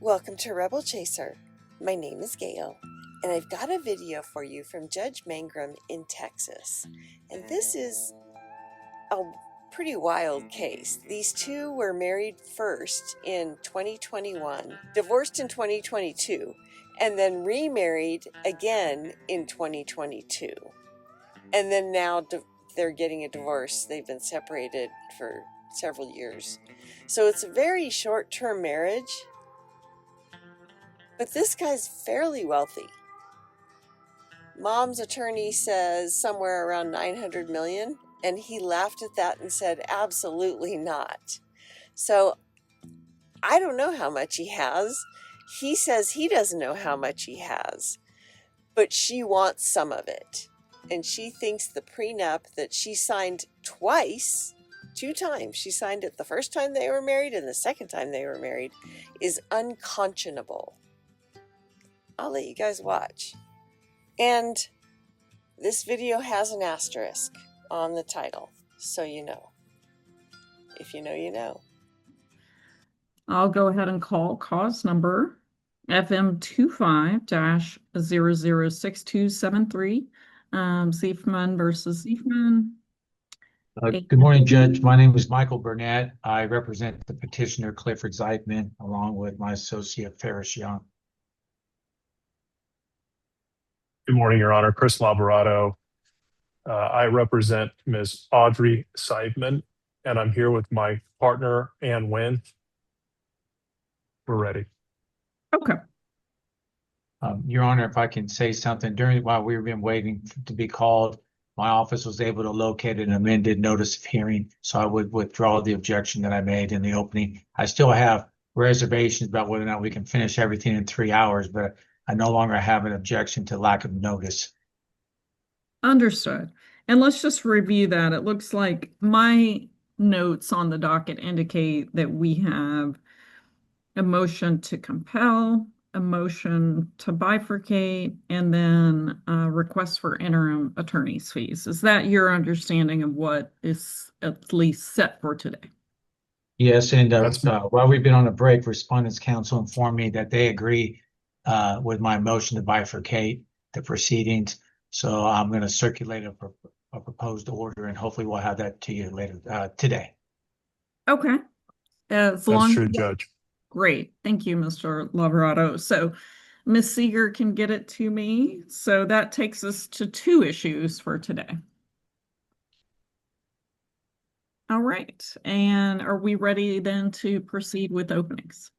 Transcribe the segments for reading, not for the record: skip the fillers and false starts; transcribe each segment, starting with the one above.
Welcome to Rebel Chaser. My name is Gail, and I've got a video for you from Judge Mangrum in Texas. And this is a pretty wild case. These two were married first in 2021, divorced in 2022, and then remarried again in 2022. And then now they're getting a divorce. They've been separated for several years. So it's a very short-term marriage. But this guy's fairly wealthy. Mom's attorney says somewhere around 900 million, and he laughed at that and said, absolutely not. So I don't know how much he has. He says he doesn't know how much he has, but she wants some of it. And she thinks the prenup that she signed twice, 2 times, she signed it the first time they were married and the second time they were married, is unconscionable. I'll let you guys watch. And this video has an asterisk on the title, so you know. If you know, you know. I'll go ahead and call cause number FM25-006273, Ziefman versus Ziefman. Good morning, Judge. My name is Michael Burnett. I represent the petitioner Clifford Ziefman, along with my associate Ferris Young. Good morning, Your Honor. Chris Laborato. I represent Ms. Audrey Seidman, and I'm here with my partner, Ann Wynn. We're ready. Okay. Your Honor, if I can say something, while we've been waiting to be called, my office was able to locate an amended notice of hearing, so I would withdraw the objection that I made in the opening. I still have reservations about whether or not we can finish everything in 3 hours, but I no longer have an objection to lack of notice. Understood. And let's just review that. It looks like my notes on the docket indicate that we have a motion to compel, a motion to bifurcate, and then a request for interim attorney's fees. Is that your understanding of what is at least set for today? Yes, and while we've been on a break, Respondents Counsel informed me that they agree with my motion to bifurcate the proceedings. So I'm going to circulate a proposed order, and hopefully we'll have that to you later today. Okay. That's true, Judge. Great. Thank you, Mr. Laborato. So Ms. Seeger can get it to me. So that takes us to 2 issues for today. All right. And are we ready then to proceed with openings?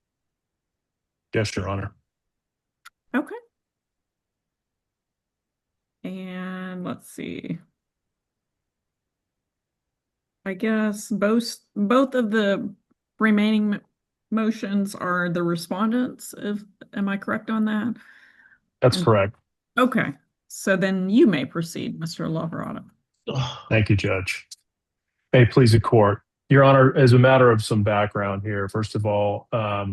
Yes, Your Honor. Okay. And let's see. I guess both of the remaining motions are the respondents. Am I correct on that? That's correct. Okay. So then you may proceed, Mr. Laborato. Thank you, Judge. May it please the court. Your Honor, as a matter of some background here, first of all, I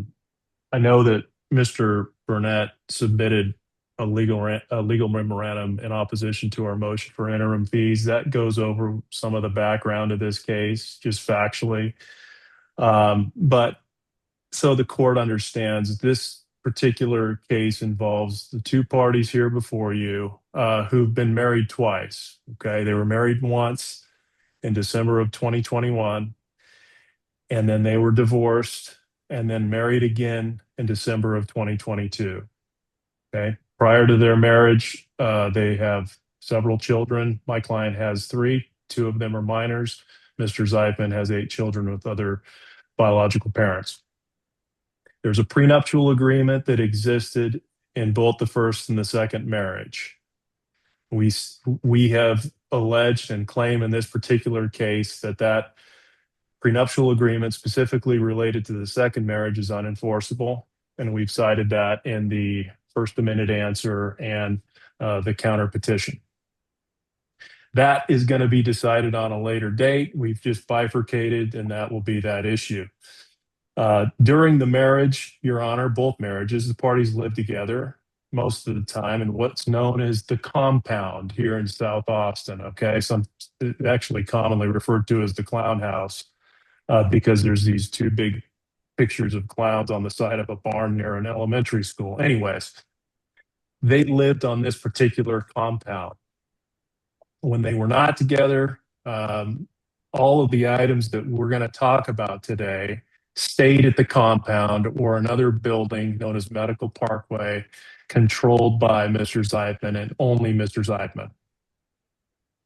know that Mr. Burnett submitted a legal memorandum in opposition to our motion for interim fees. That goes over some of the background of this case, just factually. But so the court understands, this particular case involves the 2 parties here before you who've been married twice. Okay, they were married once in December of 2021, and then they were divorced and then married again in December of 2022. Okay. Prior to their marriage, they have several children. My client has 3. 2 of them are minors. Mr. Ziefman has 8 children with other biological parents. There's a prenuptial agreement that existed in both the first and the second marriage. We have alleged and claim in this particular case that prenuptial agreement specifically related to the second marriage is unenforceable, and we've cited that in the first amended answer and the counter petition. That is going to be decided on a later date. We've just bifurcated, and that will be that issue. During the marriage, Your Honor, both marriages, the parties lived together most of the time in what's known as the compound here in South Austin. Okay, actually commonly referred to as the clown house, because there's these 2 big pictures of clowns on the side of a barn near an elementary school. Anyways, they lived on this particular compound. When they were not together, all of the items that we're going to talk about today stayed at the compound or another building known as Medical Parkway, controlled by Mr. Zeidman and only Mr. Zeidman.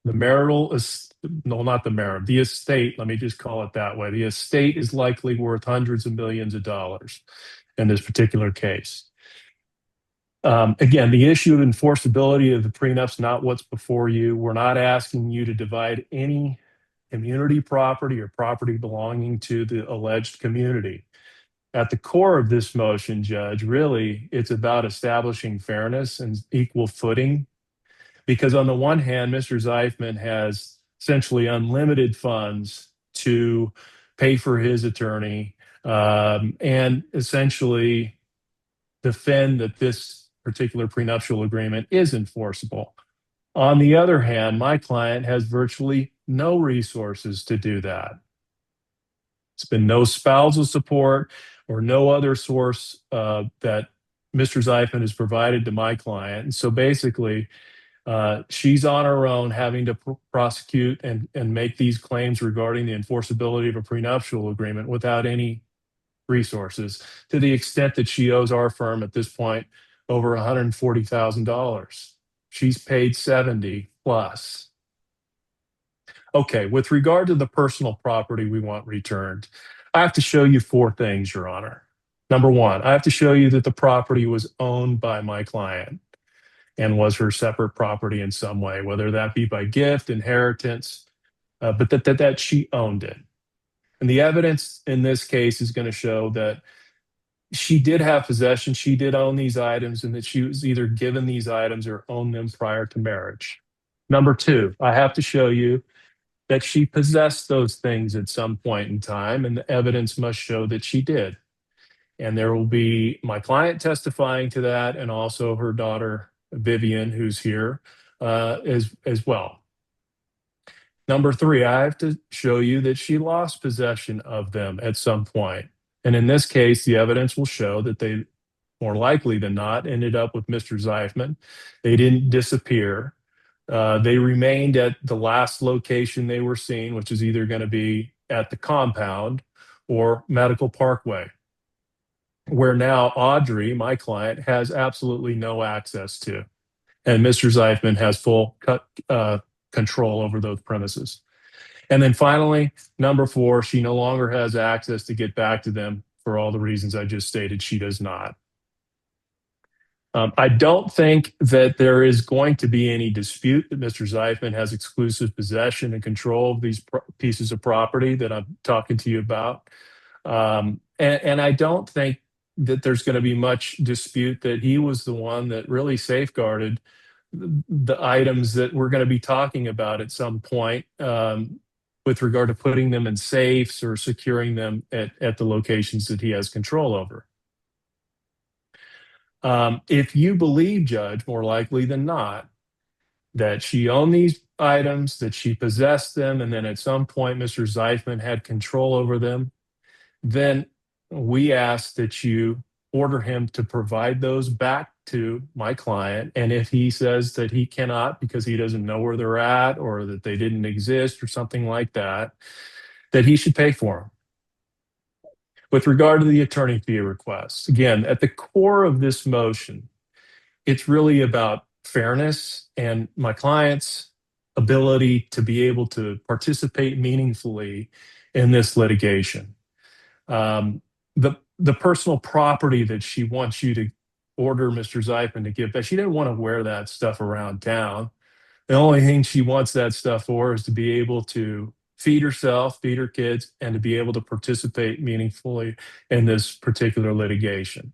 The marital is, no, not the marital, the estate, let me just call it that way. The estate is likely worth hundreds of millions of dollars in this particular case. Again, the issue of enforceability of the prenup's not what's before you. We're not asking you to divide any community property or property belonging to the alleged community. At the core of this motion, Judge, really, it's about establishing fairness and equal footing. Because on the one hand, Mr. Zeifman has essentially unlimited funds to pay for his attorney and essentially defend that this particular prenuptial agreement is enforceable. On the other hand, my client has virtually no resources to do that. It's been no spousal support or no other source that Mr. Zeifman has provided to my client. And so basically, she's on her own having to prosecute and make these claims regarding the enforceability of a prenuptial agreement without any resources, to the extent that she owes our firm at this point over $140,000. She's paid 70 plus. Okay, with regard to the personal property we want returned, I have to show you four things, Your Honor. Number one, I have to show you that the property was owned by my client and was her separate property in some way, whether that be by gift, inheritance, but that she owned it. And the evidence in this case is going to show that she did have possession, she did own these items, and that she was either given these items or owned them prior to marriage. Number two, I have to show you that she possessed those things at some point in time, and the evidence must show that she did. And there will be my client testifying to that, and also her daughter, Vivian, who's here as well. Number three, I have to show you that she lost possession of them at some point. And in this case, the evidence will show that they, more likely than not, ended up with Mr. Zeifman. They didn't disappear. They remained at the last location they were seen, which is either going to be at the compound or Medical Parkway, where now Audrey, my client, has absolutely no access to. And Mr. Zeifman has full control over those premises. And then finally, number four, she no longer has access to get back to them for all the reasons I just stated. She does not. I don't think that there is going to be any dispute that Mr. Zeifman has exclusive possession and control of these pieces of property that I'm talking to you about. And I don't think that there's going to be much dispute that he was the one that really safeguarded the items that we're going to be talking about at some point with regard to putting them in safes or securing them at the locations that he has control over. If you believe, Judge, more likely than not, that she owned these items, that she possessed them, and then at some point Mr. Zeifman had control over them, then we ask that you order him to provide those back to my client. And if he says that he cannot because he doesn't know where they're at or that they didn't exist or something like that, that he should pay for them. With regard to the attorney fee requests, again, at the core of this motion, it's really about fairness and my client's ability to be able to participate meaningfully in this litigation. The personal property that she wants you to order Mr. Zeifman to give back, she didn't want to wear that stuff around town. The only thing she wants that stuff for is to be able to feed herself, feed her kids, and to be able to participate meaningfully in this particular litigation.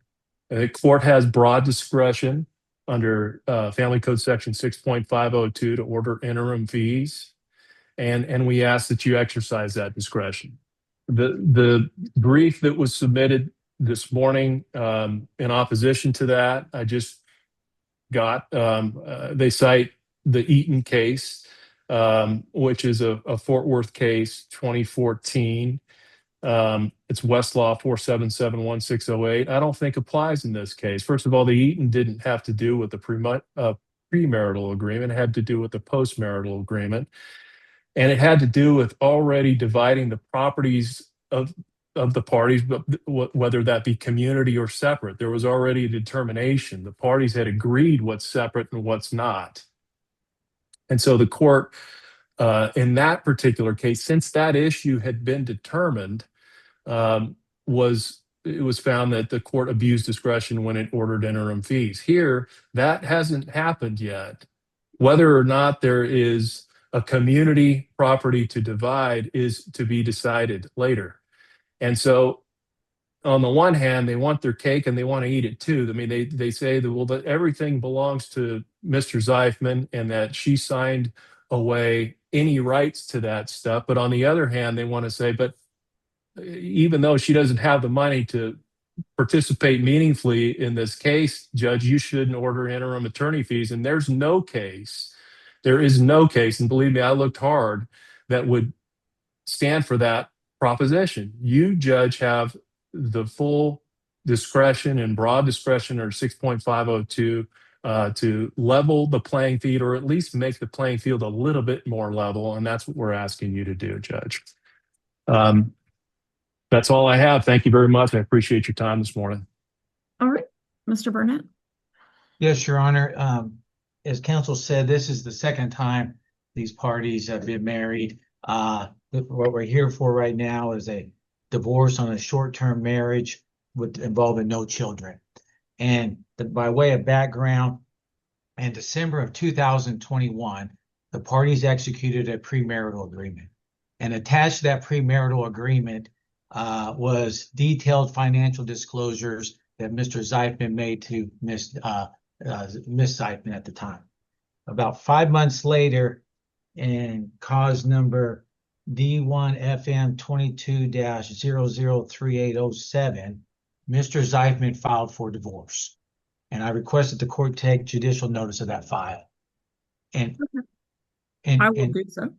The court has broad discretion under Family Code Section 6.502 to order interim fees, and we ask that you exercise that discretion. The brief that was submitted this morning in opposition to that, I just got, they cite the Eaton case, which is a Fort Worth case, 2014. It's Westlaw 4771608. I don't think applies in this case. First of all, the Eaton didn't have to do with the premarital agreement. It had to do with the postmarital agreement. And it had to do with already dividing the properties of the parties, but whether that be community or separate. There was already a determination. The parties had agreed what's separate and what's not. And so the court, in that particular case, since that issue had been determined, it was found that the court abused discretion when it ordered interim fees. Here, that hasn't happened yet. Whether or not there is a community property to divide is to be decided later. And so on the one hand, they want their cake and they want to eat it too. I mean, they say that, well, that everything belongs to Mr. Zeifman and that she signed away any rights to that stuff. But on the other hand, they want to say, but even though she doesn't have the money to participate meaningfully in this case, Judge, you shouldn't order interim attorney fees. And there is no case, and believe me, I looked hard, that would stand for that proposition. You, Judge, have the full discretion and broad discretion under 6.502 to level the playing field, or at least make the playing field a little bit more level. And that's what we're asking you to do, Judge. That's all I have. Thank you very much. I appreciate your time this morning. All right, Mr. Burnett. Yes, Your Honor. As counsel said, this is the second time these parties have been married. What we're here for right now is a divorce on a short-term marriage involving no children. And by way of background, in December of 2021, the parties executed a premarital agreement. And attached to that premarital agreement was detailed financial disclosures that Mr. Zeifman made to Miss Zeifman at the time. About 5 months later, in cause number D1FM 22-003807, Mr. Zeifman filed for divorce. And I requested the court take judicial notice of that file. And I will do so.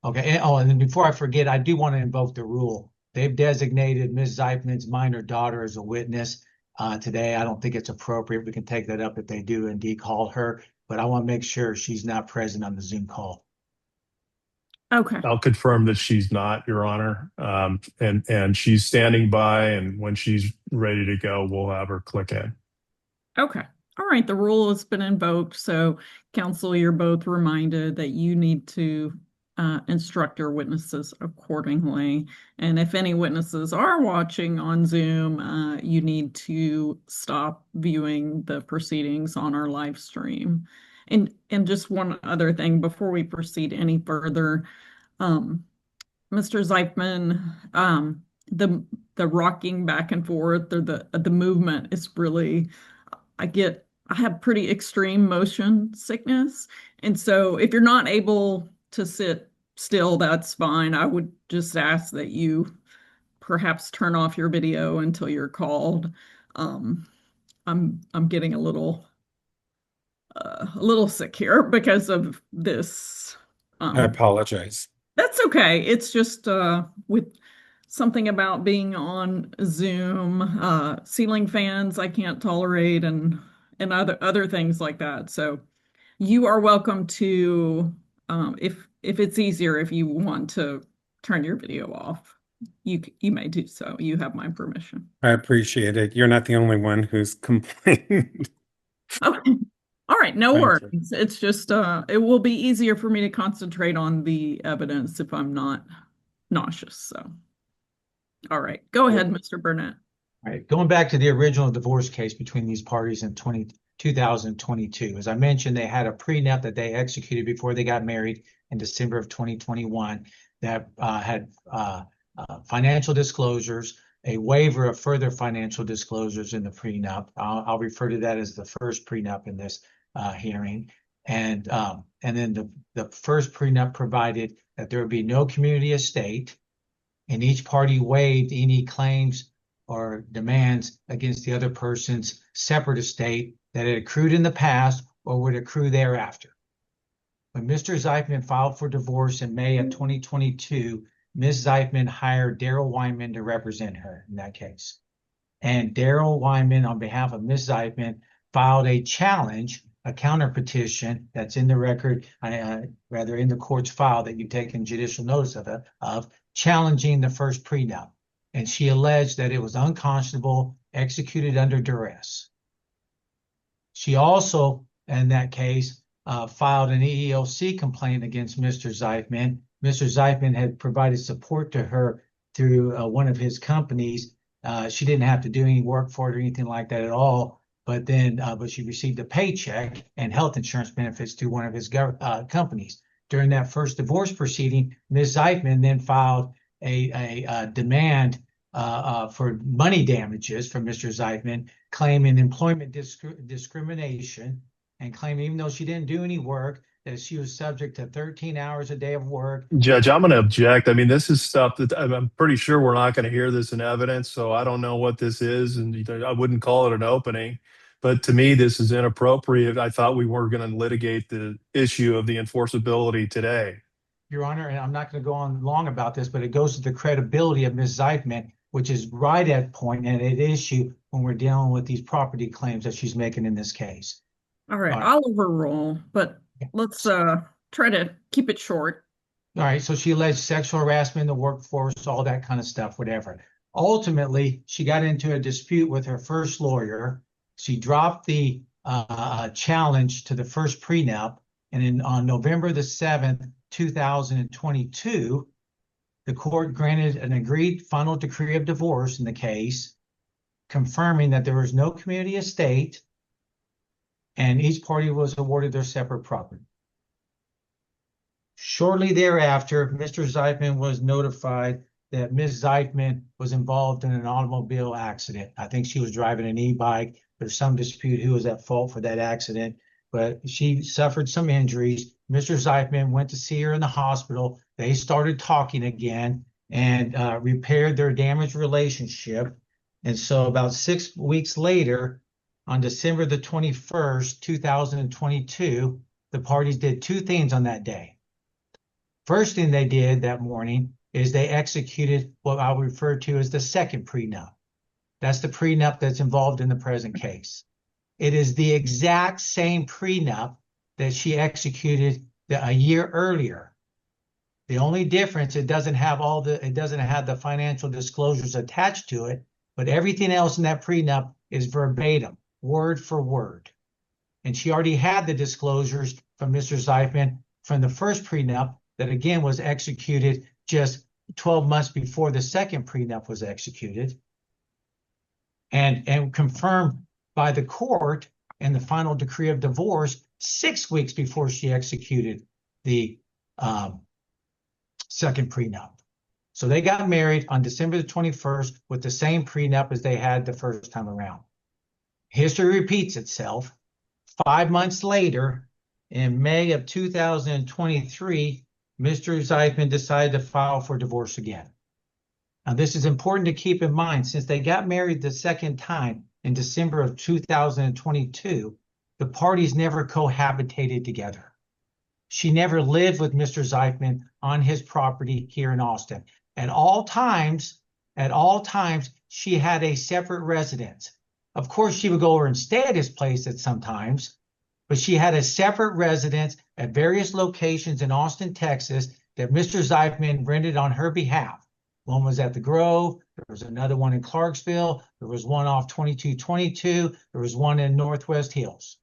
Okay. And then before I forget, I do want to invoke the rule. They've designated Ms. Zeifman's minor daughter as a witness today. I don't think it's appropriate. We can take that up if they do indeed call her, but I want to make sure she's not present on the Zoom call. Okay. I'll confirm that she's not, Your Honor. And she's standing by, and when she's ready to go, we'll have her click in. Okay. All right. The rule has been invoked. So, counsel, you're both reminded that you need to instruct your witnesses accordingly. And if any witnesses are watching on Zoom, you need to stop viewing the proceedings on our live stream. And just one other thing before we proceed any further, Mr. Zeifman, the rocking back and forth, or the movement is really, I have pretty extreme motion sickness. And so if you're not able to sit still, that's fine. I would just ask that you perhaps turn off your video until you're called. I'm getting a little sick here because of this. I apologize. That's okay. It's just with something about being on Zoom, ceiling fans I can't tolerate, and other things like that. So you are welcome to, if it's easier, if you want to turn your video off, you may do so. You have my permission. I appreciate it. You're not the only one who's complained. Okay. All right. No Thank worries. you. It's just, it will be easier for me to concentrate on the evidence if I'm not nauseous. So, all right. Go ahead, Mr. Burnett. All right. Going back to the original divorce case between these parties in 2022, as I mentioned, they had a prenup that they executed before they got married in December of 2021 that had financial disclosures, a waiver of further financial disclosures in the prenup. I'll refer to that as the first prenup in this hearing. And then the first prenup provided that there would be no community estate, and each party waived any claims or demands against the other person's separate estate that had accrued in the past or would accrue thereafter. When Mr. Zeifman filed for divorce in May of 2022, Ms. Zeifman hired Daryl Wyman to represent her in that case. And Daryl Wyman, on behalf of Ms. Zeifman, filed a challenge, a counter petition that's in the record, rather in the court's file that you've taken judicial notice of challenging the first prenup. And she alleged that it was unconscionable, executed under duress. She also, in that case, filed an EEOC complaint against Mr. Zeifman. Mr. Zeifman had provided support to her through one of his companies. She didn't have to do any work for it or anything like that at all. But she received a paycheck and health insurance benefits through one of his companies. During that first divorce proceeding, Ms. Zeifman then filed a demand for money damages from Mr. Zeifman, claiming employment discrimination, and claiming even though she didn't do any work, that she was subject to 13 hours a day of work. Judge, I'm going to object. I mean, this is stuff that I'm pretty sure we're not going to hear this in evidence, so I don't know what this is, and I wouldn't call it an opening. But to me, this is inappropriate. I thought we were going to litigate the issue of the enforceability today. Your Honor, and I'm not going to go on long about this, but it goes to the credibility of Ms. Zeifman, which is right at point and at issue when we're dealing with these property claims that she's making in this case. All right, I'll overrule, but let's try to keep it short. All right, so she alleged sexual harassment in the workforce, all that kind of stuff, whatever. Ultimately, she got into a dispute with her first lawyer. She dropped the challenge to the first prenup, and on November the 7th, 2022, the court granted an agreed final decree of divorce in the case, confirming that there was no community estate, and each party was awarded their separate property. Shortly thereafter, Mr. Zeifman was notified that Ms. Zeifman was involved in an automobile accident. I think she was driving an e-bike. There's some dispute who was at fault for that accident, but she suffered some injuries. Mr. Zeifman went to see her in the hospital. They started talking again and repaired their damaged relationship. And so about 6 weeks later, on December the 21st, 2022, the parties did two things on that day. First thing they did that morning is they executed what I'll refer to as the second prenup. That's the prenup that's involved in the present case. It is the exact same prenup that she executed a year earlier. The only difference, it doesn't have the financial disclosures attached to it, but everything else in that prenup is verbatim, word for word. And she already had the disclosures from Mr. Zeifman from the first prenup that again was executed just 12 months before the second prenup was executed, and confirmed by the court in the final decree of divorce 6 weeks before she executed the second prenup. So they got married on December the 21st with the same prenup as they had the first time around. History repeats itself. 5 months later, in May of 2023, Mr. Zeifman decided to file for divorce again. Now, this is important to keep in mind. Since they got married the second time in December of 2022, the parties never cohabitated together. She never lived with Mr. Zeifman on his property here in Austin. At all times, she had a separate residence. Of course, she would go over and stay at his place at some times, but she had a separate residence at various locations in Austin, Texas, that Mr. Zeifman rented on her behalf. One was at the Grove. There was another one in Clarksville. There was one off 2222. There was one in Northwest Hills.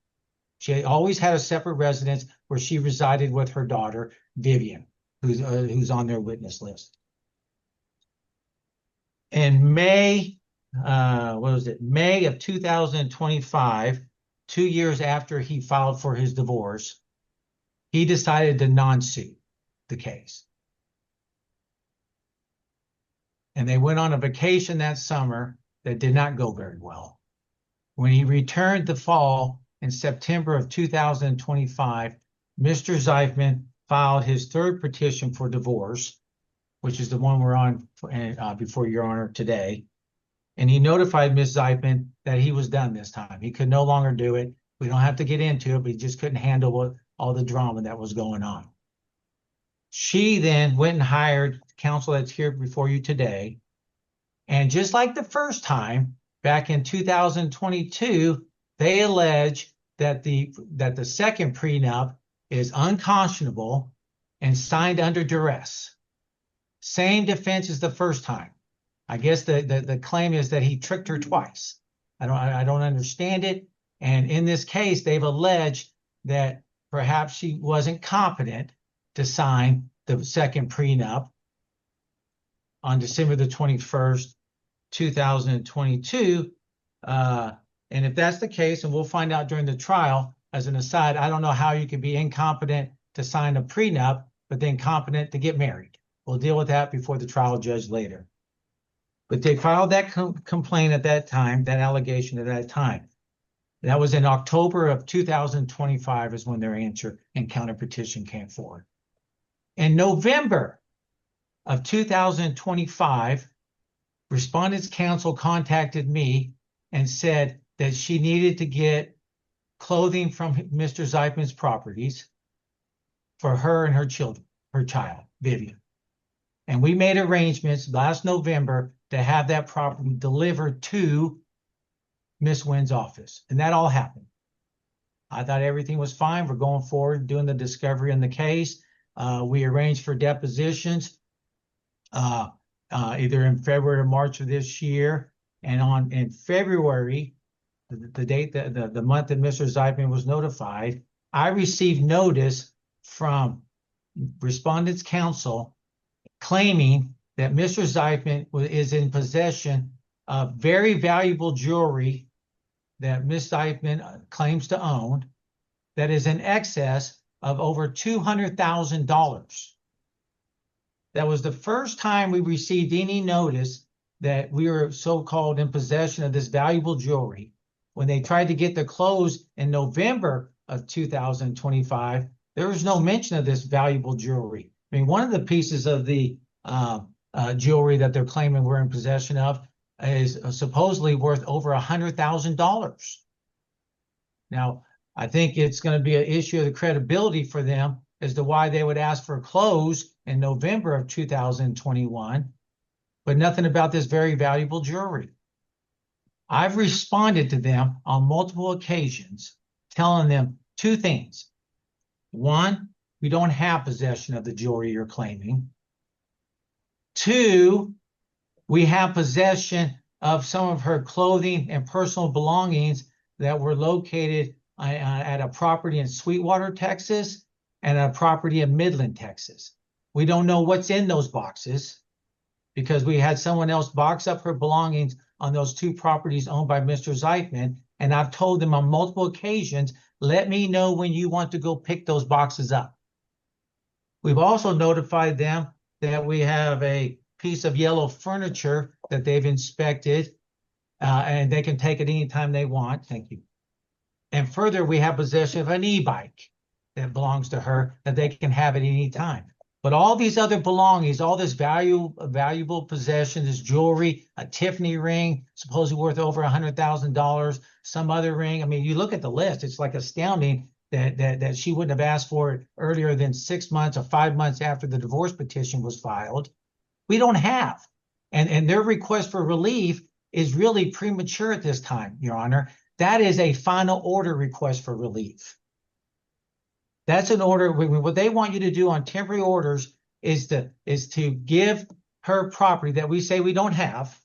She always had a separate residence where she resided with her daughter, Vivian, who's on their witness list. In May of 2025, 2 years after he filed for his divorce, he decided to non-sue the case. And they went on a vacation that summer that did not go very well. When he returned the fall in September of 2025, Mr. Zeifman filed his third petition for divorce, which is the one we're on before Your Honor today. And he notified Ms. Zeifman that he was done this time. He could no longer do it. We don't have to get into it, but he just couldn't handle all the drama that was going on. She then went and hired counsel that's here before you today. And just like the first time, back in 2022, they allege that the second prenup is unconscionable and signed under duress. Same defense as the first time. I guess the claim is that he tricked her twice. I don't understand it. And in this case, they've alleged that perhaps she wasn't competent to sign the second prenup on December the 21st, 2022. And if that's the case, and we'll find out during the trial, as an aside, I don't know how you could be incompetent to sign a prenup, but then competent to get married. We'll deal with that before the trial judge later. But they filed that complaint at that time, that allegation at that time. That was in October of 2025 is when their answer and counter petition came forward. In November of 2025, Respondents Counsel contacted me and said that she needed to get clothing from Mr. Zeitman's properties for her and her child, Vivian. And we made arrangements last November to have that property delivered to Miss Wynn's office. And that all happened. I thought everything was fine. We're going forward, doing the discovery in the case. We arranged for depositions either in February or March of this year. And in February, the date that the month that Mr. Zeitman was notified, I received notice from Respondents Counsel claiming that Mr. Zeitman is in possession of very valuable jewelry that Ms. Zeitman claims to own that is in excess of over $200,000. That was the first time we received any notice that we were so-called in possession of this valuable jewelry. When they tried to get the close in November of 2025, there was no mention of this valuable jewelry. I mean, one of the pieces of the jewelry that they're claiming we're in possession of is supposedly worth over $100,000. Now, I think it's going to be an issue of the credibility for them as to why they would ask for a close in November of 2021, but nothing about this very valuable jewelry. I've responded to them on multiple occasions, telling them two things. One, we don't have possession of the jewelry you're claiming. Two, we have possession of some of her clothing and personal belongings that were located at a property in Sweetwater, Texas, and a property in Midland, Texas. We don't know what's in those boxes because we had someone else box up her belongings on those two properties owned by Mr. Zeitman, and I've told them on multiple occasions, let me know when you want to go pick those boxes up. We've also notified them that we have a piece of yellow furniture that they've inspected, and they can take it anytime they want. Thank you. And further, we have possession of an e-bike that belongs to her that they can have at any time. But all these other belongings, all this valuable possession, this jewelry, a Tiffany ring, supposedly worth over $100,000, some other ring. I mean, you look at the list, it's like astounding that she wouldn't have asked for it earlier than 6 months or 5 months after the divorce petition was filed. We don't have. And their request for relief is really premature at this time, Your Honor. That is a final order request for relief. That's an order. What they want you to do on temporary orders is to give her property that we say we don't have.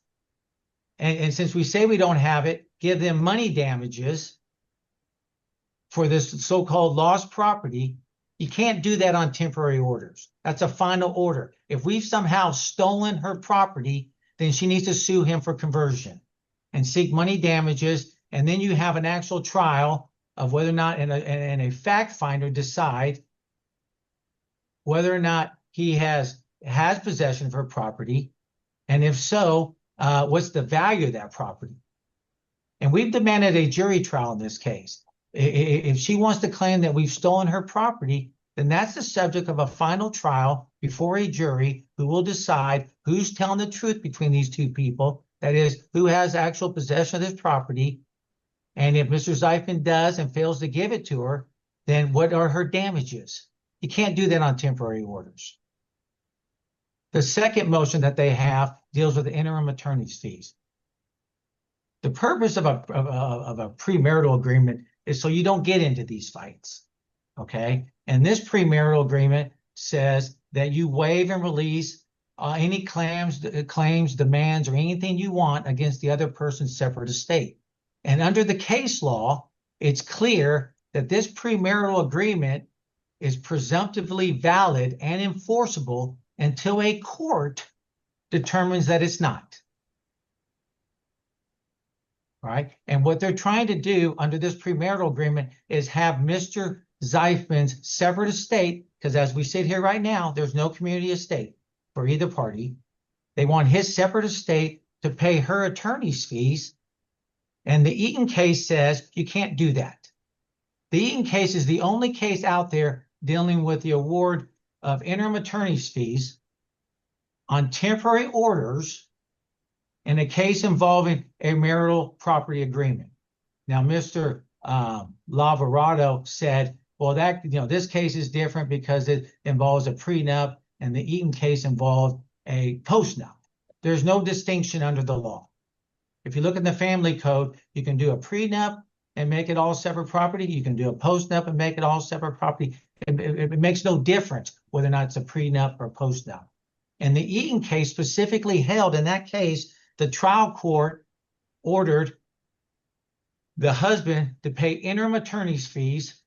And since we say we don't have it, give them money damages for this so-called lost property. You can't do that on temporary orders. That's a final order. If we've somehow stolen her property, then she needs to sue him for conversion and seek money damages. And then you have an actual trial of whether or not, and a fact finder decide whether or not he has possession of her property. And if so, what's the value of that property? And we've demanded a jury trial in this case. If she wants to claim that we've stolen her property, then that's the subject of a final trial before a jury who will decide who's telling the truth between these two people. That is, who has actual possession of this property. And if Mr. Zeitman does and fails to give it to her, then what are her damages? You can't do that on temporary orders. The second motion that they have deals with the interim attorney's fees. The purpose of a premarital agreement is so you don't get into these fights, okay? And this premarital agreement says that you waive and release any claims, demands, or anything you want against the other person's separate estate. And under the case law, it's clear that this premarital agreement is presumptively valid and enforceable until a court determines that it's not. Right? And what they're trying to do under this premarital agreement is have Mr. Zeifman's separate estate, because as we sit here right now, there's no community estate for either party. They want his separate estate to pay her attorney's fees. And the Eaton case says you can't do that. The Eaton case is the only case out there dealing with the award of interim attorney's fees on temporary orders in a case involving a marital property agreement. Now, Mr. Lavarado said, well, that, this case is different because it involves a prenup and the Eaton case involved a postnup. There's no distinction under the law. If you look in the family code, you can do a prenup and make it all separate property. You can do a postnup and make it all separate property. It makes no difference whether or not it's a prenup or postnup. And the Eaton case specifically held in that case, the trial court ordered the husband to pay interim attorney's fees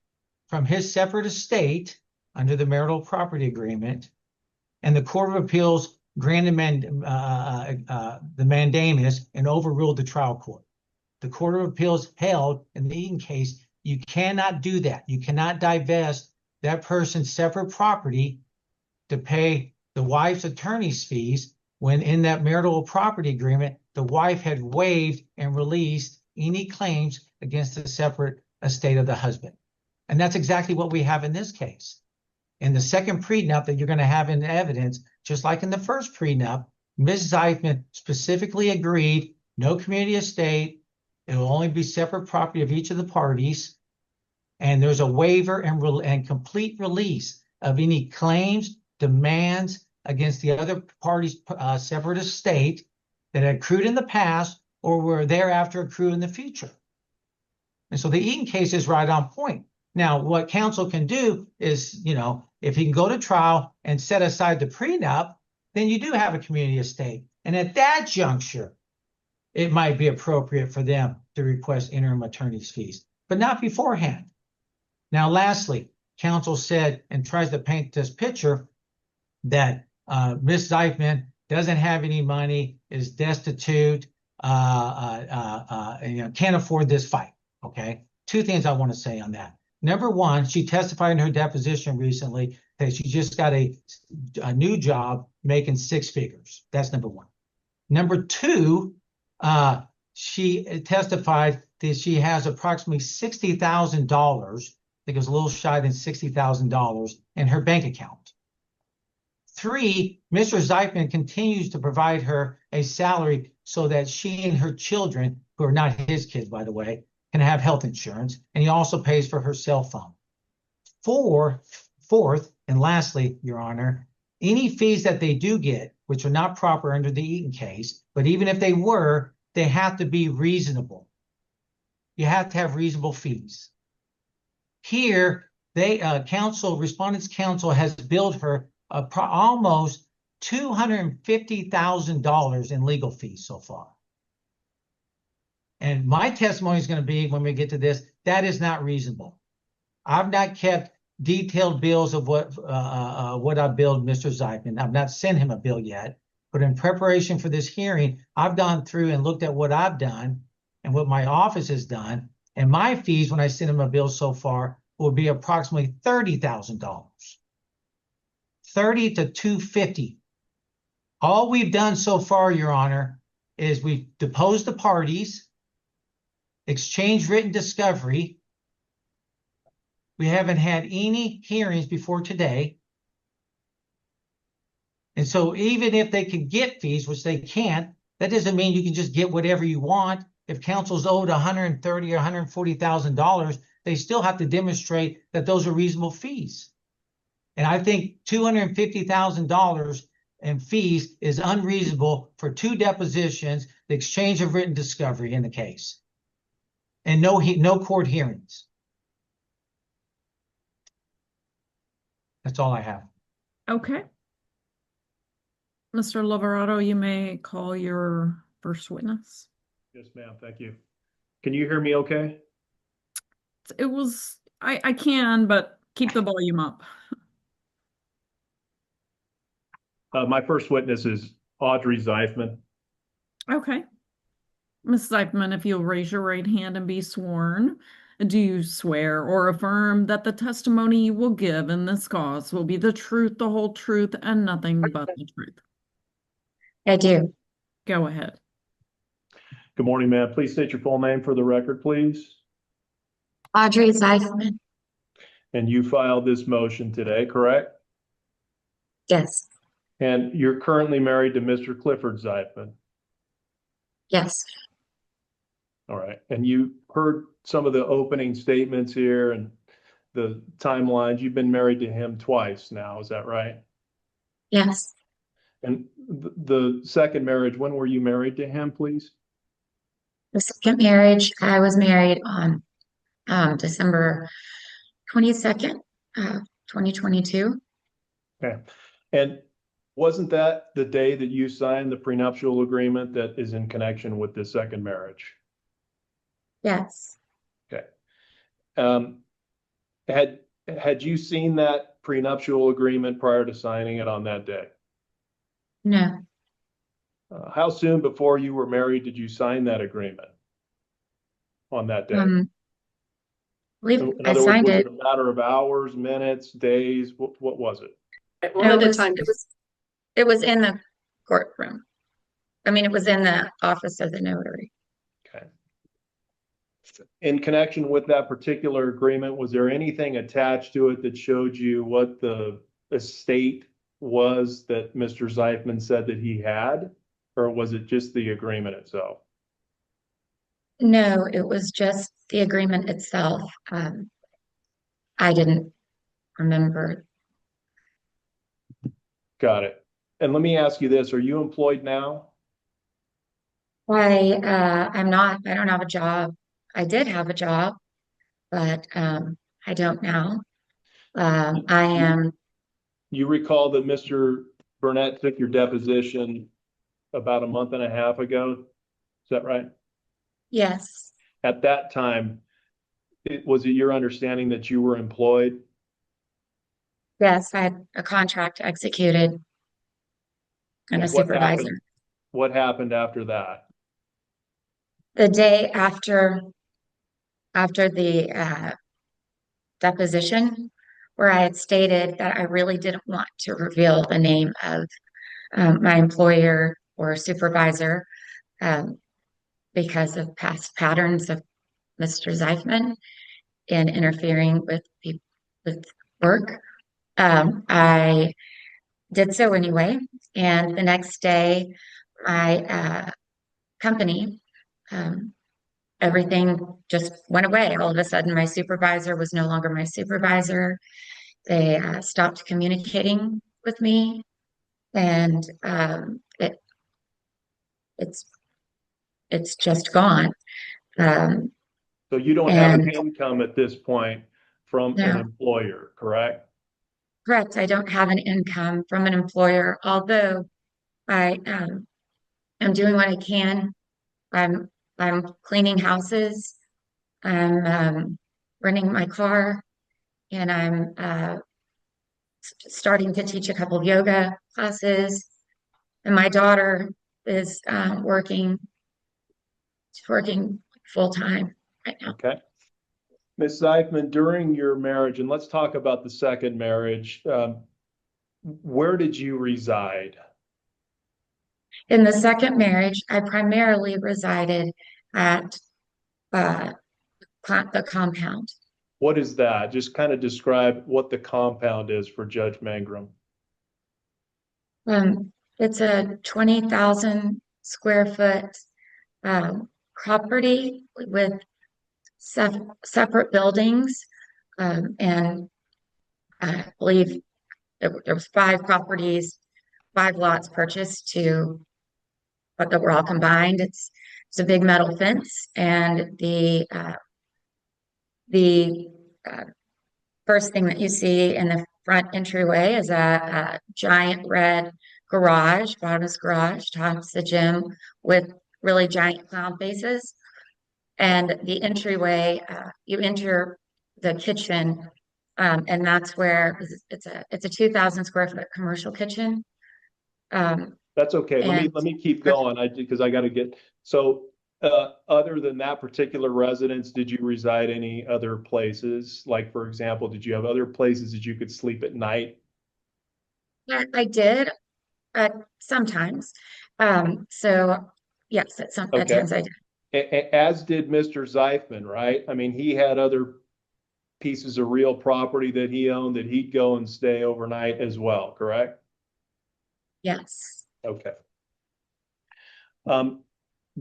from his separate estate under the marital property agreement, and the Court of Appeals granted the mandamus and overruled the trial court. The Court of Appeals held in the Eaton case, you cannot do that. You cannot divest that person's separate property to pay the wife's attorney's fees when in that marital property agreement, the wife had waived and released any claims against the separate estate of the husband. And that's exactly what we have in this case. In the second prenup that you're going to have in evidence, just like in the first prenup, Ms. Zeifman specifically agreed, no community estate, it will only be separate property of each of the parties, and there's a waiver and complete release of any claims, demands against the other party's separate estate that had accrued in the past or were thereafter accrued in the future. And so the Eaton case is right on point. Now, what counsel can do is, if he can go to trial and set aside the prenup, then you do have a community estate. And at that juncture, it might be appropriate for them to request interim attorney's fees, but not beforehand. Now, lastly, counsel said and tries to paint this picture that Ms. Zeifman doesn't have any money, is destitute, can't afford this fight. Okay, two things I want to say on that. Number one, she testified in her deposition recently that she just got a new job making six figures. That's number one. Number two, she testified that she has approximately $60,000, I think it was a little shy than $60,000 in her bank account. Three, Mr. Zeifman continues to provide her a salary so that she and her children, who are not his kids, by the way, can have health insurance, and he also pays for her cell phone. Fourth, and lastly, Your Honor, any fees that they do get, which are not proper under the Eaton case, but even if they were, they have to be reasonable. You have to have reasonable fees. Here, Respondent's Counsel has billed her almost $250,000 in legal fees so far. And my testimony is going to be, when we get to this, that is not reasonable. I've not kept detailed bills of what I billed Mr. Zeifman. I've not sent him a bill yet, but in preparation for this hearing, I've gone through and looked at what I've done and what my office has done. And my fees, when I sent him a bill so far, will be approximately $30,000. $30,000 to $250,000. All we've done so far, Your Honor, is we've deposed the parties, exchanged written discovery. We haven't had any hearings before today. And so even if they can get fees, which they can't, that doesn't mean you can just get whatever you want. If counsel's owed $130,000 or $140,000, they still have to demonstrate that those are reasonable fees. And I think $250,000 and fees is unreasonable for 2 depositions, the exchange of written discovery in the case, and no court hearings. That's all I have. Okay. Mr. Lovato, you may call your first witness. Yes, ma'am. Thank you. Can you hear me okay? I can, but keep the volume up. My first witness is Audrey Zeifman. Okay. Ms. Zeifman, if you'll raise your right hand and be sworn, do you swear or affirm that the testimony you will give in this cause will be the truth, the whole truth, and nothing but the truth? I do. Go ahead. Good morning, ma'am. Please state your full name for the record, please. Audrey Zeifman. And you filed this motion today, correct? Yes. And you're currently married to Mr. Clifford Zeifman. Yes. All right. And you heard some of the opening statements here and the timelines. You've been married to him twice now, is that right? Yes. And the second marriage, when were you married to him, please? The second marriage, I was married on December 22nd, 2022. Okay. And wasn't that the day that you signed the prenuptial agreement that is in connection with the second marriage? Yes. Okay. Had you seen that prenuptial agreement prior to signing it on that day? No. How soon before you were married did you sign that agreement on that day? I believe In I other words, signed was it. it a matter of hours, minutes, days? What was it? One at a time. It was in the courtroom. I mean, it was in the office of the notary. Okay. In connection with that particular agreement, was there anything attached to it that showed you what the estate was that Mr. Zeifman said that he had? Or was it just the agreement itself? No, it was just the agreement itself. I didn't remember. Got it. And let me ask you this, are you employed now? I'm not. I don't have a job. I did have a job, but I don't now. I am. You recall that Mr. Burnett took your deposition about a month and a half ago? Is that right? Yes. At that time, was it your understanding that you were employed? Yes, I had a contract executed and a supervisor. What happened after that? The day after the deposition, where I had stated that I really didn't want to reveal the name of my employer or supervisor because of past patterns of Mr. Zeifman in interfering with work. I did so anyway, and the next day, my company, everything just went away. All of a sudden, my supervisor was no longer my supervisor. They stopped communicating with me, and it's just gone. So you don't have an income at this point from an employer, correct? Correct. I don't have an income from an employer, although I am doing what I can. I'm cleaning houses. I'm renting my car, and I'm starting to teach a couple of yoga classes. And my daughter is working. She's working full time right now. Okay. Ms. Zeifman, during your marriage, and let's talk about the second marriage, where did you reside? In the second marriage, I primarily resided at the compound. What is that? Just kind of describe what the compound is for Judge Mangrum. It's a 20,000 square foot property with separate buildings, and I believe there was 5 properties 5 lots purchased but that were all combined. It's a big metal fence, and the first thing that you see in the front entryway is a giant red garage, bottomless garage, tops the gym with really giant clown faces. And the entryway, you enter the kitchen, and that's where it's a 2,000 square foot commercial kitchen. That's okay. And Let me keep going. Because I got to get, so other than that particular residence, did you reside any other places? Like, for example, did you have other places that you could sleep at night? I did sometimes. So yes, at Okay. times I did. As did Mr. Zeifman, right? I mean, he had other pieces of real property that he owned that he'd go and stay overnight as well, correct? Yes. Okay.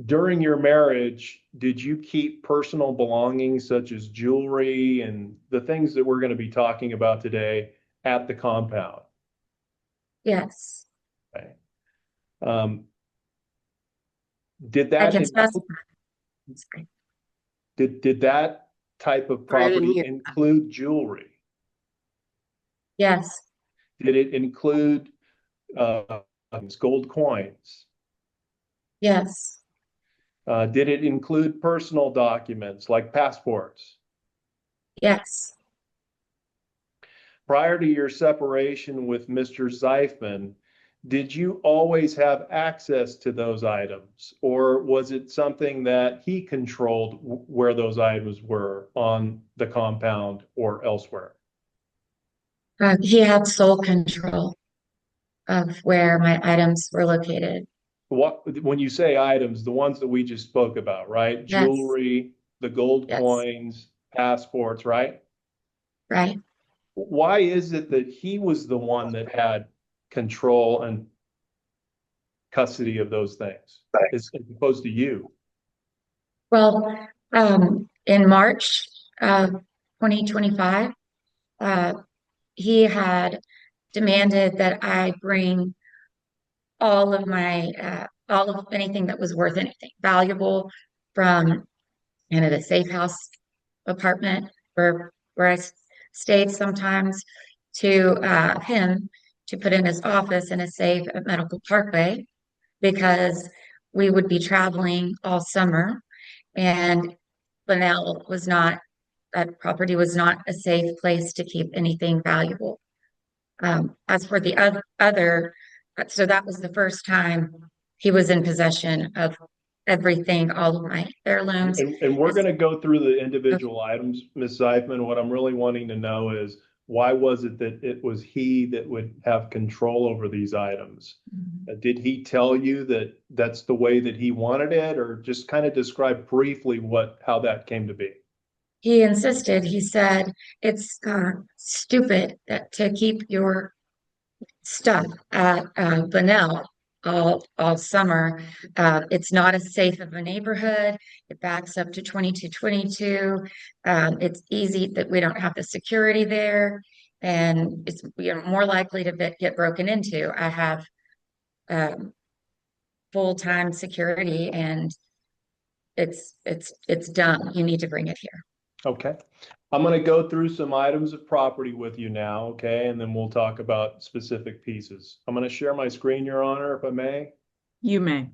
During your marriage, did you keep personal belongings such as jewelry and the things that we're going to be talking about today at the compound? Yes. Okay. Did I that can specify. did that type of Sorry, I didn't property hear. include jewelry? Yes. Did it include gold coins? Yes. Did it include personal documents like passports? Yes. Prior to your separation with Mr. Zeifman, did you always have access to those items, or was it something that he controlled where those items were on the compound or elsewhere? He had sole control of where my items were located. When you say items, the ones that we just spoke about, right? Yes. Jewelry, the gold Yes. coins, passports, right? Right. Why is it that he was the one that had control and custody of those things as opposed to you? Well, in March of 2025, uh, he had demanded that I bring all of anything that was worth anything valuable from the safe house apartment where I stayed sometimes to him to put in his office in a safe at Medical Parkway because we would be traveling all summer, and Linnell was not that property was not a safe place to keep anything valuable. As for the other, so that was the first time he was in possession of everything, all of my heirlooms. And we're going to go through the individual items, Ms. Seifman. What I'm really wanting to know is why was it that it was he that would have control over these items? Did he tell you that that's the way that he wanted it, or just kind of describe briefly how that came to be? He insisted, he said, it's stupid to keep your stuff at Bunnell all summer. It's not as safe of a neighborhood. It backs up to 2222. It's easy that we don't have the security there, and it's more likely to get broken into. I have full-time security, and it's dumb. You need to bring it here. Okay. I'm going to go through some items of property with you now, okay? And then we'll talk about specific pieces. I'm going to share my screen, Your Honor, if I may. You may.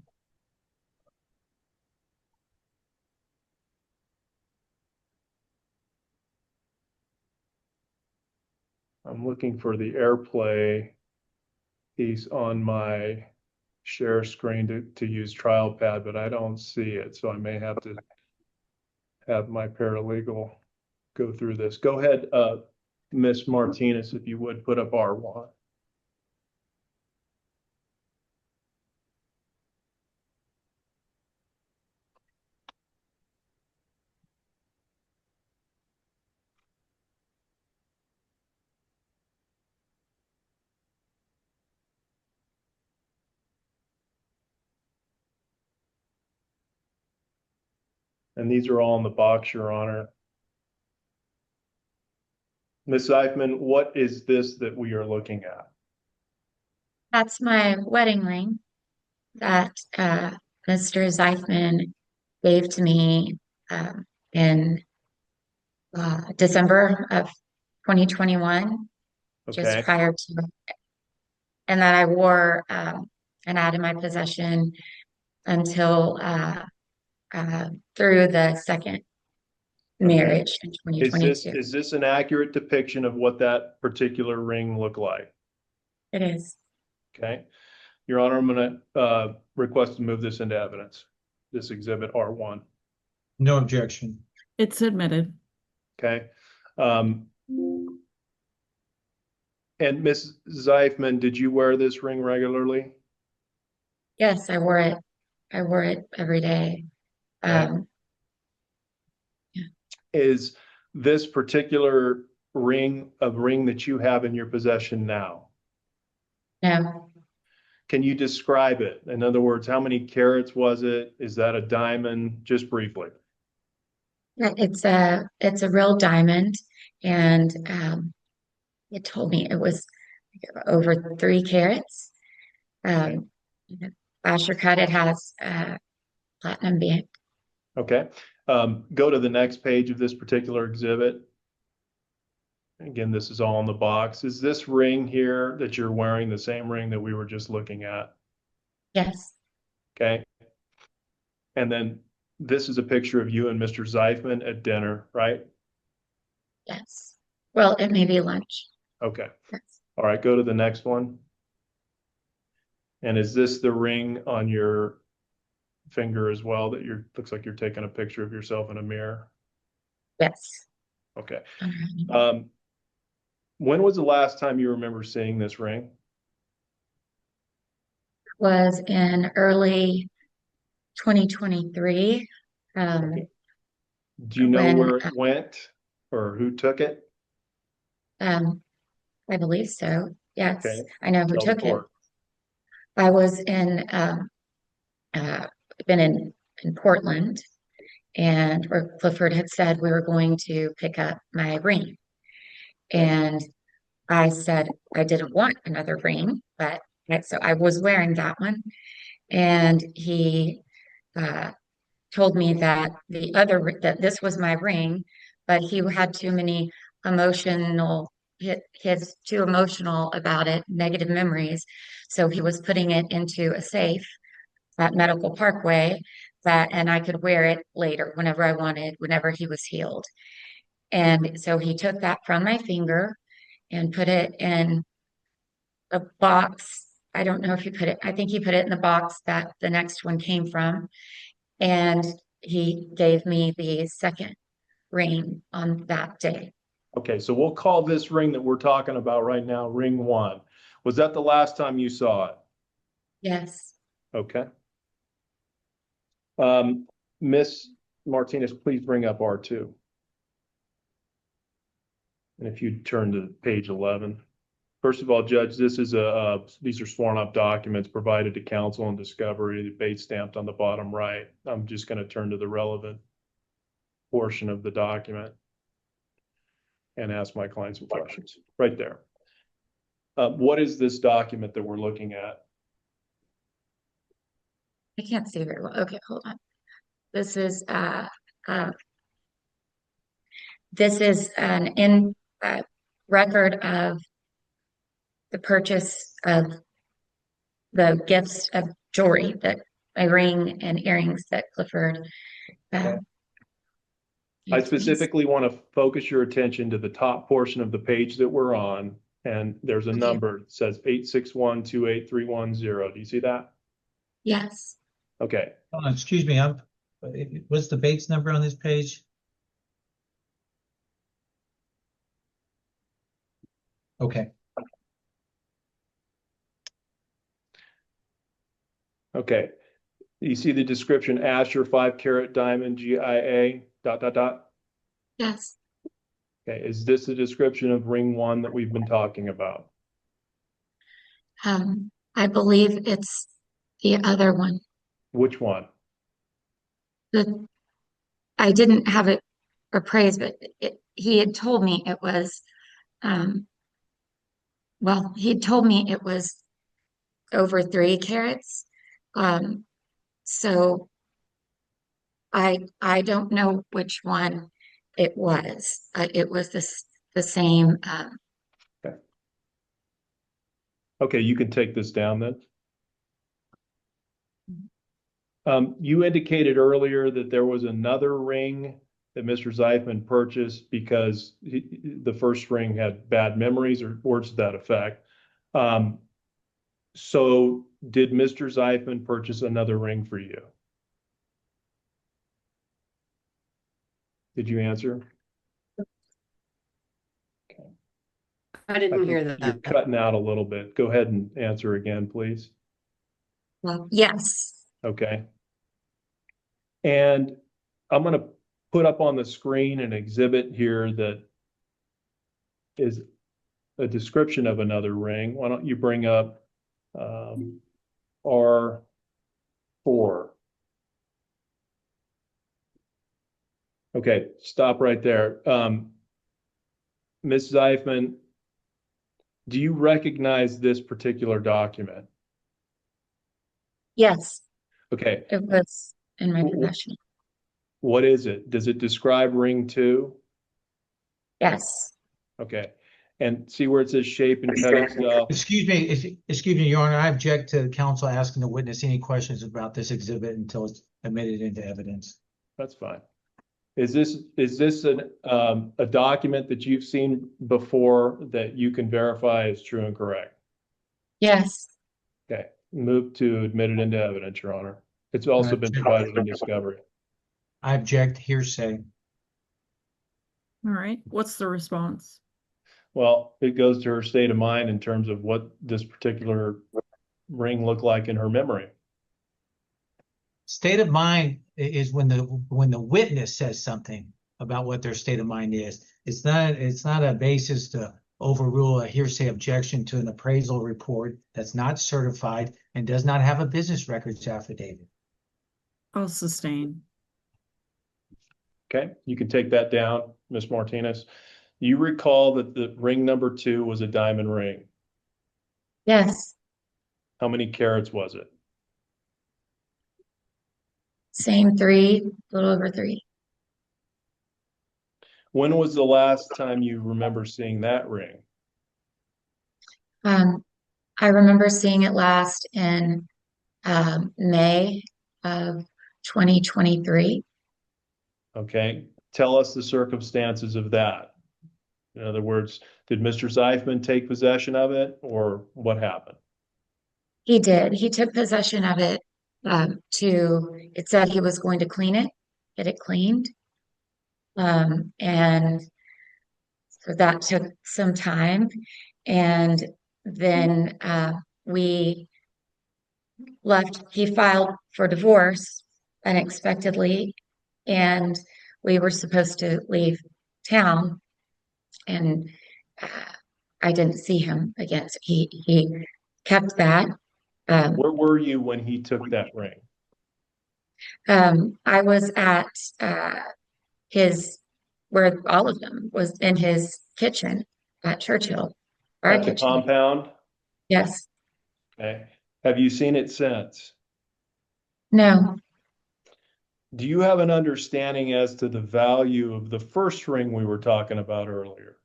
I'm looking for the AirPlay piece on my share screen to use TrialPad, but I don't see it. So I may have to have my paralegal go through this. Go ahead, Ms. Martinez, if you would put up R1. And these are all in the box, Your Honor. Ms. Seifman, what is this that we are looking at? That's my wedding ring that Mr. Zeifman gave to me in December of 2021, just Okay. prior to, and that I wore and had in my possession until through the second Okay. marriage in 2022. Is this an accurate depiction of what that particular ring looked like? It is. Okay. Your Honor, I'm going to request to move this into evidence, this exhibit R1. No objection. It's admitted. Okay. And Ms. Zeifman, did you wear this ring regularly? Yes, I wore it. I wore it every day. Okay. Is this particular ring a ring that you have in your possession now? No, Can you describe it? In other words, how many carats was it? Is that a diamond? Just briefly. it's a real diamond, and it told me it was over 3 carats. Um, Asher cut. It has platinum band. Okay. Go to the next page of this particular exhibit. Again, this is all in the box. Is this ring here that you're wearing the same ring that we were just looking at? Yes, Okay. And then this is a picture of you and Mr. Zeifman at dinner, right? yes. Well, it may be lunch. Okay. Yes. All right, go to the next one. And is this the ring on your finger as well that looks like you're taking a picture of yourself in a mirror? Yes. Okay. Okay. When was the last time you remember seeing this ring? Was in early 2023. Okay. Do you know When where it went or who took it? I believe so. Yes, Okay. I know who Tell the took it. court. I was uh, been in Portland, and where Clifford had said we were going to pick up my ring. And I said I didn't want another ring, but so I was wearing that one. And he uh, told me that that this was my ring, but he had too many emotional his too emotional about it, negative memories. So he was putting it into a safe at Medical Parkway and I could wear it later whenever I wanted, whenever he was healed. And so he took that from my finger and put it in a box. I don't know if he put it, I think he put it in the box that the next one came from. And he gave me the second ring on that day. Okay, so we'll call this ring that we're talking about right now, ring 1. Was that the last time you saw it? Yes. Okay. Miss Martinez, please bring up R2. And if you turn to page 11. First of all, Judge, this is these are sworn up documents provided to counsel and discovery, the date stamped on the bottom right. I'm just going to turn to the relevant portion of the document and ask my client some questions. Right there. What is this document that we're looking at? I can't see very well. Okay, hold on. This is an record of the purchase of the gifts of jewelry, that a ring and earrings that Clifford Okay. I gave me. specifically want to focus your attention to the top portion of the page that we're on, and there's a Okay. number that says 861-28310. Do you see that? Yes. Okay. Excuse me, what's the Bates number on this page? Okay. Okay. You see the description, Asher 5-carat diamond GIA ... Yes. Okay. Is this a description of ring 1 that we've been talking about? I believe it's the other one. Which one? I didn't have it appraised, but he had told me it was, well, he told me it was over 3 carats. So I don't know which one it was. It was the same. Okay, you can take this down then. You indicated earlier that there was another ring that Mr. Zeifman purchased because the first ring had bad memories or words to that effect. So did Mr. Zeifman purchase another ring for you? Did you answer? I didn't hear You're that. cutting out a little bit. Go ahead and answer again, please. Well, yes. Okay. And I'm going to put up on the screen an exhibit here that is a description of another ring. Why don't you bring up R4? Okay, stop right there. Ms. Zeifman, do you recognize this particular document? Yes, Okay. it was in my possession. What is it? Does it describe ring 2? Yes. Okay. And see where it says shape and pedestal? Excuse me, Your Honor, I object to the counsel asking the witness any questions about this exhibit until it's admitted into evidence. That's fine. Is this a document that you've seen before that you can verify is true and correct? Yes. Okay. Move to admit it into evidence, Your Honor. It's also been provided in discovery. I object hearsay. All right. What's the response? Well, it goes to her state of mind in terms of what this particular ring looked like in her memory. State of mind is when the witness says something about what their state of mind is. It's not a basis to overrule a hearsay objection to an appraisal report that's not certified and does not have a business records affidavit. I'll sustain. Okay, you can take that down, Ms. Martinez. You recall that the ring number 2 was a diamond ring. Yes. How many carats was it? Same 3, a little over 3. When was the last time you remember seeing that ring? I remember seeing it last in May of 2023. Okay, tell us the circumstances of that. In other words, did Mr. Zeifman take possession of it or what happened? He did. He took possession of it it said he was going to clean it, get it cleaned. And so that took some time. And then we left. He filed for divorce unexpectedly, and we were supposed to leave town, and I didn't see him again. So he kept that. Where were you when he took that ring? I was at where all of them was in his kitchen at Churchill. Our At the kitchen. compound? Yes. Okay. Have you seen it since? No. Do you have an understanding as to the value of the first ring we were talking about earlier?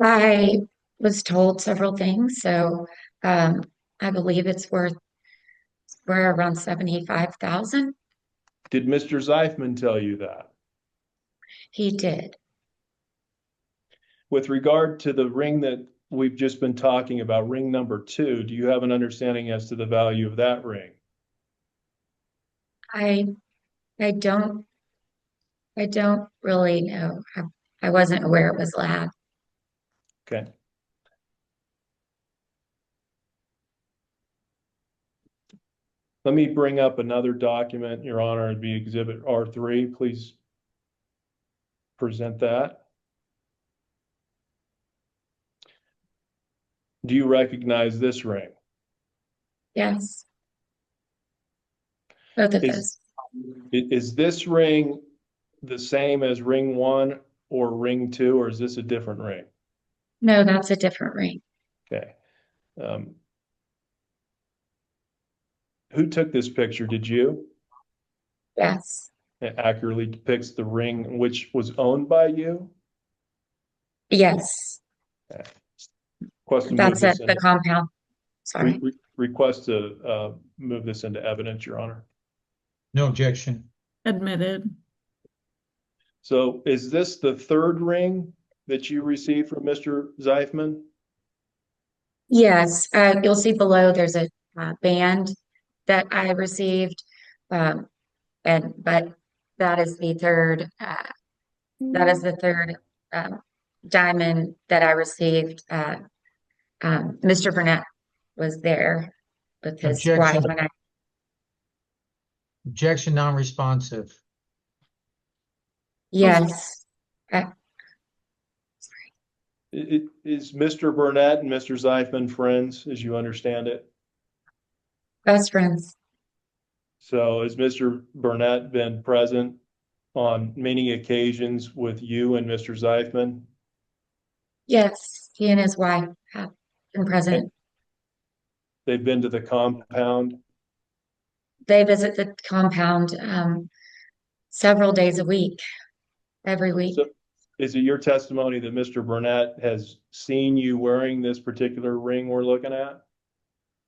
I was told several things, so I believe we're around 75,000. Did Mr. Zeifman tell you that? He did. With regard to the ring that we've just been talking about, ring number 2, do you have an understanding as to the value of that ring? I don't really know. I wasn't aware it was lab. Okay. Let me bring up another document, Your Honor. It'd be Exhibit R3. Please present that. Do you recognize this ring? Yes. Both of those. Is this ring the same as ring 1 or ring 2, or is this a different ring? No, that's a different ring. Okay. who took this picture? Did you? Yes, It accurately depicts the ring which was owned by you. yes, Request to move that's this at the into compound. Sorry. request to move this into evidence, Your Honor. No objection. Admitted. So is this the third ring that you received from Mr. Zeifman? Yes, you'll see below there's a band that I received, but that is the third. That is the third diamond that I received. Mr. Burnett was there with his wife Objection. when I. Objection non-responsive. Yes, Is Mr. Burnett and Mr. Zeifman friends, as you understand it? best friends. So has Mr. Burnett been present on many occasions with you and Mr. Zeifman? Yes, he and his wife have been present. They've been to the compound? They visit the compound several days a week, every week. So is it your testimony that Mr. Burnett has seen you wearing this particular ring we're looking at?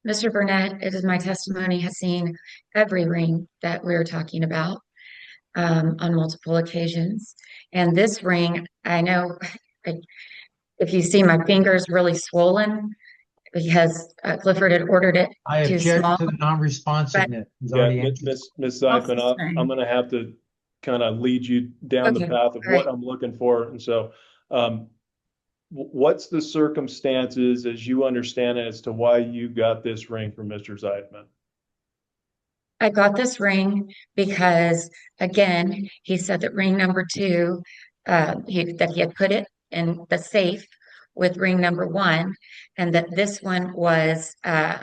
Mr. Burnett, it is my testimony, has seen every ring that we're talking about on multiple occasions. And this ring, I know if you see my fingers really swollen because Clifford had ordered it I too object small. to the non-responsiveness. He's Yeah, already answered. Miss I'll Zeifman, sustain. I'm gonna have to kind of lead you down the Okay, path of all right. what I'm looking for. And so, what's the circumstances as you understand it as to why you got this ring from Mr. Zeifman? I got this ring because, again, he said that ring number two, that he had put it in the safe with ring number one, and that this one was uh,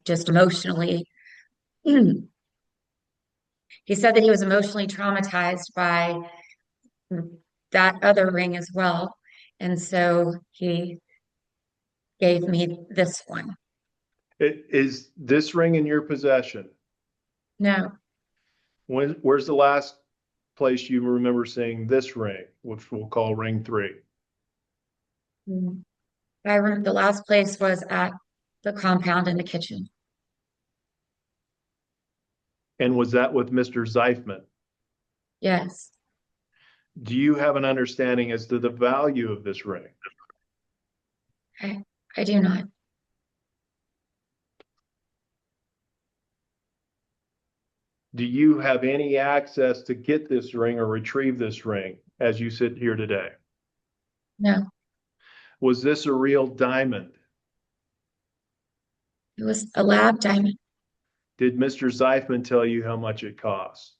just emotionally. He said that he was emotionally traumatized by that other ring as well, and so he gave me this one. Is this ring in your possession? No, Where's the last place you remember seeing this ring, which we'll call ring 3? I remember the last place was at the compound in the kitchen. And was that with Mr. Zeifman? Yes. Do you have an understanding as to the value of this ring? I do not. Do you have any access to get this ring or retrieve this ring as you sit here today? No, Was this a real diamond? it was a lab diamond. Did Mr. Zeifman tell you how much it cost?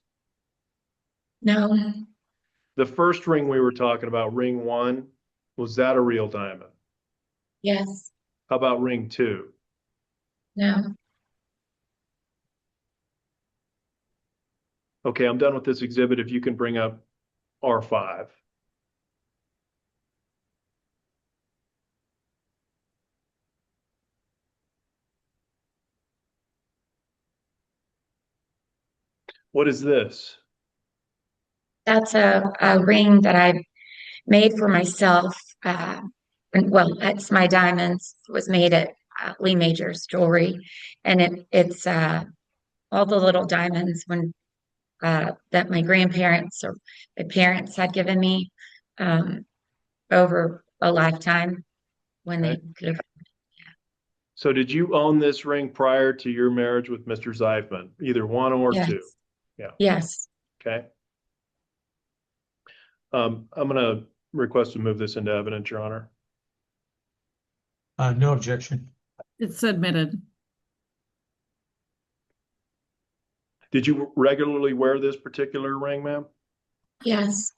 No, The first ring we were talking about, ring 1, was that a real diamond? yes, How about ring 2? no. Okay, I'm done with this exhibit. If you can bring up R5. What is this? That's a ring that I made for myself. Well, it's my diamonds. It was made at Lee Major's Jewelry, and it's all the little diamonds that my grandparents or my parents had given me over a lifetime when they could have. So did you own this ring prior to your marriage with Mr. Zeifman, either 1 or Yes. 2? Yeah. Yes. Okay. I'm going to request to move this into evidence, Your Honor. No objection. It's admitted. Did you regularly wear this particular ring, ma'am? Yes.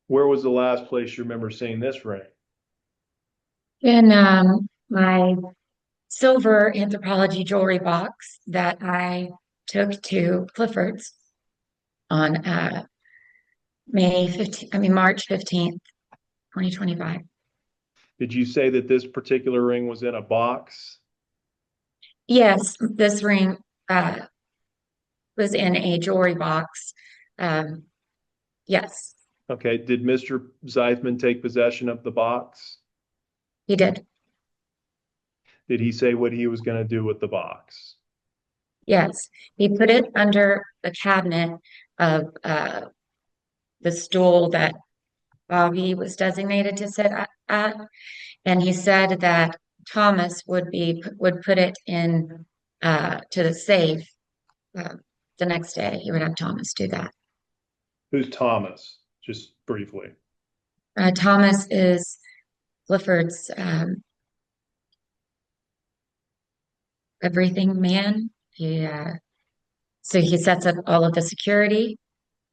Where was the last place you remember seeing this ring? In my silver anthropology jewelry box that I took to Clifford's on March 15th, 2025. Did you say that this particular ring was in a box? Yes, this ring was in a jewelry box. Yes, Okay, did Mr. Zeithman take possession of the box? he did. Did he say what he was going to do with the box? Yes, he put it under the cabinet of the stool that Bobby was designated to sit at, and he said that Thomas would put it in to the safe the next day. He would have Thomas do that. Who's Thomas? Just briefly. Thomas is Clifford's everything man. So he sets up all of the security.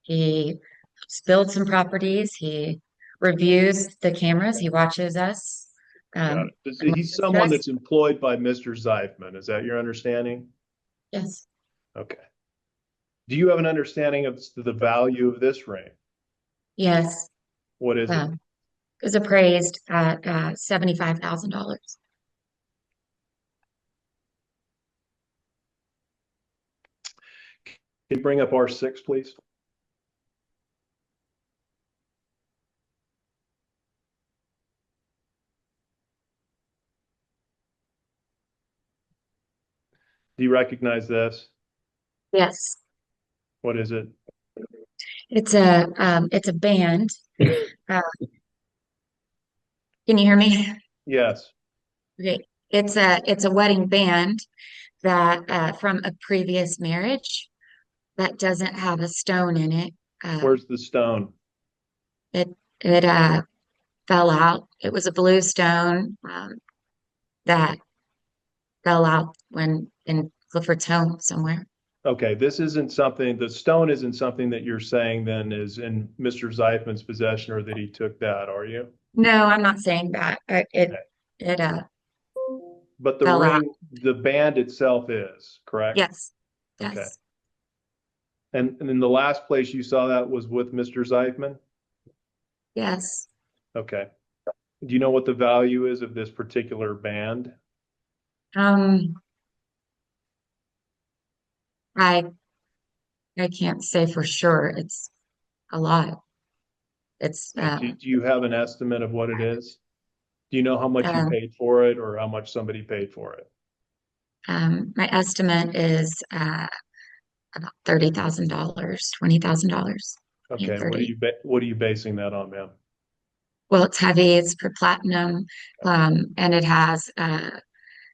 He builds some properties. He reviews the cameras. He watches us. Got it. And He's watches someone us. that's employed by Mr. Zeithman. Is that your understanding? Yes. Okay. Do you have an understanding of the value of this ring? Yes. What is it? It was appraised at $75,000. Can you bring up R6, please? Do you recognize this? Yes. What is it? It's a band. Can you hear me? Yes. Okay. It's a wedding band that from a previous marriage that doesn't have a stone in it. Where's the stone? It it fell out. It was a blue stone that fell out when in Clifford's home somewhere. Okay, this isn't something, the stone isn't something that you're saying then is in Mr. Zeithman's possession or that he took that, are you? No, I'm not saying that. It But the fell out. ring, the band itself is, correct? Yes. Okay. Yes. And then the last place you saw that was with Mr. Zeithman? Yes. Okay. Do you know what the value is of this particular band? Um, I I can't say for sure. It's a lot. It's Do you have an estimate of what it is? Do you know how much you um, paid for it or how much somebody paid for it? my estimate is about $30,000, $20,000. Okay, $30. What are you basing that on, ma'am? Well, it's heavy. It's for platinum, and it has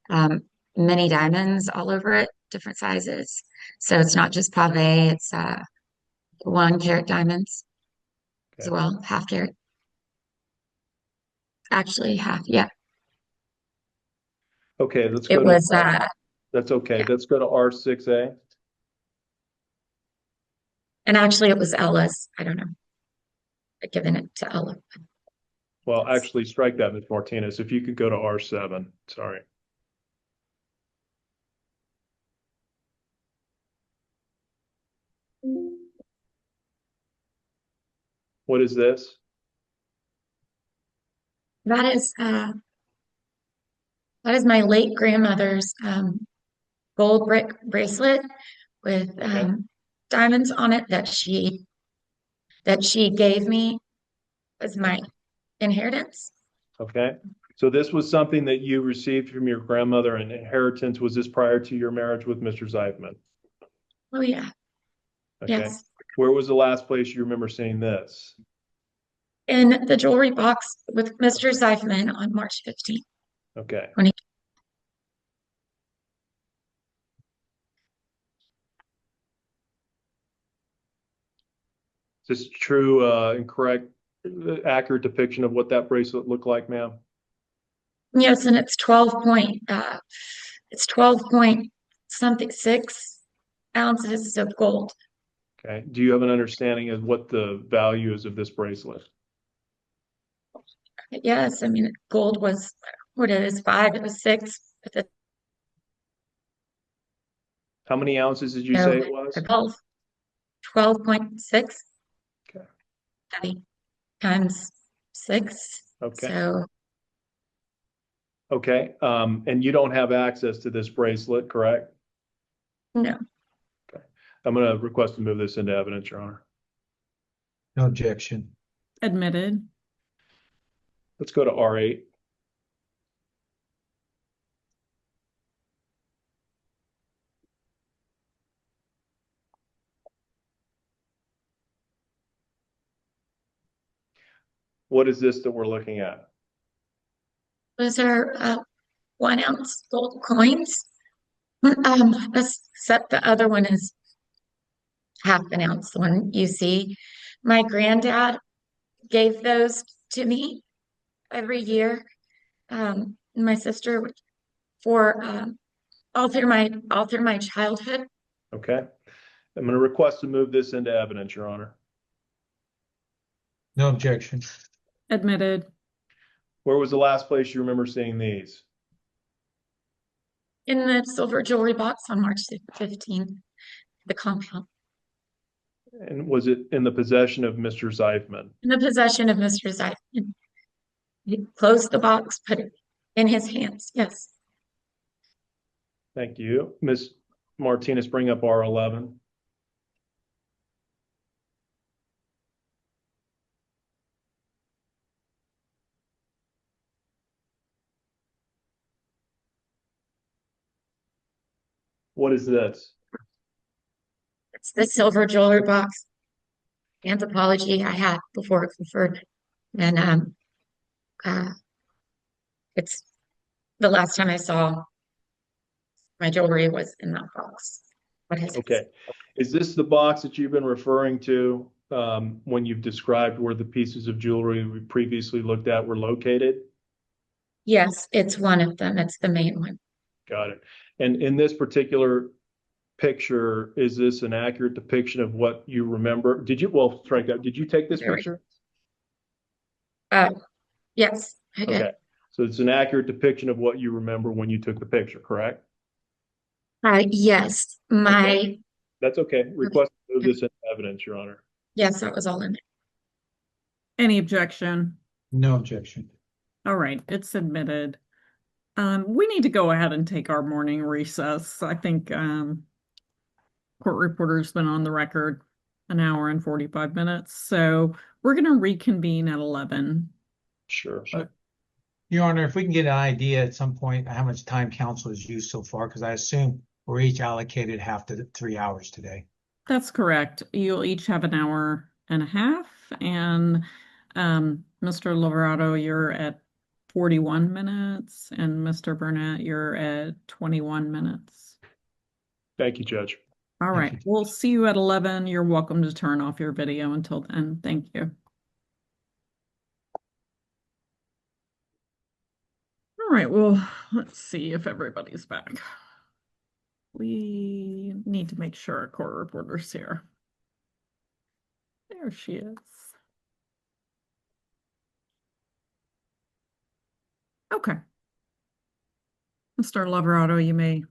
um, many diamonds all over it, different sizes. So it's not just pave. It's 1 carat diamonds as Okay. well, half carat. Actually, half. Yeah, Okay, let's it go to was. that's okay. Yeah. Let's go to R6A. And actually, it was Ella's. I don't know. I'd given it to Ella. Well, actually, strike that, Ms. Martinez. If you could go to R7, sorry. What is this? That is my late grandmother's gold brick bracelet with Okay. diamonds on it that she gave me as my inheritance. Okay. So this was something that you received from your grandmother in inheritance. Was this prior to your marriage with Mr. Zeithman? Oh yeah. Okay. Yes. Where was the last place you remember seeing this? In the jewelry box with Mr. Zeifman on March 15th. Okay. 20. Is this true, incorrect, accurate depiction of what that bracelet looked like, ma'am? Yes, and it's 12 point something 6 ounces of gold. Okay. Do you have an understanding of what the value is of this bracelet? Yes, I mean gold was what it is 5, it was 6, but the How many ounces did you say it was? 12.6 Okay. heavy times 6. Okay. So Okay, and you don't have access to this bracelet, correct? No. I'm going to request to move this into evidence, Your Honor. No objection. Admitted. Let's go to R8. What is this that we're looking at? Those are 1 ounce gold coins. Except the other one is half an ounce, the one you see. My granddad gave those to me every year. My sister for all through my childhood. Okay. I'm going to request to move this into evidence, Your Honor. No objection. Admitted. Where was the last place you remember seeing these? In the silver jewelry box on March 15th, the compound. And was it in the possession of Mr. Zeifman? In the possession of Mr. Zeifman. He closed the box, put it in his hands. Yes. Thank you. Ms. Martinez, bring up R11. What is this? It's the silver jewelry box anthropology I had before it conferred. And it's the last time I saw my jewelry was in that box. What is it? Okay. Is this the box that you've been referring to when you've described where the pieces of jewelry we previously looked at were located? Yes, it's one of them. It's the main one. Got it. And in this particular picture, is this an accurate depiction of what you remember? Did you take this picture? Yes, I did. Okay. So it's an accurate depiction of what you remember when you took the picture, correct? Yes, my That's okay. Request to move this into evidence, Your Honor. yes, that was all in it. Any objection? No objection. All right, it's admitted. We need to go ahead and take our morning recess. I think court reporter's been on the record an hour and 45 minutes. So we're going to reconvene at 11. Sure. Your Honor, if we can get an idea at some point how much time counsel has used so far, because I assume we're each allocated half to 3 hours today. That's correct. You'll each have an hour and a half. And Mr. Loverado, you're at 41 minutes. And Mr. Burnett, you're at 21 minutes. Thank you, Judge. All Thank right. you. We'll see you at 11. You're welcome to turn off your video until then. Thank you. All right. Well, let's see if everybody's back. We need to make sure our court reporter's here. There she is. Okay. Mr. Loverado, you may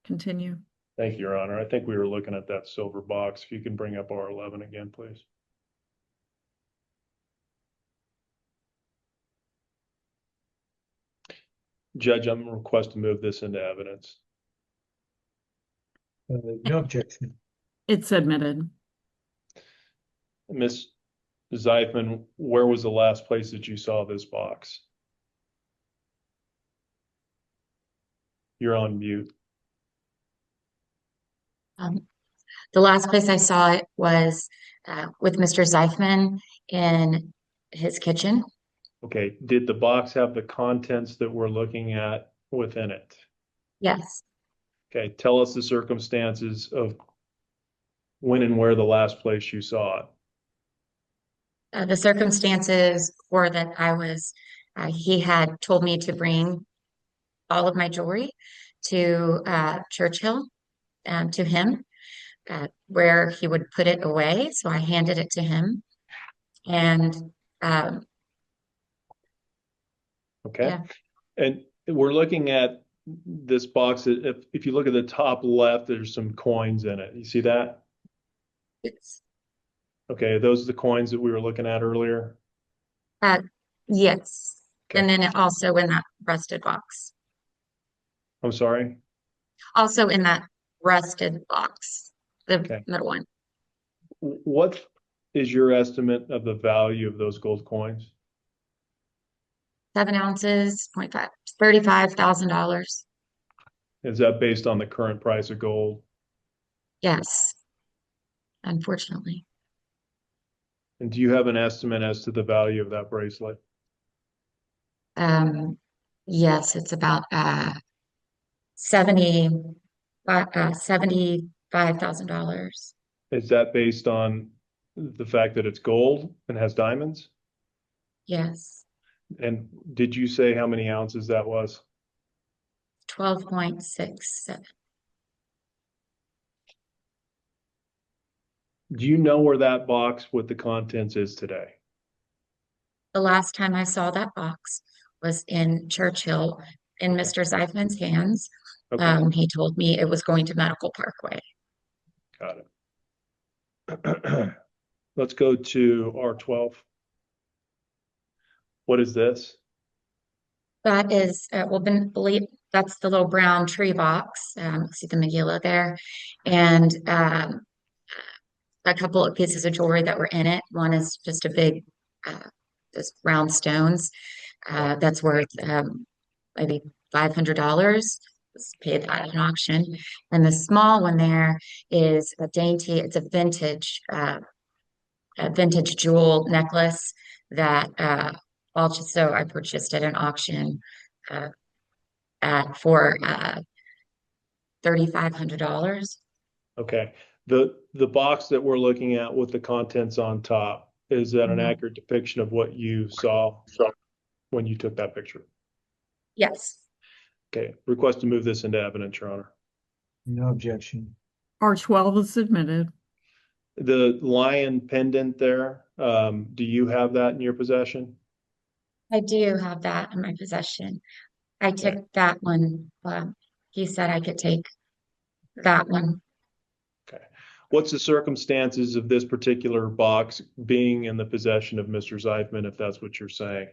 continue. Thank you, Your Honor. I think we were looking at that silver box. If you can bring up R11 again, please. Judge, I'm going to request to move this into evidence. No objection. It's admitted. Ms. Zeifman, where was the last place that you saw this box? You're on mute. The last place I saw it was with Mr. Zeifman in his kitchen. Okay. Did the box have the contents that we're looking at within it? Yes. Okay. Tell us the circumstances of when and where the last place you saw it. The circumstances were that he had told me to bring all of my jewelry to Churchill, to him, where he would put it away. So I handed it to him. And Okay. yeah. And we're looking at this box. If you look at the top left, there's some coins in it. You see that? It's Okay. Those are the coins that we were looking at earlier. yes. And then it also in that rusted box. I'm sorry. Also in that rusted box, the Okay. middle one. What is your estimate of the value of those gold coins? 7 ounces, 0.5, $35,000. Is that based on the current price of gold? Yes, unfortunately. And do you have an estimate as to the value of that bracelet? Yes, it's about 75,000. Is that based on the fact that it's gold and has diamonds? Yes, And did you say how many ounces that was? 12.67. Do you know where that box with the contents is today? The last time I saw that box was in Churchill in Mr. Zeifman's hands. Okay, He told me it was going to Medical Parkway. got it. Let's go to R12. What is this? That is, believe that's the little brown tree box. See the Megillah there, and a couple of pieces of jewelry that were in it. One is just a big, just round stones. That's worth maybe $500. Was paid at an auction, and the small one there is a dainty. It's a vintage jewel necklace that also I purchased at an auction uh, for $3,500. Okay. The box that we're looking at with the contents on top, is that an Mhm. accurate depiction of what you saw when you took that picture? Yes. Okay, request to move this into evidence, Your Honor. No objection. R12 is admitted. The lion pendant there, do you have that in your possession? I do have that in my possession. I took that one. He said I could take that one. Okay. What's the circumstances of this particular box being in the possession of Mr. Zeifman, if that's what you're saying?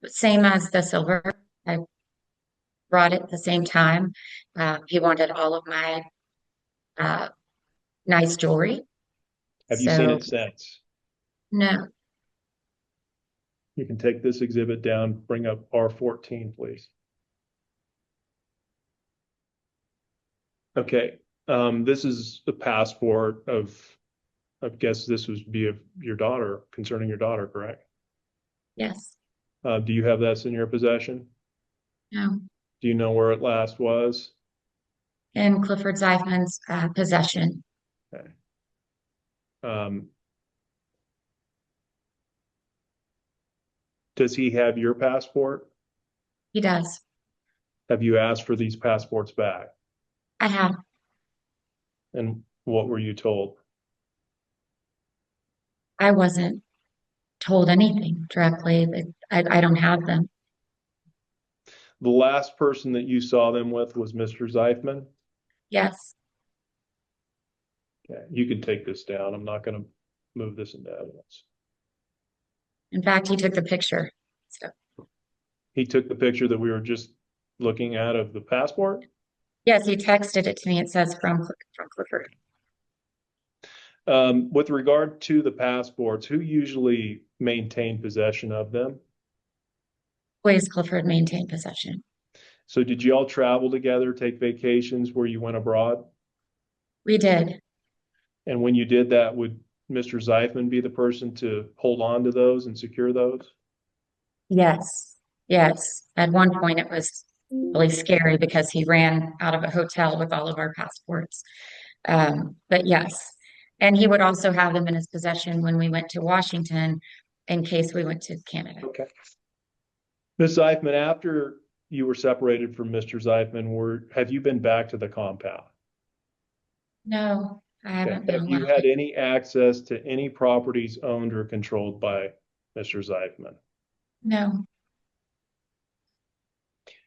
Same as the silver. I brought it at the same time. He wanted all of my nice jewelry. Have you seen So it since? no, You can take this exhibit down, bring up R14, please. Okay, this is the passport I guess this would be of your daughter, concerning your daughter, correct? yes, Do you have this in your possession? no. Do you know where it last was? In Clifford Zeifman's possession. Okay. Um, does he have your passport? He does. Have you asked for these passports back? I have. And what were you told? I wasn't told anything directly. That I don't have them. The last person that you saw them with was Mr. Zeifman? Yes. Okay, you can take this down. I'm not going to move this into evidence. In fact, he took the picture. So He took the picture that we were just looking at of the passport? yes, he texted it to me. It says from Clifford. With regard to the passports, who usually maintained possession of them? Ways Clifford maintained possession. So did you all travel together, take vacations where you went abroad? We did. And when you did that, would Mr. Zeifman be the person to hold on to those and secure those? Yes. Yes. At one point, it was really scary because he ran out of a hotel with all of our passports. But yes. And he would also have them in his possession when we went to Washington in case we went to Canada. Okay. Ms. Zeifman, after you were separated from Mr. Zeifman, have you been back to the compound? No, I haven't been Have you allowed. had any access to any properties owned or controlled by Mr. Zeifman? No,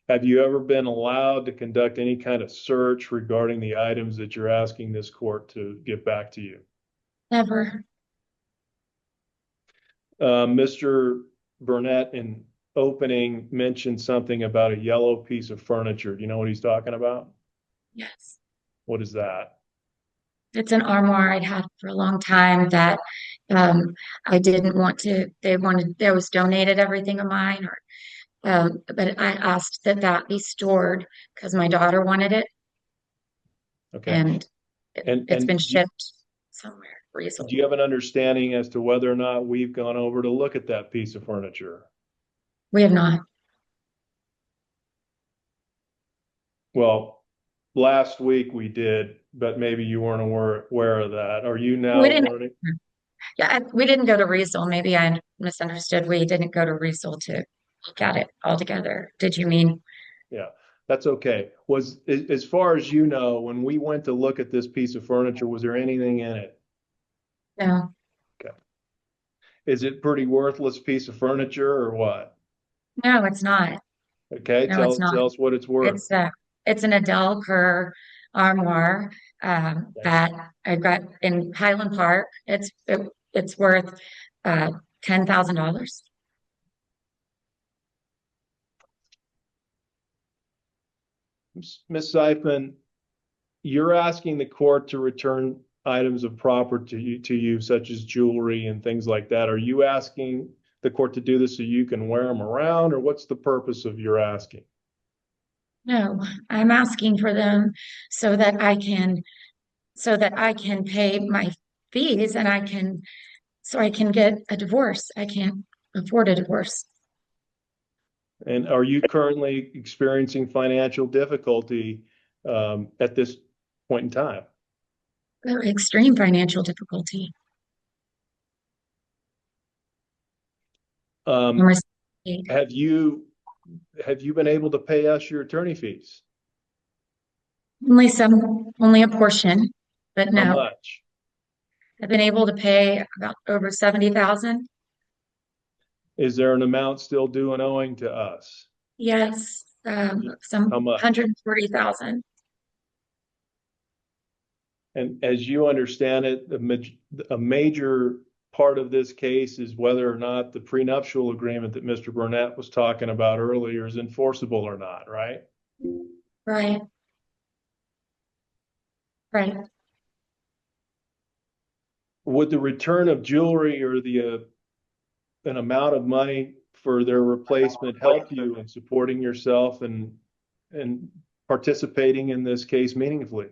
Have you ever been allowed to conduct any kind of search regarding the items that you're asking this court to give back to you? never. Mr. Burnett in opening mentioned something about a yellow piece of furniture. Do you know what he's talking about? Yes. What is that? It's an armoire I'd had for a long time that I didn't want to, there was donated everything of mine, but I asked that that be stored because my daughter wanted it, Okay. and it's been do shipped somewhere do recently. you have an understanding as to whether or not we've gone over to look at that piece of furniture? We have not. Well, last week we did, but maybe you weren't aware of that. Are you now We didn't, learning? yeah, we didn't go to Riesel. Maybe I misunderstood. We didn't go to Riesel to look at it altogether. Did you mean? Yeah, that's okay. As far as you know, when we went to look at this piece of furniture, was there anything in it? No, Okay. Is it pretty worthless piece of furniture or what? no, it's not. Okay, No, it's not. tell us what it's worth. It's an Adele Kerr armoire that I got in Highland Park. It's worth $10,000. Ms. Seifman, you're asking the court to return items of property to you, such as jewelry and things like that. Are you asking the court to do this so you can wear them around, or what's the purpose of your asking? No, I'm asking for them so that I can pay my fees and I can get a divorce. I can't afford a divorce. And are you currently experiencing financial difficulty at this point in time? Extreme financial difficulty. Um, I'm receiving have you been able to pay us your attorney fees? only a portion, but How no, much? I've been able to pay about over 70,000. Is there an amount still due and owing to us? Yes, some How much? 140,000. And as you understand it, a major part of this case is whether or not the prenuptial agreement that Mr. Burnett was talking about earlier is enforceable or not, right? Right. Right. Would the return of jewelry or an amount of money for their replacement help you in supporting yourself and participating in this case meaningfully?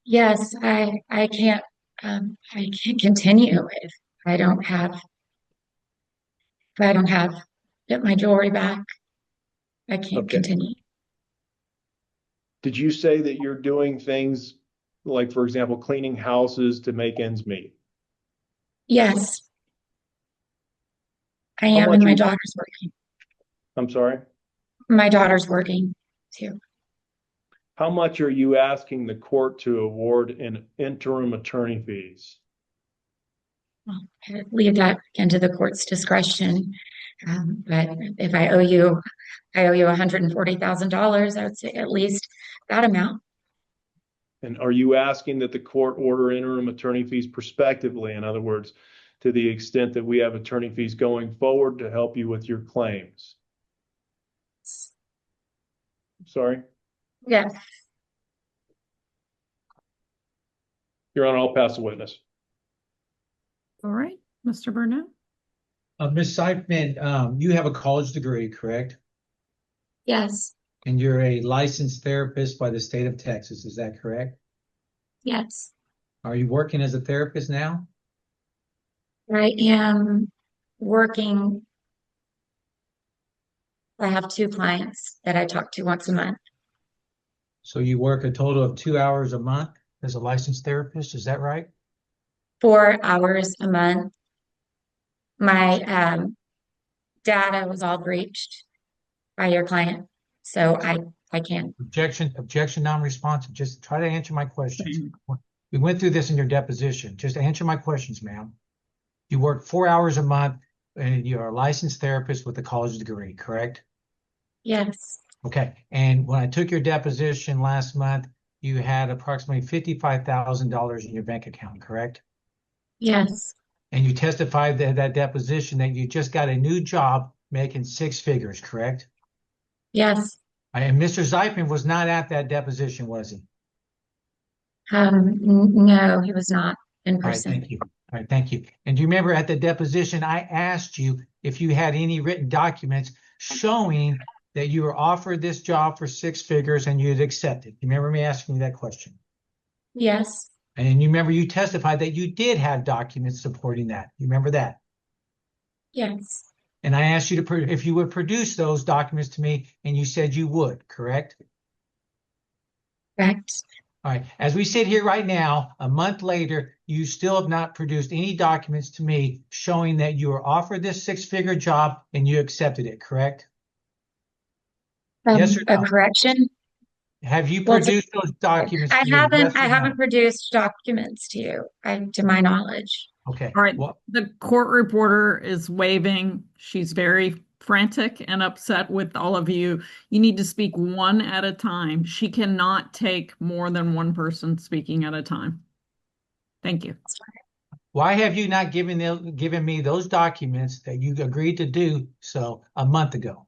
Yes, I can't continue if I don't have get my jewelry back. I can't Okay. continue. Did you say that you're doing things like, for example, cleaning houses to make ends meet? Yes, I How am, much and are my you- daughter's working. I'm sorry? My daughter's working too. How much are you asking the court to award in interim attorney fees? Well, I leave that into the court's discretion. But if I owe you $140,000, I would say at least that amount. And are you asking that the court order interim attorney fees prospectively? In other words, to the extent that we have attorney fees going forward to help you with your claims? Sorry? Yes. Your Honor, I'll pass the witness. All right, Mr. Burnett. Ms. Seifman, you have a college degree, correct? Yes. And you're a licensed therapist by the state of Texas, is that correct? Yes. Are you working as a therapist now? I am working. I have 2 clients that I talk to once a month. So you work a total of 2 hours a month as a licensed therapist, is that right? 4 hours a month. My data was all breached by your client, so I can't. Objection, non-responsive. Just try to answer my questions. We went through this in your deposition. Just answer my questions, ma'am. You work 4 hours a month and you're a licensed therapist with a college degree, correct? Yes. Okay. And when I took your deposition last month, you had approximately $55,000 in your bank account, correct? Yes. And you testified that that deposition that you just got a new job making 6 figures, correct? Yes. And Mr. Zeipman was not at that deposition, was he? No, he was not in All right, person. thank you. All right, thank you. And do you remember at the deposition, I asked you if you had any written documents showing that you were offered this job for 6 figures and you had accepted? You remember me asking you that question? Yes. And you remember you testified that you did have documents supporting that. You remember that? Yes. And I asked you to if you would produce those documents to me, and you said you would, correct? Correct. All right. As we sit here right now, a month later, you still have not produced any documents to me showing that you were offered this 6-figure job and you accepted it, correct? Yes or A no? correction. Have you Well, produced those documents to me? Yes I or haven't no? produced documents to you, to my knowledge. Okay. All right. Well, The court reporter is waving. She's very frantic and upset with all of you. You need to speak one at a time. She cannot take more than one person speaking at a time. Thank you. why have you not given me those documents that you agreed to do so a month ago?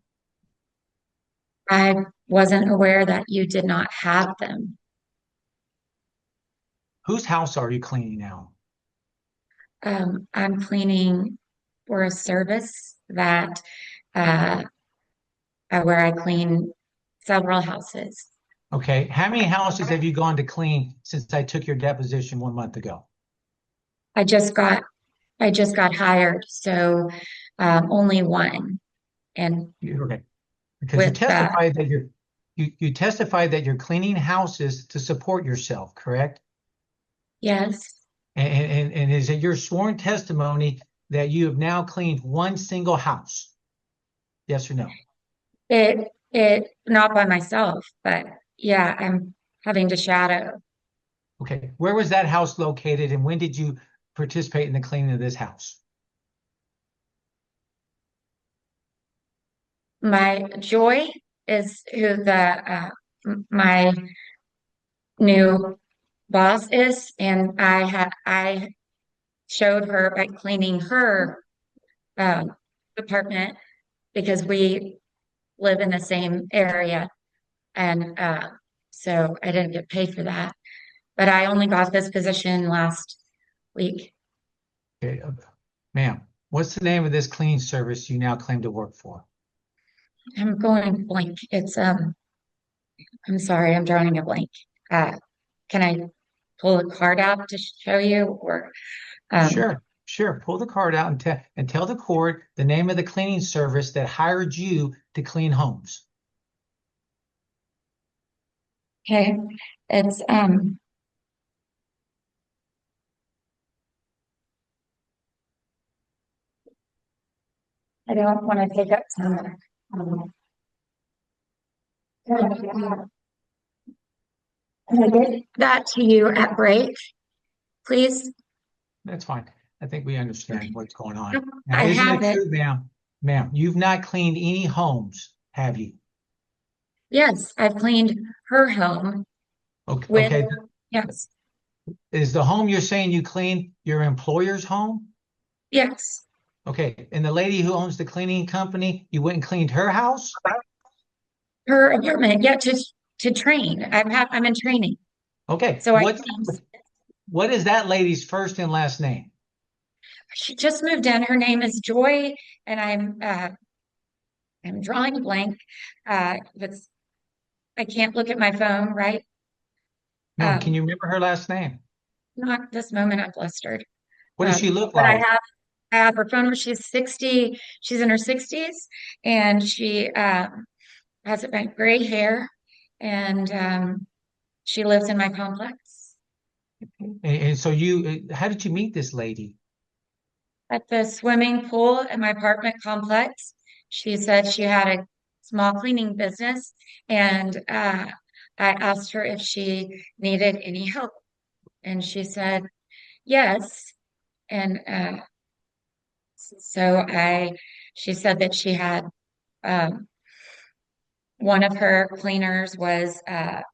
I wasn't aware that you did not have them. Whose house are you cleaning now? I'm cleaning for a service that where I clean several houses. Okay. How many houses have you gone to clean since I took your deposition 1 month ago? I just got hired, so only one. And Okay. Because you with testified that you testified that you're cleaning houses to support yourself, correct? yes, And is it your sworn testimony that you have now cleaned one single house? Yes or no? it not by myself, but yeah, I'm having to shadow. Okay. Where was that house located and when did you participate in the cleaning of this house? My Joy is who my new boss is, and I showed her by cleaning her apartment because we live in the same area, and so I didn't get paid for that. But I only got this position last week. Okay. Ma'am, what's the name of this cleaning service you now claim to work for? I'm going blank. It's I'm sorry, I'm drawing a blank. Can I pull a card out to show you, or Sure, sure. Pull the card out and tell the court the name of the cleaning service that hired you to clean homes. okay, it's I don't want to take up time. Can I get that to you at break, please? That's fine. I think we understand what's going on. Now, I isn't have it it. true, ma'am? Ma'am, you've not cleaned any homes, have you? Yes, I've cleaned her home Okay, with, okay. yes, Is the home you're saying you cleaned your employer's home? yes, Okay, and the lady who owns the cleaning company, you went and cleaned her house? her apartment. Yeah, to train. I'm in training, Okay, so what is that lady's first and last name? she just moved in. Her name is Joy, and I'm drawing a blank. That's I can't look at my phone, right? No, can you remember her last name? Not this moment. I'm flustered. What does she look But like? I have her phone number. She's 60. She's in her 60s, and she has gray hair, and she lives in my complex And so how did you meet this lady? at the swimming pool in my apartment complex. She said she had a small cleaning business, and I asked her if she needed any help, and she said yes. And so she said that she had um, one of her cleaners was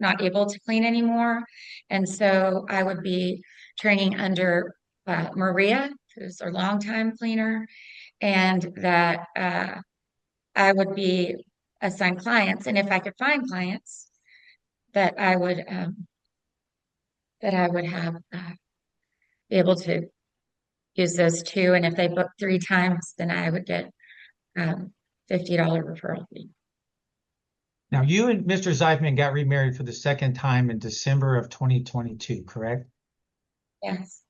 not able to clean anymore, and so I would be training under Maria, who's their longtime cleaner, and that I would be assigned clients, and if I could find clients, that I would have be able to use those two, and if they book 3 times, then I would get $50 referral fee. Now, you and Mr. Zeifman got remarried for the second time in December of 2022, correct? Yes,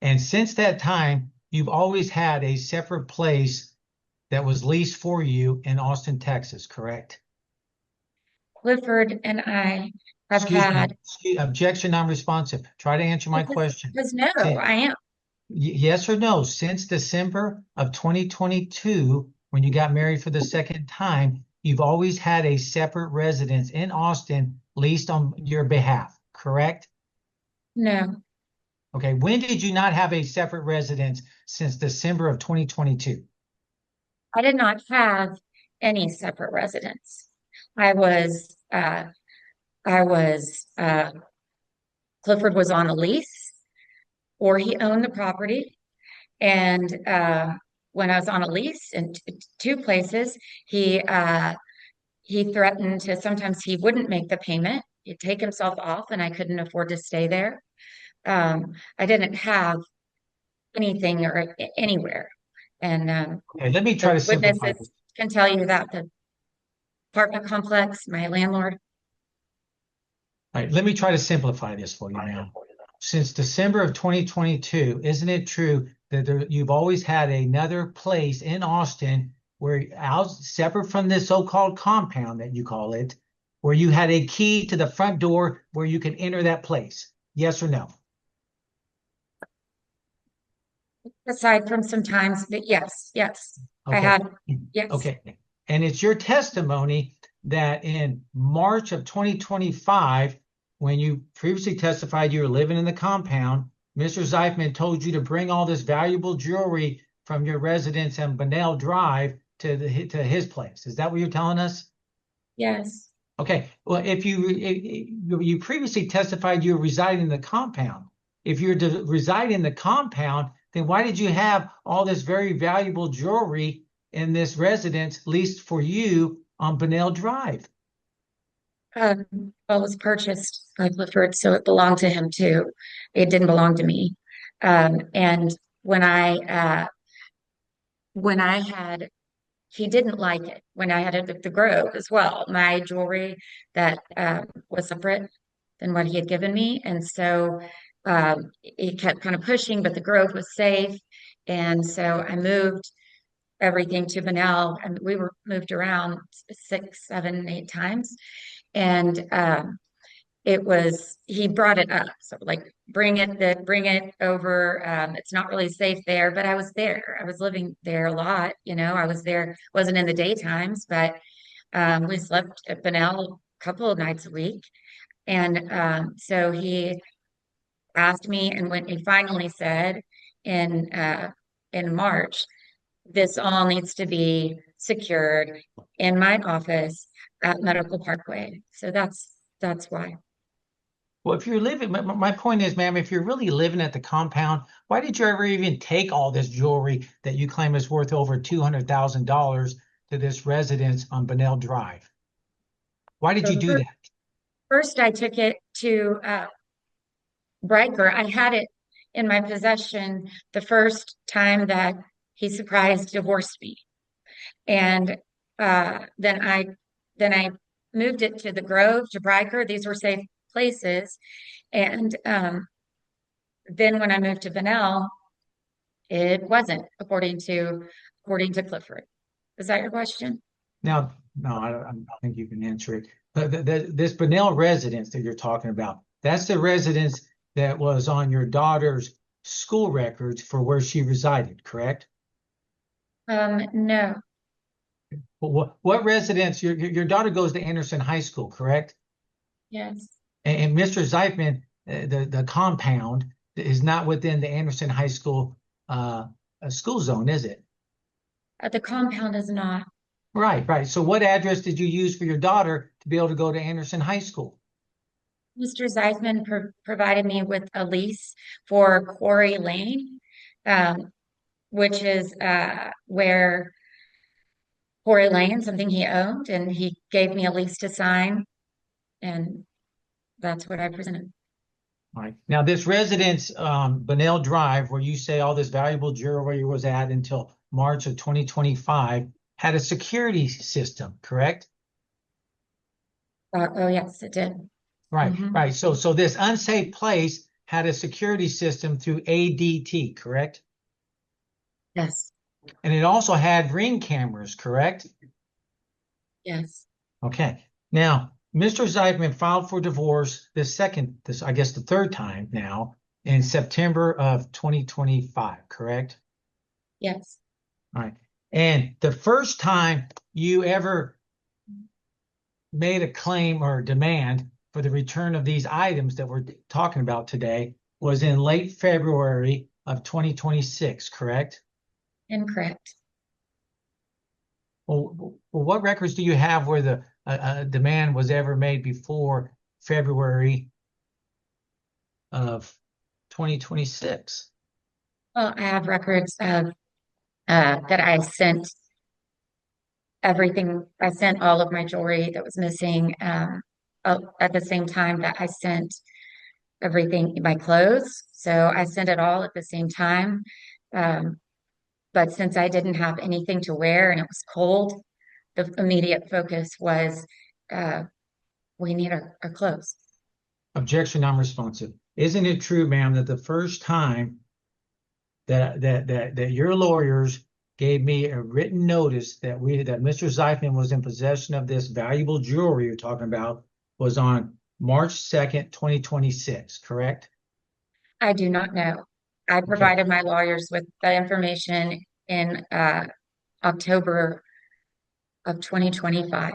And since that time, you've always had a separate place that was leased for you in Austin, Texas, correct? Clifford and I have Excuse had. me, objection non-responsive. Try to answer my question. Because no, Sin- I am. Yes or no? Since December of 2022, when you got married for the second time, you've always had a separate residence in Austin leased on your behalf, correct? No, Okay, when did you not have a separate residence since December of 2022? I did not have any separate residence. I was Clifford was on a lease, or he owned the property. And when I was on a lease in 2 places, he threatened to, sometimes he wouldn't make the payment. He'd take himself off, and I couldn't afford to stay there. I didn't have anything or anywhere. And Okay, let me try to the simplify witnesses this. can tell you that the apartment complex, my landlord. All right, let me try to simplify this for you now. Since December of 2022, isn't it true that you've always had another place in Austin where separate from this so-called compound that you call it, where you had a key to the front door where you can enter that place? Yes or no? Aside from sometimes, but yes, I Okay. had, yes. Okay. And it's your testimony that in March of 2025, when you previously testified you were living in the compound, Mr. Zeifman told you to bring all this valuable jewelry from your residence on Bunnell Drive to his place. Is that what you're telling us? Yes. Okay. Well, if you previously testified you were residing in the compound, if you're residing in the compound, then why did you have all this very valuable jewelry in this residence leased for you on Bunnell Drive? Well, it was purchased by Clifford, so it belonged to him too. It didn't belong to me. And when I had, he didn't like it when I had it at the Grove as well. My jewelry that was separate than what he had given me, and so he kept kind of pushing, but the Grove was safe, and so I moved everything to Bunnell, and we were moved around 6, 7, 8 times. And he brought it up. So like, bring it over. It's not really safe there, but I was there. I was living there a lot. I was there, wasn't in the daytimes, but we slept at Bunnell a couple of nights a week. And so he asked me, and when he finally said in March, this all needs to be secured in my office at Medical Parkway. So that's why. Well, if you're living, my point is, ma'am, if you're really living at the compound, why did you ever even take all this jewelry that you claim is worth over $200,000 to this residence on Bunnell Drive? Why did you do that? First, I took it to Riker. I had it in my possession the first time that he surprise divorced me. And then I moved it to the Grove, to Riker. These were safe places. And then when I moved to Bunnell, it wasn't, according to Clifford. Is that your question? Now, no, I don't think you can answer it. But this Bunnell residence that you're talking about, that's the residence that was on your daughter's school records for where she resided, correct? No. What residence? Your daughter goes to Anderson High School, correct? Yes. And Mr. Zeifman, the compound is not within the Anderson High School school zone, is it? The compound is not. Right. So what address did you use for your daughter to be able to go to Anderson High School? Mr. Zeifman provided me with a lease for Quarry Lane, um, which is where Quarry Lane, something he owned, and he gave me a lease to sign, and that's what I presented. All right. Now, this residence, Bunnell Drive, where you say all this valuable jewelry was at until March of 2025, had a security system, correct? Oh, yes, it did. Right, Mhm. right. So this unsafe place had a security system through ADT, correct? Yes, And it also had ring cameras, correct? yes. Okay. Now, Mr. Zeidman filed for divorce I guess the third time now, in September of 2025, correct? Yes. All right. And the first time you ever made a claim or demand for the return of these items that we're talking about today was in late February of 2026, correct? Incorrect. Well, what records do you have where the demand was ever made before February of 2026? Well, I have records of that I sent everything. I sent all of my jewelry that was missing at the same time that I sent everything, my clothes. So I sent it all at the same time. Um, but since I didn't have anything to wear and it was cold, the immediate focus was we need our clothes. Objection, non-responsive. Isn't it true, ma'am, that the first time that your lawyers gave me a written notice that Mr. Zeifman was in possession of this valuable jewelry you're talking about was on March 2nd, 2026, correct? I do not know. I provided my lawyers with the information in October of 2025.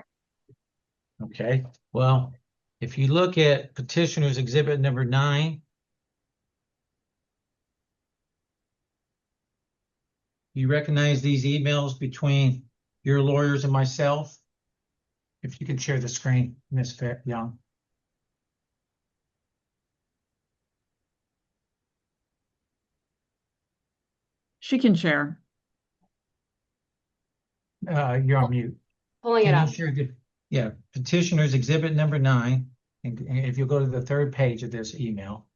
Okay. Well, if you look at petitioner's exhibit number 9, you recognize these emails between your lawyers and myself? If you can share the screen, Ms. Young. She can share. You're on mute. Pulling it Can you up. share yeah, petitioner's exhibit number 9, and if you go to the third page of this email.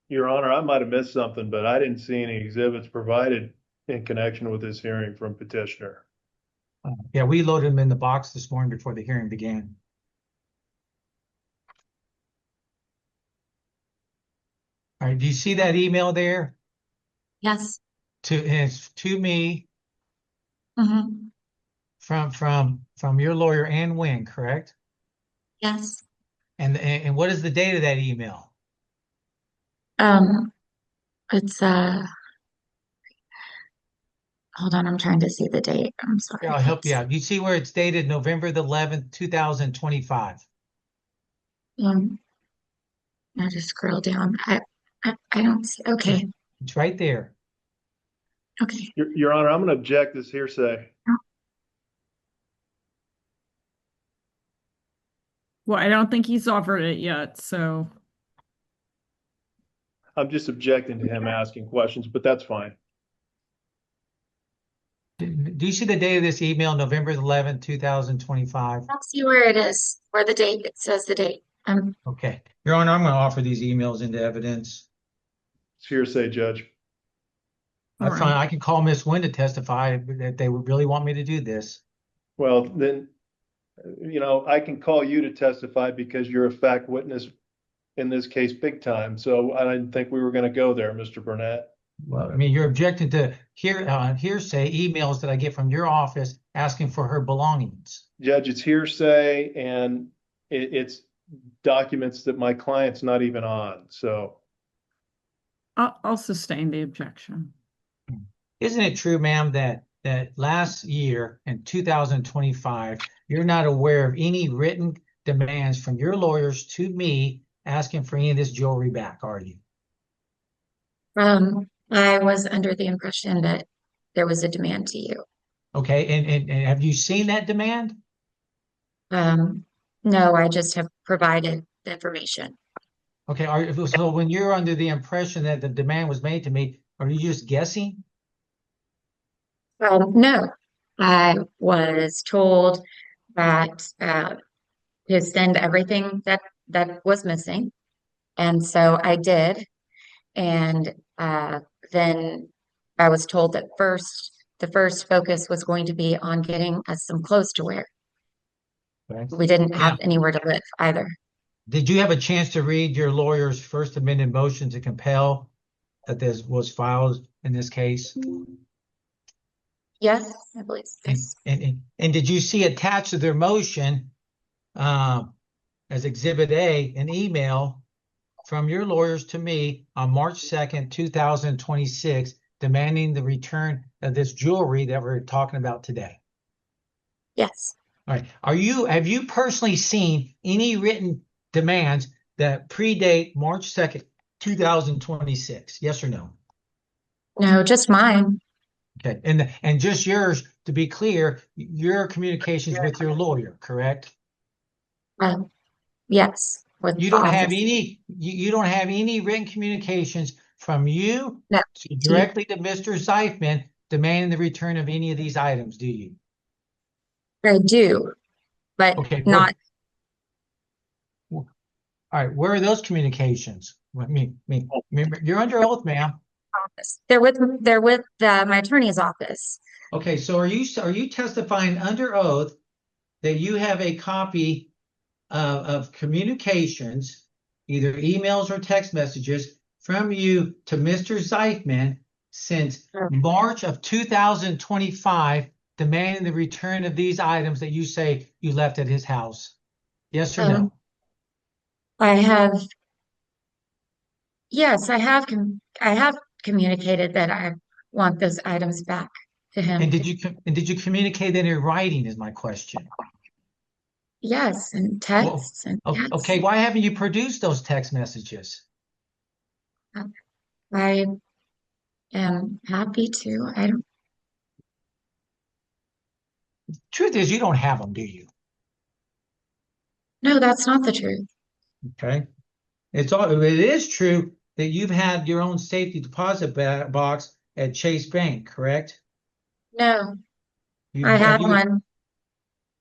Your Honor, I might have missed something, but I didn't see any exhibits provided in connection with this hearing from petitioner. Yeah, we loaded them in the box this morning before the hearing began. All right, do you see that email there? Yes. It's to me Mm-hmm. from your lawyer, Ann Wynn, correct? Yes. And what is the date of that email? It's hold on, I'm trying to see the date. I'm sorry. Yeah, I'll help you out. You see where it's dated November the 11th, 2025. I just scroll down. I don't see. Okay. It's right there. Okay. Your Honor, I'm going to object this hearsay. Well, I don't think he's offered it yet, so I'm just objecting to him asking questions, but that's fine. Do you see the date of this email, November 11th, 2025? I'll see where it is, where the date, it says the date. Okay. Your Honor, I'm going to offer these emails into evidence. It's hearsay, Judge. That's All fine. right. I can call Miss Wynn to testify that they would really want me to do this. Well, then, I can call you to testify because you're a fact witness in this case big time. So I didn't think we were going to go there, Mr. Burnett. Well, I mean, you're objecting to hearsay emails that I get from your office asking for her belongings. Judge, it's hearsay and it's documents that my client's not even on. So I'll sustain the objection. Isn't it true, ma'am, that last year in 2025, you're not aware of any written demands from your lawyers to me asking for any of this jewelry back, are you? I was under the impression that there was a demand to you. Okay, and have you seen that demand? No, I just have provided the information. Okay, so when you're under the impression that the demand was made to me, are you just guessing? No, I was told that to send everything that was missing, and so I did. And then I was told that the first focus was going to be on getting us some clothes to wear. Okay. We didn't have Now, anywhere to live either. did you have a chance to read your lawyer's first amended motion to compel that this was filed in this case? Yes, I believe so. And did you see attached to their motion as Exhibit A an email from your lawyers to me on March 2nd, 2026, demanding the return of this jewelry that we're talking about today? Yes. All right. Have you personally seen any written demands that predate March 2nd, 2026? Yes or no? No, just mine. Okay. And just yours, to be clear, your communications with your lawyer, correct? Yes, with You the don't have office. you don't have any written communications from you No, directly to Mr. Zeifman demanding the return of any of these items, do you? I do, but Okay, not all right, where are those communications? Remember, you're under oath, ma'am. office. They're with my attorney's office. Okay, so are you testifying under oath that you have a copy of communications, either emails or text messages from you to Mr. Zeifman since March of 2025, demanding the return of these items that you say you left at his house? Yes or no? I have, yes, I have communicated that I want those items back to him. And did you communicate that in writing is my question. Yes, and Well, texts and yes. okay, why haven't you produced those text messages? I am happy to. I don't. Truth is, you don't have them, do you? No, that's not the truth. Okay. It is true that you've had your own safety deposit box at Chase Bank, correct? No, You I have had one.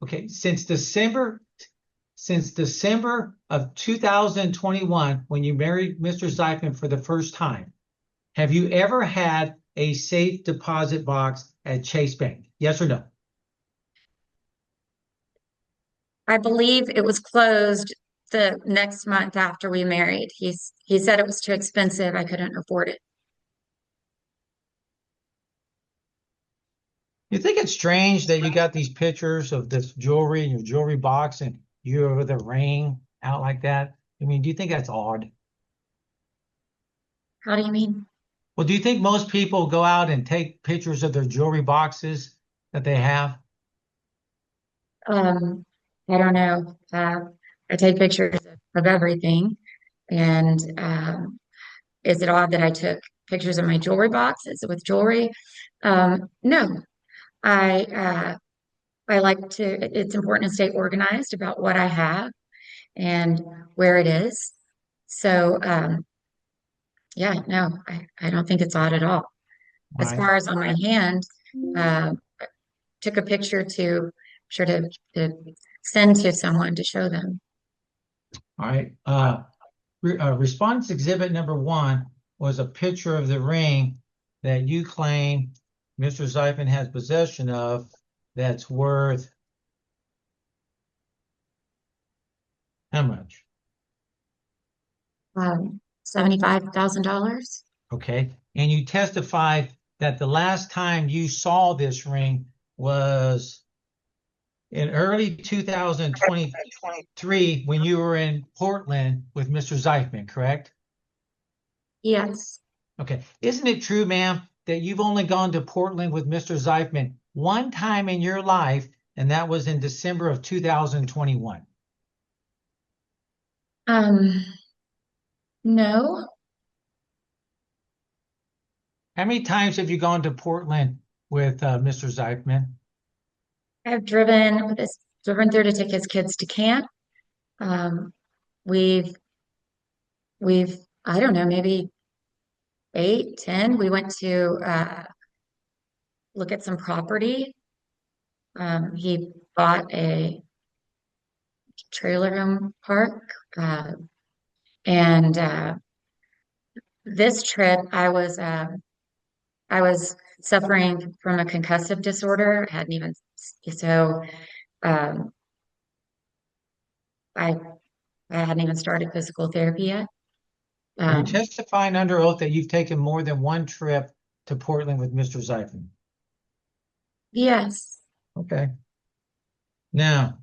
Okay, since December of 2021, when you married Mr. Zeifman for the first time, have you ever had a safe deposit box at Chase Bank? Yes or no? I believe it was closed the next month after we married. He said it was too expensive. I couldn't afford it. You think it's strange that you got these pictures of this jewelry in your jewelry box and you with a ring out like that? I mean, do you think that's odd? How do you mean? Well, do you think most people go out and take pictures of their jewelry boxes that they have? I don't know. I take pictures of everything. And is it odd that I took pictures of my jewelry boxes with jewelry? No, I I like to, it's important to stay organized about what I have and where it is. So, yeah, no, I don't think it's odd at all. As Right. far as on my hand, uh, took a picture to sure to send to someone to show them. All right. Response exhibit number 1 was a picture of the ring that you claim Mr. Zeifman has possession of that's worth how much? $75,000. Okay. And you testified that the last time you saw this ring was in early 2023 when you were in Portland with Mr. Zeifman, correct? Yes. Okay. Isn't it true, ma'am, that you've only gone to Portland with Mr. Zeifman one time in your life, and that was in December of 2021? No, How many times have you gone to Portland with Mr. Zeifman? I've driven this driven through to take his kids to camp. Um, we've, I don't know, maybe 8, 10. We went to look at some property. He bought a trailer home park. And this trip, I was suffering from a concussive disorder. I hadn't even, so um, I I hadn't even started physical therapy yet. Are you Um, testifying under oath that you've taken more than one trip to Portland with Mr. Zeifman? yes, Okay. Now,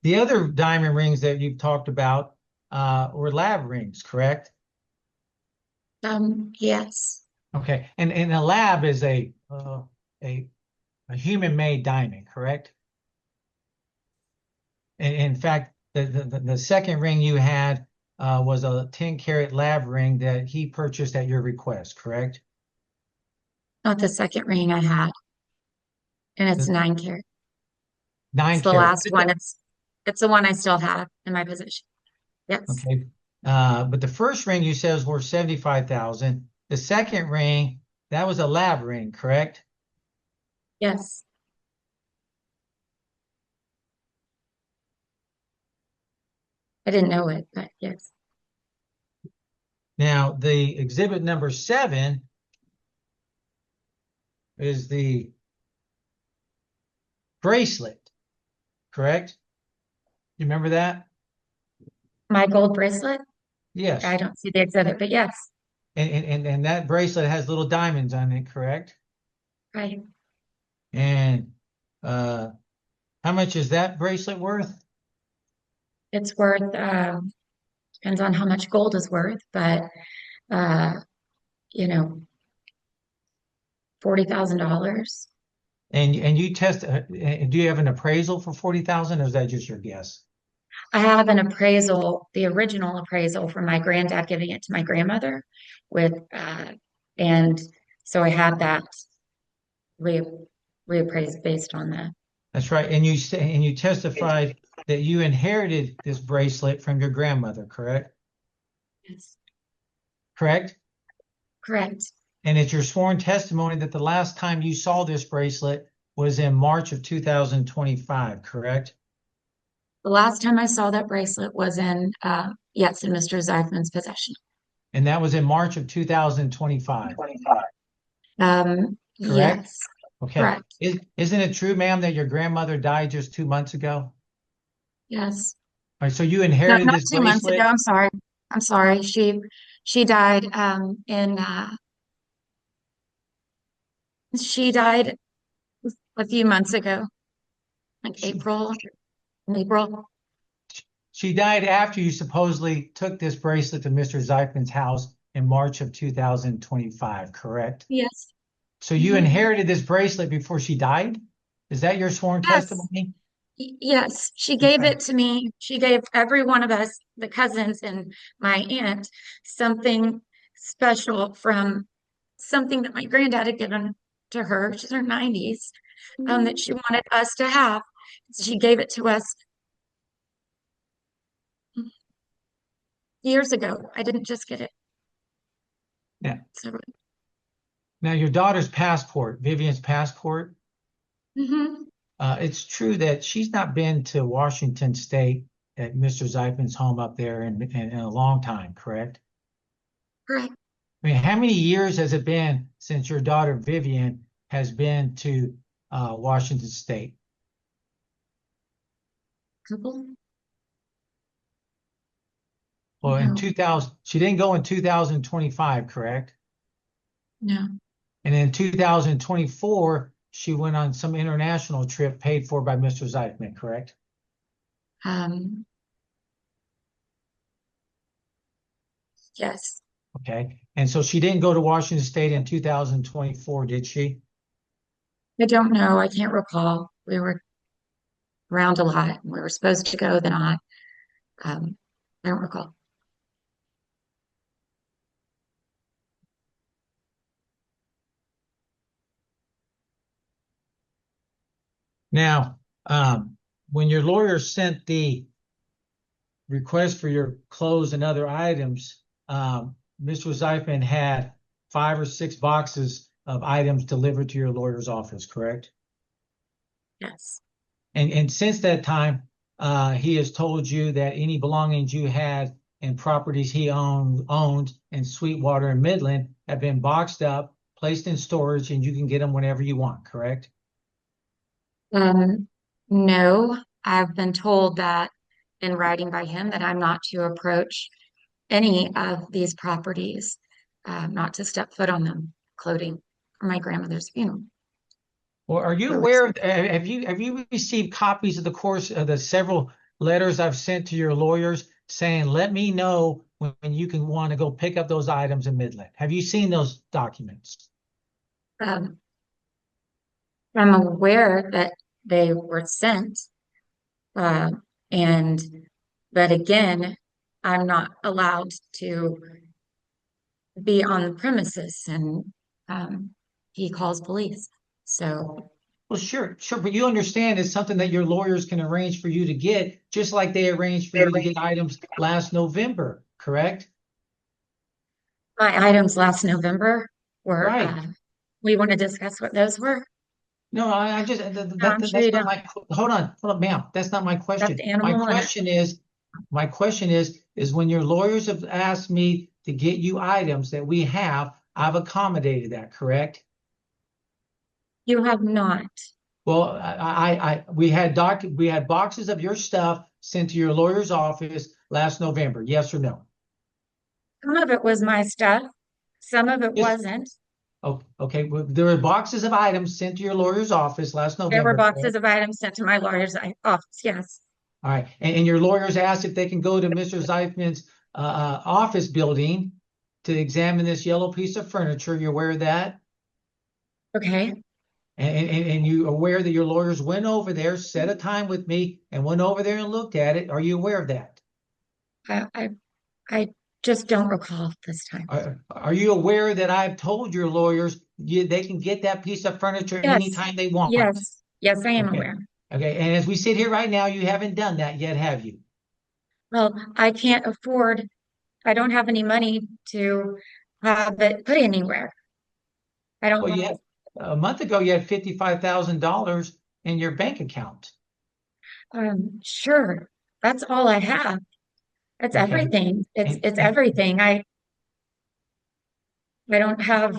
the other diamond rings that you've talked about were lab rings, correct? yes, Okay. And a lab is a human-made diamond, correct? And in fact, the second ring you had was a 10-carat lab ring that he purchased at your request, correct? not the second ring I had, and it's The 9 carat. It's the 9-carat. last one. It's the one I still have in my possession. Yes, Okay. But the first ring you said was worth 75,000. The second ring, that was a lab ring, correct? yes. I didn't know it, but yes. Now, the exhibit number 7 is the bracelet, correct? You remember that? My gold bracelet? Yes. I don't see the exhibit, but yes. And that bracelet has little diamonds on it, correct? Right. And how much is that bracelet worth? It's worth, depends on how much gold is worth, but, uh, you know, $40,000. And you test, do you have an appraisal for 40,000 or is that just your guess? I have an appraisal, the original appraisal from my granddad giving it to my grandmother with, and so I had that re reappraised based on that. That's right. And you testified that you inherited this bracelet from your grandmother, correct? Yes, Correct? correct. And it's your sworn testimony that the last time you saw this bracelet was in March of 2025, correct? The last time I saw that bracelet was in, yes, in Mr. Zeifman's possession. And that was in March of 2025, correct? Yes, Okay. correct. Isn't it true, ma'am, that your grandmother died just 2 months ago? Yes. All right, so you No, inherited not this 2 months ago. bracelet. I'm sorry. I'm sorry. She died in she died a few months ago, like She, April. she died after you supposedly took this bracelet to Mr. Zeifman's house in March of 2025, correct? Yes. So you Mhm. inherited this bracelet before she died? Is that your sworn Yes. testimony? Yes, she gave Okay. it to me. She gave every one of us, the cousins and my aunt, something special from something that my granddad had given to her. She's in her 90s, that she wanted us to have. She gave it to us years ago. I didn't just get it. Yeah. So, Now your daughter's passport, Vivian's passport, mhm, it's true that she's not been to Washington State at Mr. Zeifman's home up there in a long time, correct? correct. I mean, how many years has it been since your daughter Vivian has been to Washington State? Couple? Well, in No, 2000, she didn't go in 2025, correct? no. And in 2024, she went on some international trip paid for by Mr. Zeifman, correct? Um, yes. Okay. And so she didn't go to Washington State in 2024, did she? I don't know. I can't recall. We were around a lot. We were supposed to go, then not. Um, I don't recall. Now, when your lawyer sent the request for your clothes and other items, Mr. Zeifman had 5 or 6 boxes of items delivered to your lawyer's office, correct? Yes. And since that time, he has told you that any belongings you had and properties he owned in Sweetwater and Midland have been boxed up, placed in storage, and you can get them whenever you want, correct? No, I've been told that in writing by him that I'm not to approach any of these properties, not to step foot on them, including for my grandmother's funeral. Well, are you aware of, have you received copies of the course of the several letters I've sent to your lawyers saying, let me know when you can want to go pick up those items in Midland? Have you seen those documents? I'm aware that they were sent, uh, and but again, I'm not allowed to be on the premises, and he calls police. So Well, sure, but you understand it's something that your lawyers can arrange for you to get, just like they arranged for you to get items last November, correct? my items last November were, Right. we want to discuss what those were. No, I just, I'm sure that's you not don't. hold on, ma'am. That's not my question. Stuffed animal in it. My question is when your lawyers have asked me to get you items that we have, I've accommodated that, correct? You have not. Well, we had boxes of your stuff sent to your lawyer's office last November. Yes or no? Some of it was my stuff. Some of it Yes. wasn't. Oh, okay. Well, there were boxes of items sent to your lawyer's office last There were November, boxes correct? of items sent to my lawyer's office. Yes. All right. And your lawyers asked if they can go to Mr. Zeifman's office building to examine this yellow piece of furniture. You're aware of that? Okay. And you aware that your lawyers went over there, set a time with me, and went over there and looked at it. Are you aware of that? I I just don't recall this time. Are you aware that I've told your lawyers they can get that piece of furniture Yes. anytime they want? Yes. Yes, I am Okay. aware. Okay. And as we sit here right now, you haven't done that yet, have you? Well, I can't afford, I don't have any money to have it put anywhere. I don't Well, know. you had a month ago, you had $55,000 in your bank account. Sure. That's all I have. It's Okay. everything. It's And everything. I don't have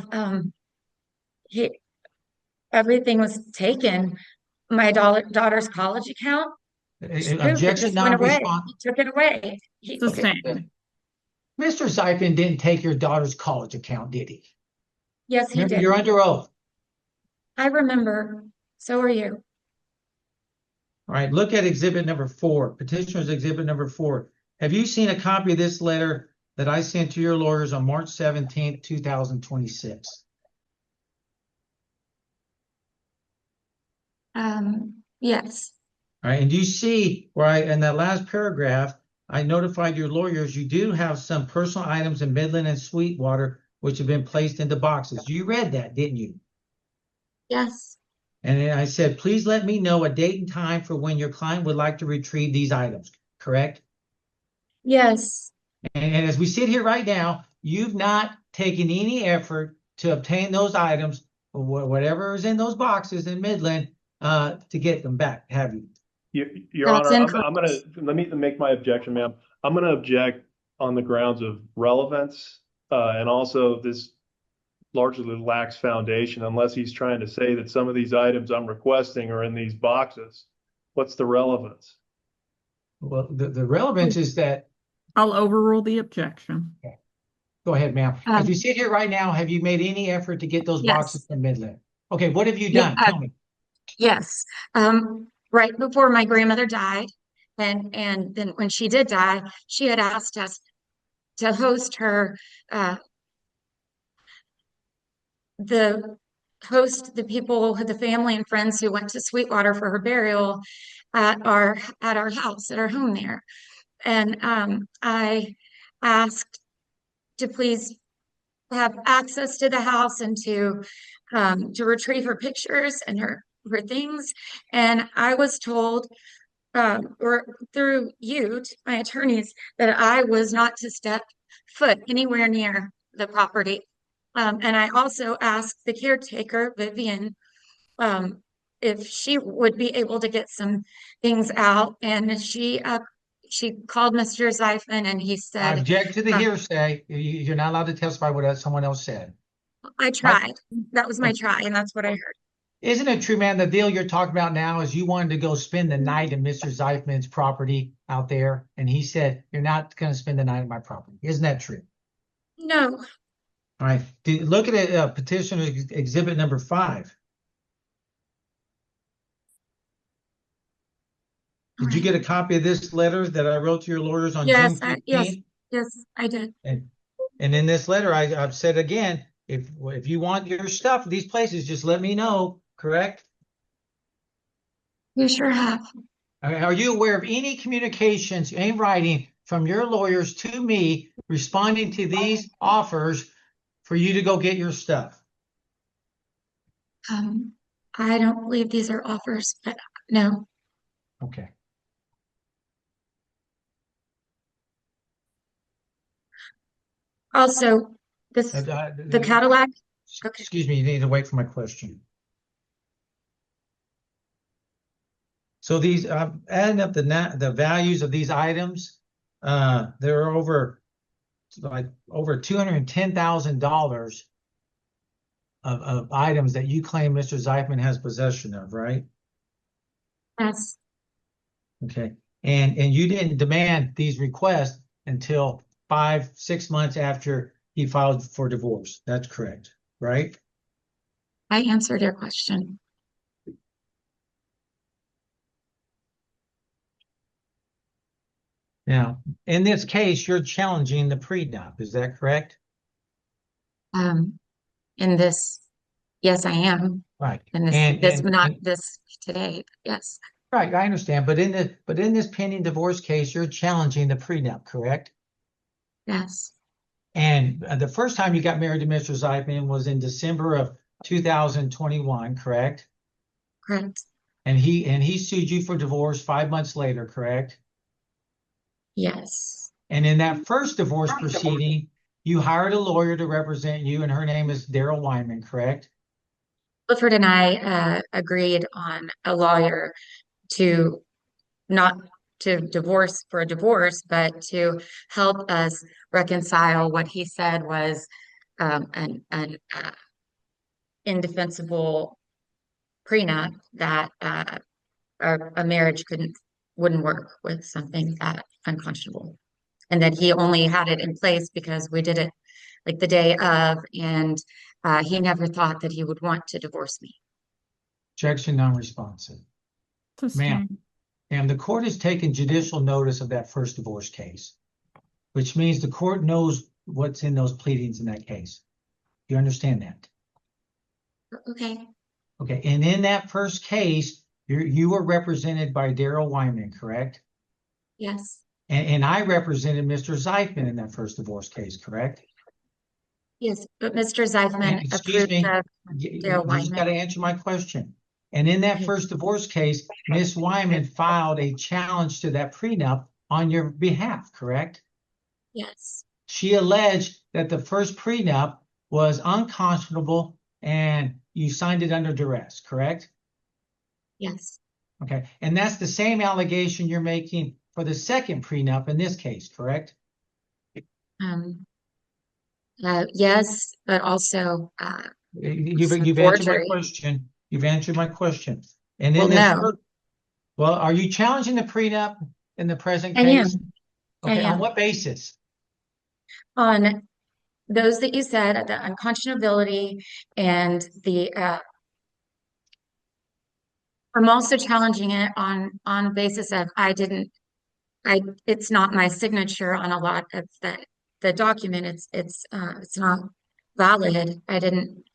he, everything was taken. My daughter's college account, poof, it objection just went away. non-response. He took it away. It's the Okay. same. Mr. Zeifman didn't take your daughter's college account, did he? Yes, he Remember, did. you're under oath. I remember. So are you. All right, look at exhibit number 4, petitioner's exhibit number 4. Have you seen a copy of this letter that I sent to your lawyers on March 17th, 2026? Yes. All right, and do you see where in that last paragraph, I notified your lawyers you do have some personal items in Midland and Sweetwater which have been placed into boxes. You read that, didn't you? Yes. And then I said, please let me know a date and time for when your client would like to retrieve these items, correct? Yes. And as we sit here right now, you've not taken any effort to obtain those items, whatever is in those boxes in Midland, to get them back, have you? Your That's Honor, incorrect. I'm gonna, let me make my objection, ma'am. I'm gonna object on the grounds of relevance, and also this largely lacks foundation unless he's trying to say that some of these items I'm requesting are in these boxes. What's the relevance? Well, the relevance is that, I'll overrule the objection. go ahead, ma'am. As we Um, sit here right now, have you made any effort to get those boxes yes. from Midland? Okay, what have you Yeah, done? Tell me. yes. Right before my grandmother died, and then when she did die, she had asked us to host her, uh, the the people, the family and friends who went to Sweetwater for her burial at our house, at our home there. And I asked to please have access to the house and to retrieve her pictures and her for things. And I was told, or through you, my attorneys, that I was not to step foot anywhere near the property. And I also asked the caretaker, Vivian, if she would be able to get some things out. And she called Mr. Zeifman and he I said, object to the hearsay. You're not allowed to testify what someone else said. I tried. That was my try, and that's what I heard. Isn't it true, man? The deal you're talking about now is you wanted to go spend the night in Mr. Zeifman's property out there, and he said, you're not going to spend the night at my property. Isn't that true? No, All right. Look at it, petition exhibit number 5. Did you get a copy of this letter that I wrote to your lawyers on June 15th? Yes, I did. And in this letter, I've said again, if you want your stuff, these places, just let me know, correct? You sure have. Are you aware of any communications in writing from your lawyers to me responding to these offers for you to go get your stuff? I don't believe these are offers, but no. Okay. Also, the Cadillac. Okay. Excuse me, you need to wait for my question. So these, adding up the values of these items, there are over $210,000 of items that you claim Mr. Zeifman has possession of, right? Yes. Okay. And you didn't demand these requests until 5-6 months after he filed for divorce. That's correct, right? I answered your question. Now, in this case, you're challenging the prenup. Is that correct? In this, yes, I am. Right. In this, not this today. Yes. Right, I understand. But in this pending divorce case, you're challenging the prenup, correct? Yes. And the first time you got married to Mr. Zeifman was in December of 2021, correct? Correct. And he sued you for divorce 5 months later, correct? Yes. And in that first divorce proceeding, you hired a lawyer to represent you, and her name is Daryl Wyman, correct? Clifford and I agreed on a lawyer to not to divorce for a divorce, but to help us reconcile what he said was an indefensible prenup that a marriage wouldn't work with something that unconscionable, and that he only had it in place because we did it like the day of, and he never thought that he would want to divorce me. Objection non-responsive. Ma'am, the court has taken judicial notice of that first divorce case, which means the court knows what's in those pleadings in that case. You understand that? Okay. Okay, and in that first case, you were represented by Daryl Wyman, correct? Yes. And I represented Mr. Zeifman in that first divorce case, correct? Yes, but Mr. Zeifman Excuse me, approved you just got to answer my question. And in that first divorce case, Ms. Wyman filed a challenge to that prenup on your behalf, correct? Yes. She alleged that the first prenup was unconscionable and you signed it under duress, correct? Yes. Okay, and that's the same allegation you're making for the second prenup in this case, correct? Yes, but also you've answered my question. You've answered my question. And then well, are you challenging the prenup in the present case? Okay, on what basis? On those that you said, the unconscionability and the I'm also challenging it on basis of it's not my signature on a lot of the document. It's not valid. I didn't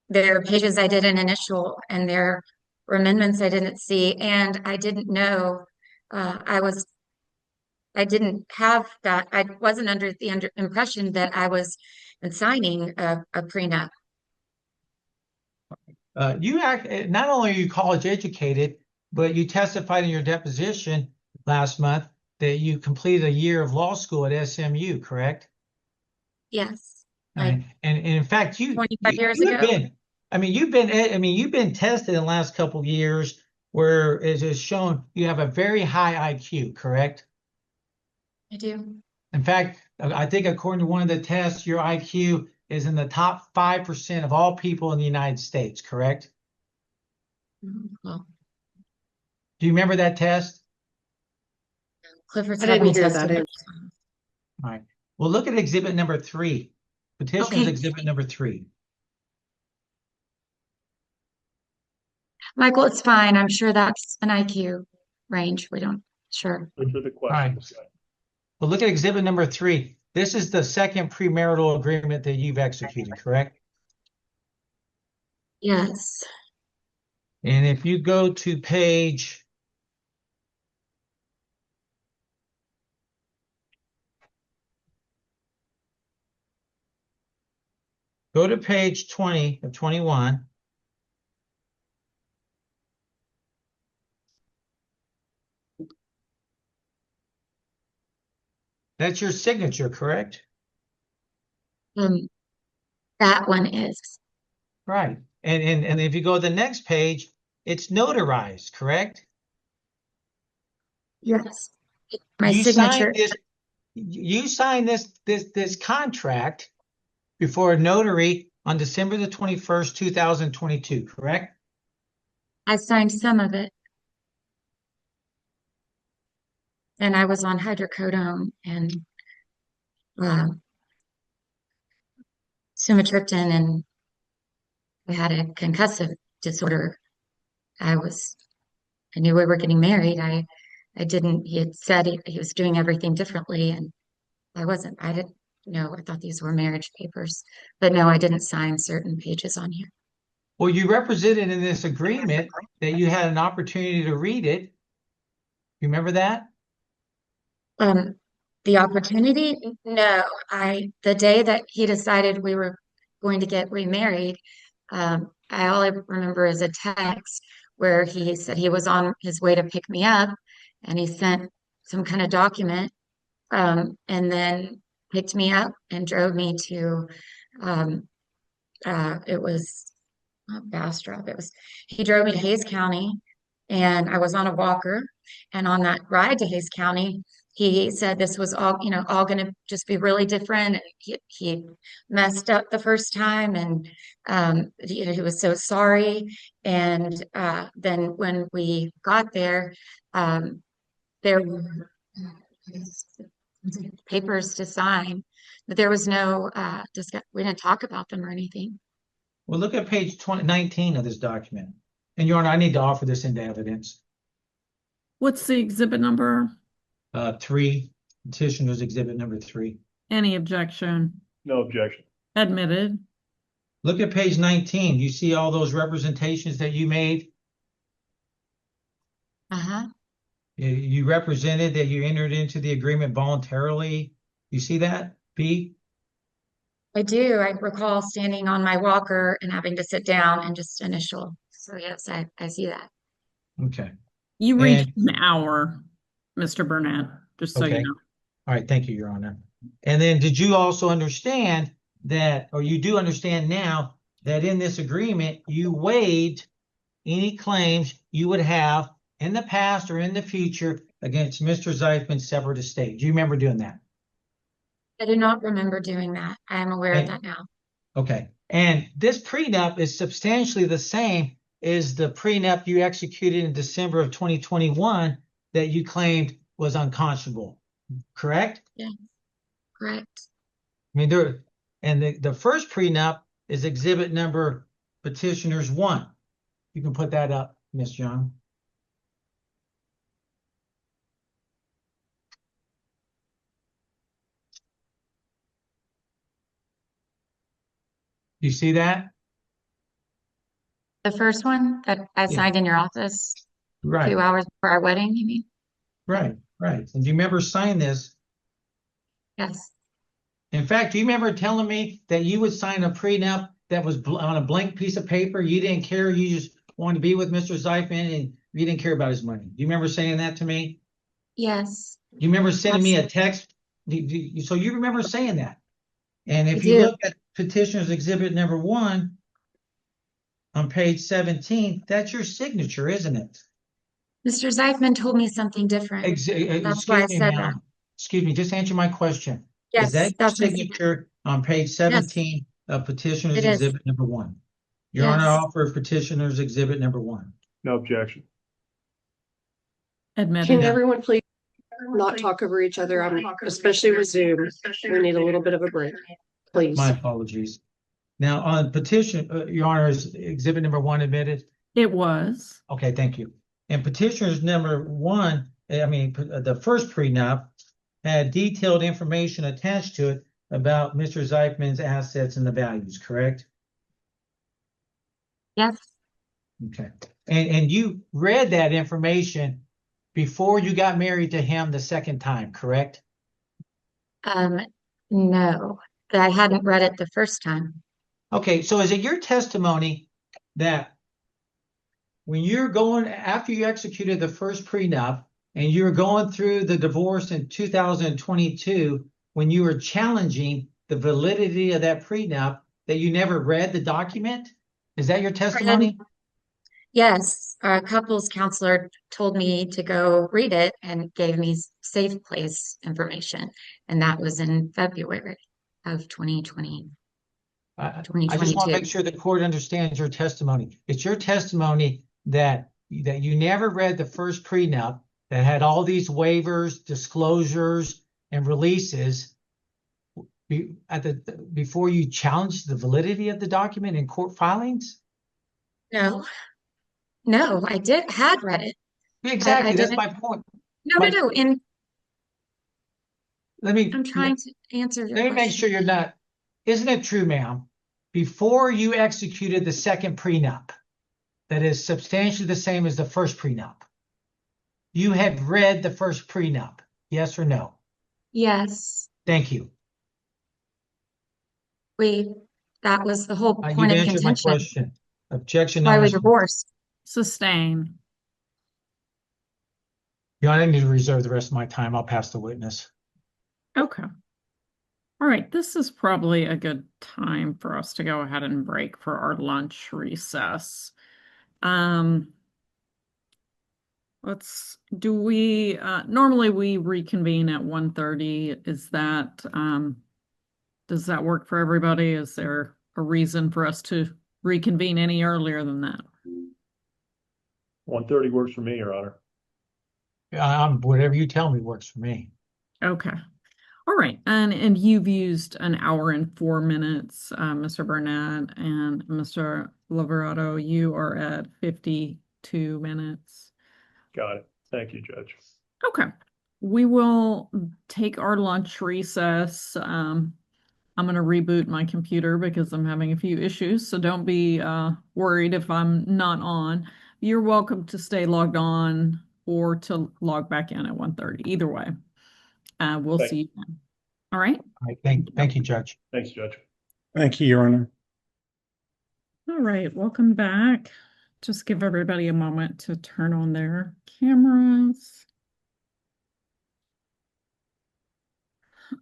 there are pages I didn't initial, and there were amendments I didn't see, and I didn't know I didn't have that. I wasn't under the impression that I was and signing a prenup. Not only are you college educated, but you testified in your deposition last month that you completed a year of law school at SMU, correct? Yes, like And in fact, 25 years you've ago. been, you've been tested in the last couple of years where it is shown you have a very high IQ, correct? I do. In fact, I think according to one of the tests, your IQ is in the top 5% of all people in the United States, correct? Well, Do you remember that test? Clifford's I had me didn't hear tested. that. All right. Well, look at exhibit number 3. Petitioner's Okay. exhibit number 3. Michael, it's fine. I'm sure that's an IQ range. We don't, sure. Those are the questions. Well, look at exhibit number 3. This is the second premarital agreement that you've executed, correct? Yes. And if you go to page go to page 20 of 21. That's your signature, correct? That one is. Right. And if you go to the next page, it's notarized, correct? Yes. My You signature. signed this contract before a notary on December the 21st, 2022, correct? I signed some of it. And I was on hydrocodone and sumatriptan, and I had a concussive disorder. I knew we were getting married. He had said he was doing everything differently, and I didn't know. I thought these were marriage papers, but no, I didn't sign certain pages on here. Well, you represented in this agreement that you had an opportunity to read it. You remember that? The opportunity? No, the day that he decided we were going to get remarried, all I remember is a text where he said he was on his way to pick me up, and he sent some kind of document, and then picked me up and drove me to, it was not Bastrop. He drove me to Hayes County, and I was on a walker. And on that ride to Hayes County, he said this was all going to just be really different. He messed up the first time, and he was so sorry. And then when we got there, there were papers to sign, but there was no we didn't talk about them or anything. Well, look at page 19 of this document. And Your Honor, I need to offer this into evidence. What's the exhibit number? 3, petitioner's exhibit number 3. Any objection? No objection. Admitted. Look at page 19. You see all those representations that you made? Uh-huh. You represented that you entered into the agreement voluntarily. You see that, B? I do. I recall standing on my walker and having to sit down and just initial. So yes, I see that. Okay. You reached an hour, Mr. Burnett, just so you Okay. know. All right. Thank you, Your Honor. And then did you also understand that, or you do understand now, that in this agreement, you waived any claims you would have in the past or in the future against Mr. Zeifman's separate estate? Do you remember doing that? I do not remember doing that. I am aware of that now. Okay. And this prenup is substantially the same as the prenup you executed in December of 2021 that you claimed was unconscionable, correct? Yeah, correct. I mean, the first prenup is exhibit number petitioners 1. You can put that up, Ms. Young. You see that? The first one that I signed in your office Right. 2 hours before our wedding, you mean? Right. And do you remember signing this? Yes. In fact, do you remember telling me that you would sign a prenup that was on a blank piece of paper? You didn't care. You just wanted to be with Mr. Zeifman and you didn't care about his money. Do you remember saying that to me? Yes, You remember sending me a absolutely. text? So you remember saying that. And I if you do. look at petitioner's exhibit number 1 on page 17, that's your signature, isn't it? Mr. Zeifman told me something different. That's why I Excuse me, said that. ma'am. Excuse me, just answer my question. Is Yes, that your that's my, signature on page yes, 17 of petitioner's it is. exhibit number 1? Your Honor, I Yes. offer petitioner's exhibit number 1. No objection. Can Admitted. everyone please not talk over each other, especially with Zoom? We need a little bit of a break, please. My apologies. Now, on petition, Your Honor, is exhibit number 1 admitted? It was. Okay, thank you. And petitioner's number 1, the first prenup had detailed information attached to it about Mr. Zeifman's assets and the values, correct? Yes. Okay. And you read that information before you got married to him the second time, correct? No, I hadn't read it the first time. Okay, so is it your testimony that when you're going, after you executed the first prenup and you were going through the divorce in 2022, when you were challenging the validity of that prenup, that you never read the document? Is that your testimony? Yes, a couples counselor told me to go read it and gave me safe place information. And that was in February of 2020, I just want to 2022. make sure the court understands your testimony. It's your testimony that you never read the first prenup that had all these waivers, disclosures, and releases before you challenged the validity of the document in court filings? No, I had read it. I Exactly, that's didn't. my point. No. And Let me I'm trying to answer your let me make question. sure you're not. Isn't it true, ma'am? Before you executed the second prenup, that is substantially the same as the first prenup, you had read the first prenup, yes or no? Yes, Thank you. that was the whole You've point of answered my contention. question. Objection Why we notice. divorced. Sustain. Your Honor, I need to reserve the rest of my time. I'll pass the witness. Okay. All right, this is probably a good time for us to go ahead and break for our lunch recess. Normally we reconvene at 1:30. Does that work for everybody? Is there a reason for us to reconvene any earlier than that? 1:30 works for me, Your Honor. Whatever you tell me works for me. Okay. All right. And you've used an hour and 4 minutes, Mr. Burnett, and Mr. Laverato, you are at 52 minutes. Got it. Thank you, Judge. Okay. We will take our lunch recess. I'm going to reboot my computer because I'm having a few issues, so don't be worried if I'm not on. You're welcome to stay logged on or to log back in at 1:30. Either way, we'll Thank- see you then. All right? All right, thank you, Judge. Thanks, Judge. Thank you, Your Honor. All right, welcome back. Just give everybody a moment to turn on their cameras.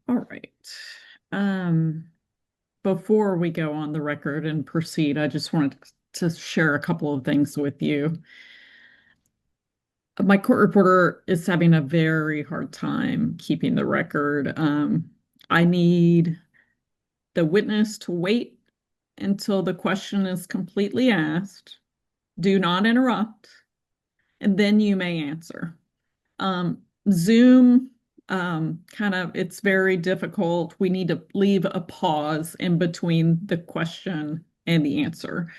All right. Before we go on the record and proceed, I just wanted to share a couple of things with you. My court reporter is having a very hard time keeping the record. I need the witness to wait until the question is completely asked. Do not interrupt, and then you may answer. Zoom, it's very difficult. We need to leave a pause in between the question and the answer.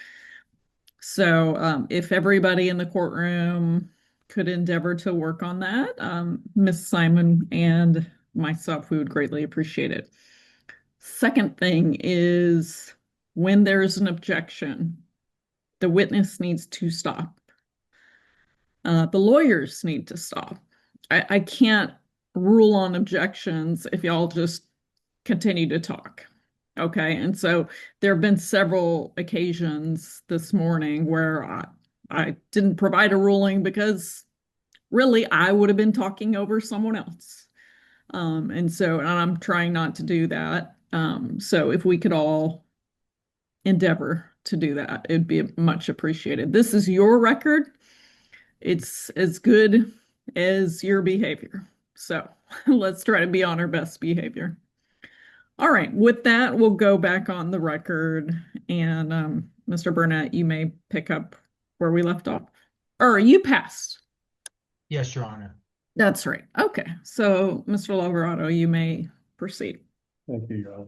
So if everybody in the courtroom could endeavor to work on that, Ms. Simon and myself, we would greatly appreciate it. Second thing is when there's an objection, the witness needs to stop. The lawyers need to stop. I can't rule on objections if y'all just continue to talk. Okay. And so there have been several occasions this morning where I didn't provide a ruling because really I would have been talking over someone else. And I'm trying not to do that. So if we could all endeavor to do that, it'd be much appreciated. This is your record. It's as good as your behavior. So let's try to be on our best behavior. All right, with that, we'll go back on the record. And Mr. Burnett, you may pick up where we left off. Or you passed. Yes, Your Honor. That's right. Okay, so Mr. Loverado, you may proceed. Thank you, Your Honor.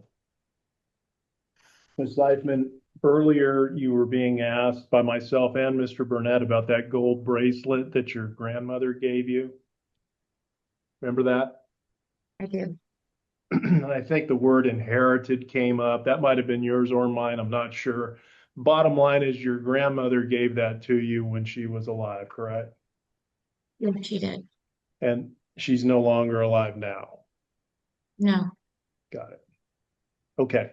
Ms. Seifman, earlier you were being asked by myself and Mr. Burnett about that gold bracelet that your grandmother gave you. Remember that? I do. I think the word inherited came up. That might have been yours or mine. I'm not sure. Bottom line is your grandmother gave that to you when she was alive, correct? Yeah, she did. And she's no longer alive now. No. Got it. Okay.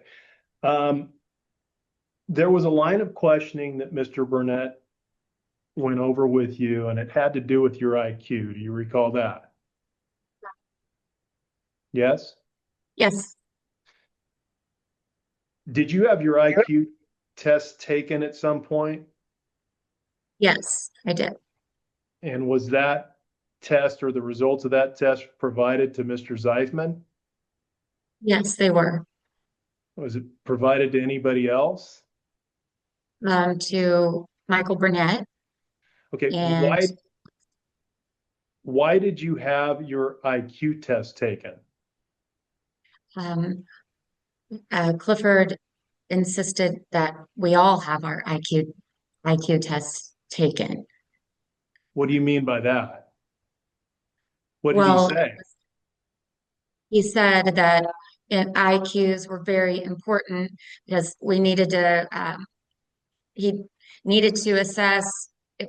There was a line of questioning that Mr. Burnett went over with you, and it had to do with your IQ. Do you recall that? Yes? Yes. Did you have your IQ test taken at some point? Yes, I did. And was that test or the results of that test provided to Mr. Zeifman? Yes, they were. Was it provided to anybody else? To Michael Burnett. Okay, And why did you have your IQ test taken? Clifford insisted that we all have our IQ tests taken. What do you mean by that? What did he Well, say? he said that IQs were very important because we needed to, he needed to assess if,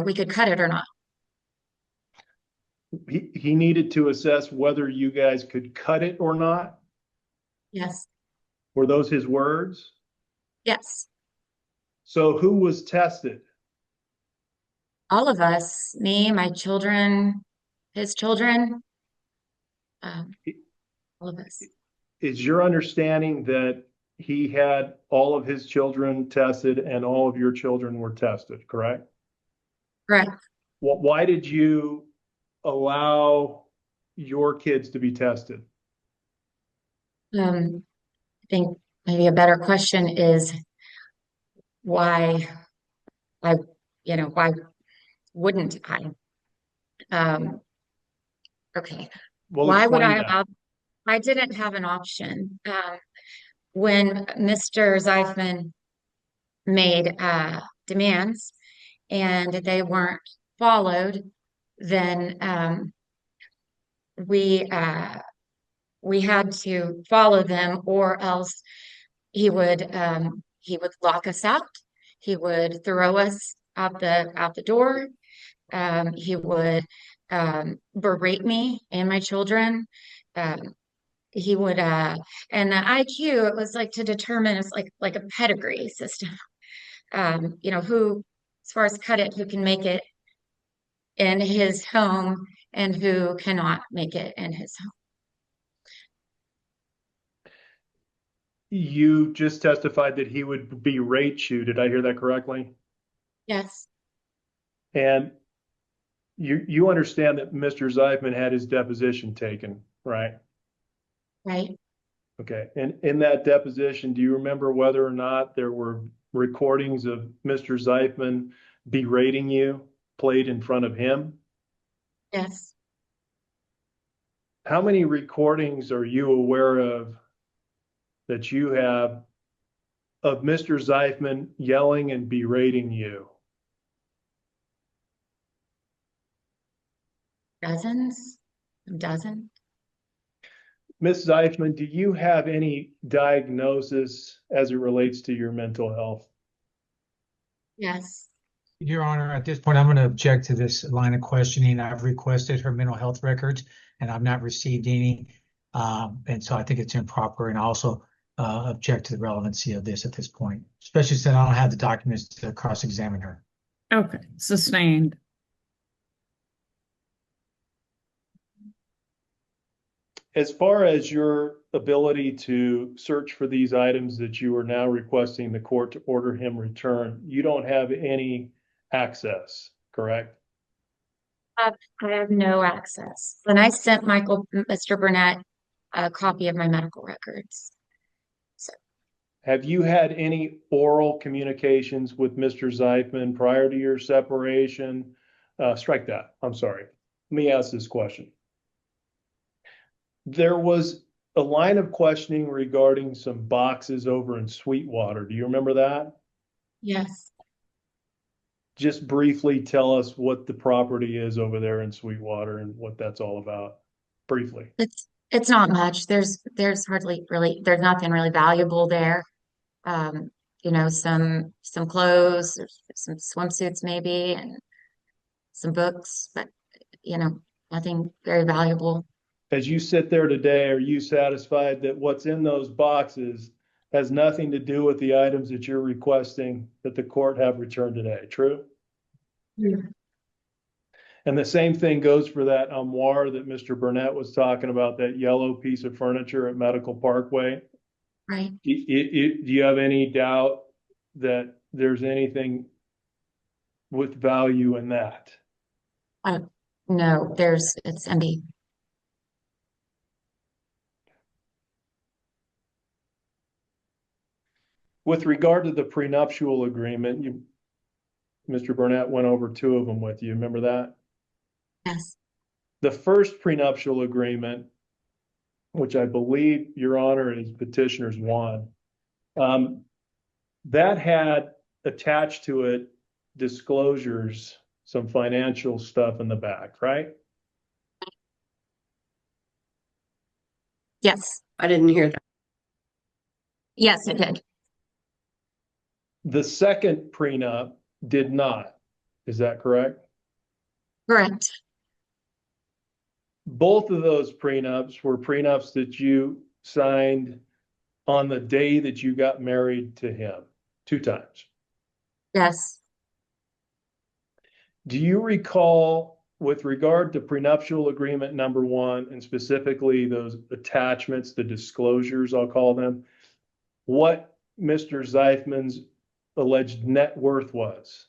we could cut it or not. He needed to assess whether you guys could cut it or not? Yes. Were those his words? Yes. So who was tested? All of us, me, my children, his children, all of us. Is your understanding that he had all of his children tested and all of your children were tested, correct? Correct. Why did you allow your kids to be tested? I think maybe a better question is why wouldn't I? Okay. Well, Why would explain I that. allow? I didn't have an option. When Mr. Zeifman made demands and they weren't followed, then we had to follow them, or else he would lock us out. He would throw us out the door. He would berate me and my children. He would and the IQ, it was like to determine, it's like a pedigree system. Who, as far as cut it, who can make it in his home and who cannot make it in his home. You just testified that he would berate you. Did I hear that correctly? Yes. And you understand that Mr. Zeifman had his deposition taken, right? Right. Okay. And in that deposition, do you remember whether or not there were recordings of Mr. Zeifman berating you played in front of him? Yes. How many recordings are you aware of that you have of Mr. Zeifman yelling and berating you? Dozens. A dozen. Ms. Zeifman, do you have any diagnosis as it relates to your mental health? Yes. Your Honor, at this point, I'm going to object to this line of questioning. I've requested her mental health records and I've not received any. And so I think it's improper, and I also object to the relevancy of this at this point, especially since I don't have the documents to cross-examine her. Okay, sustained. As far as your ability to search for these items that you are now requesting the court to order him return, you don't have any access, correct? I have no access. And I sent Mr. Burnett, a copy of my medical records. So, Have you had any oral communications with Mr. Zeifman prior to your separation? Strike that. I'm sorry. Let me ask this question. There was a line of questioning regarding some boxes over in Sweetwater. Do you remember that? yes, Just briefly tell us what the property is over there in Sweetwater and what that's all about. Briefly. it's not much. There's there's nothing really valuable there. Um, some clothes, there's some swimsuits maybe, and some books, but nothing very valuable. As you sit there today, are you satisfied that what's in those boxes has nothing to do with the items that you're requesting that the court have returned today? True? Yeah. And the same thing goes for that armoire that Mr. Burnett was talking about, that yellow piece of furniture at Medical Parkway. Right. Do you have any doubt that there's anything with value in that? No, it's empty. With regard to the prenuptial agreement, Mr. Burnett went over two of them with you. Remember that? Yes. The first prenuptial agreement, which I believe Your Honor and his petitioners won, that had attached to it disclosures, some financial stuff in the back, right? Yes. I didn't hear that. Yes, it did. The second prenup did not. Is that correct? Correct. Both of those prenups were prenups that you signed on the day that you got married to him, 2 times. Yes. Do you recall, with regard to prenuptial agreement number 1, and specifically those attachments, the disclosures, I'll call them, what Mr. Zeifman's alleged net worth was?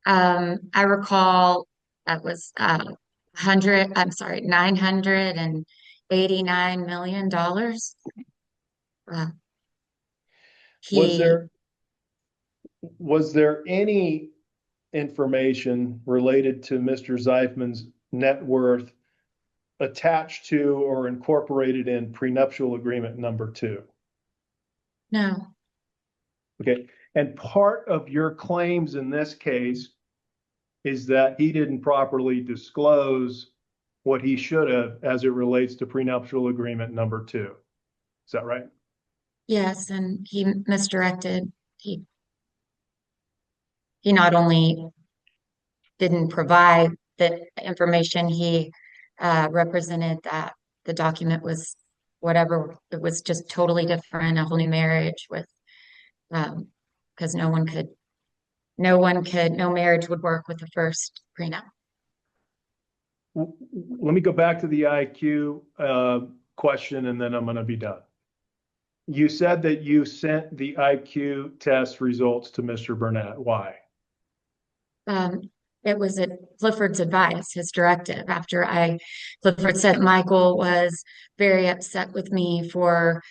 I recall that was $989 million. He Was there any information related to Mr. Zeifman's net worth attached to or incorporated in prenuptial agreement number 2? No. Okay. And part of your claims in this case is that he didn't properly disclose what he should have as it relates to prenuptial agreement number 2. Is that right? Yes, and he misdirected. He not only didn't provide the information, he represented that the document was whatever, it was just totally different, a whole new marriage with because no marriage would work with the first prenup. Let me go back to the IQ question, and then I'm going to be done. You said that you sent the IQ test results to Mr. Burnett. Why? It was at Clifford's advice, his directive, Clifford said Michael was very upset with me for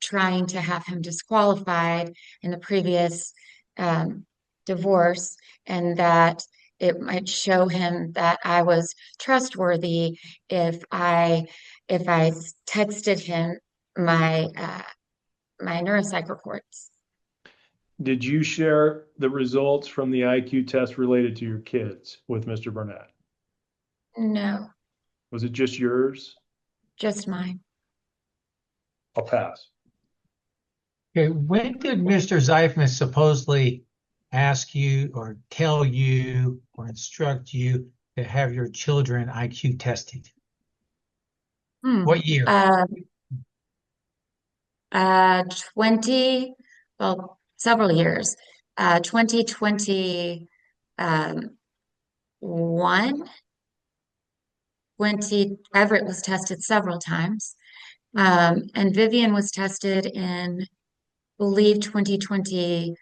trying to have him disqualified in the previous divorce, and that it might show him that I was trustworthy if I texted him my neuropsych reports. Did you share the results from the IQ test related to your kids with Mr. Burnett? No, Was it just yours? just mine. I'll pass. Okay, when did Mr. Zeifman supposedly ask you or tell you or instruct you to have your children IQ tested? What year? 20, well, several years. 2020, Everett was tested several times. And Vivian was tested in, I believe, 2023.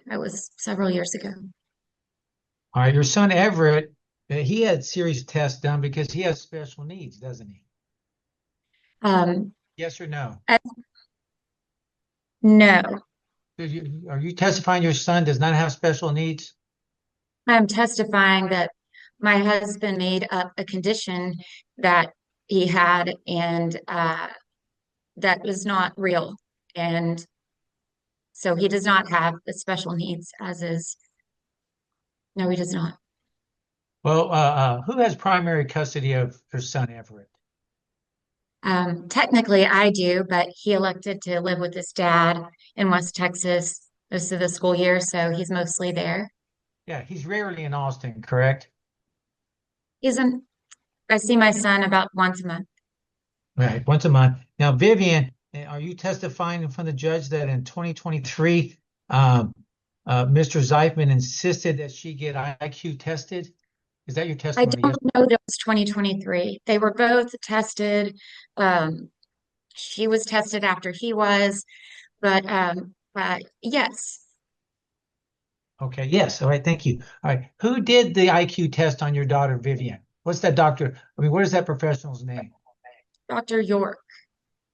That was several years ago. All right, your son Everett, he had series tests done because he has special needs, doesn't he? Yes or no? No, Are you testifying your son does not have special needs? I'm testifying that my husband made up a condition that he had, and that was not real. And so he does not have the special needs, as is. No, he does not. Well, who has primary custody of your son Everett? Technically, I do, but he elected to live with his dad in West Texas most of the school year, so he's mostly there. Yeah, he's rarely in Austin, correct? He's in, I see my son about once a month. Right, once a month. Now, Vivian, are you testifying in front of the judge that in 2023, Mr. Zeifman insisted that she get IQ tested? Is that your I testimony? don't Yes. know that it was 2023. They were both tested. She was tested after he was, but yes, Okay, yes. All right, thank you. All right, who did the IQ test on your daughter, Vivian? What's that doctor? I mean, what is that professional's name? Dr. York.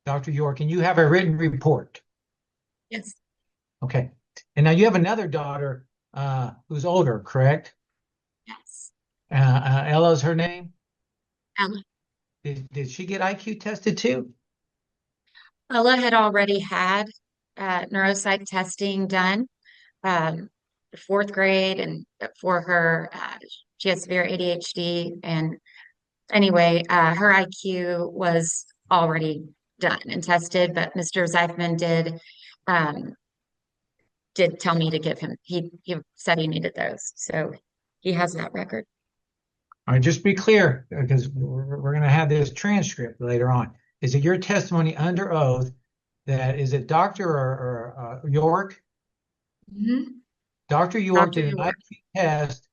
Dr. York, and you have a written report. Yes, Okay. And now you have another daughter who's older, correct? yes. Ella's her name? Ella. Did she get IQ tested too? Ella had already had neuropsych testing done, um, fourth grade, and for her, she has severe ADHD. And anyway, her IQ was already done and tested, but Mr. Zeifman um, did tell me to give him. He said he needed those, so he has that record. All right, just be clear, because we're going to have this transcript later on. Is it your testimony under oath that is it Dr. or York? Mhm. Dr. York Dr. did an York. IQ test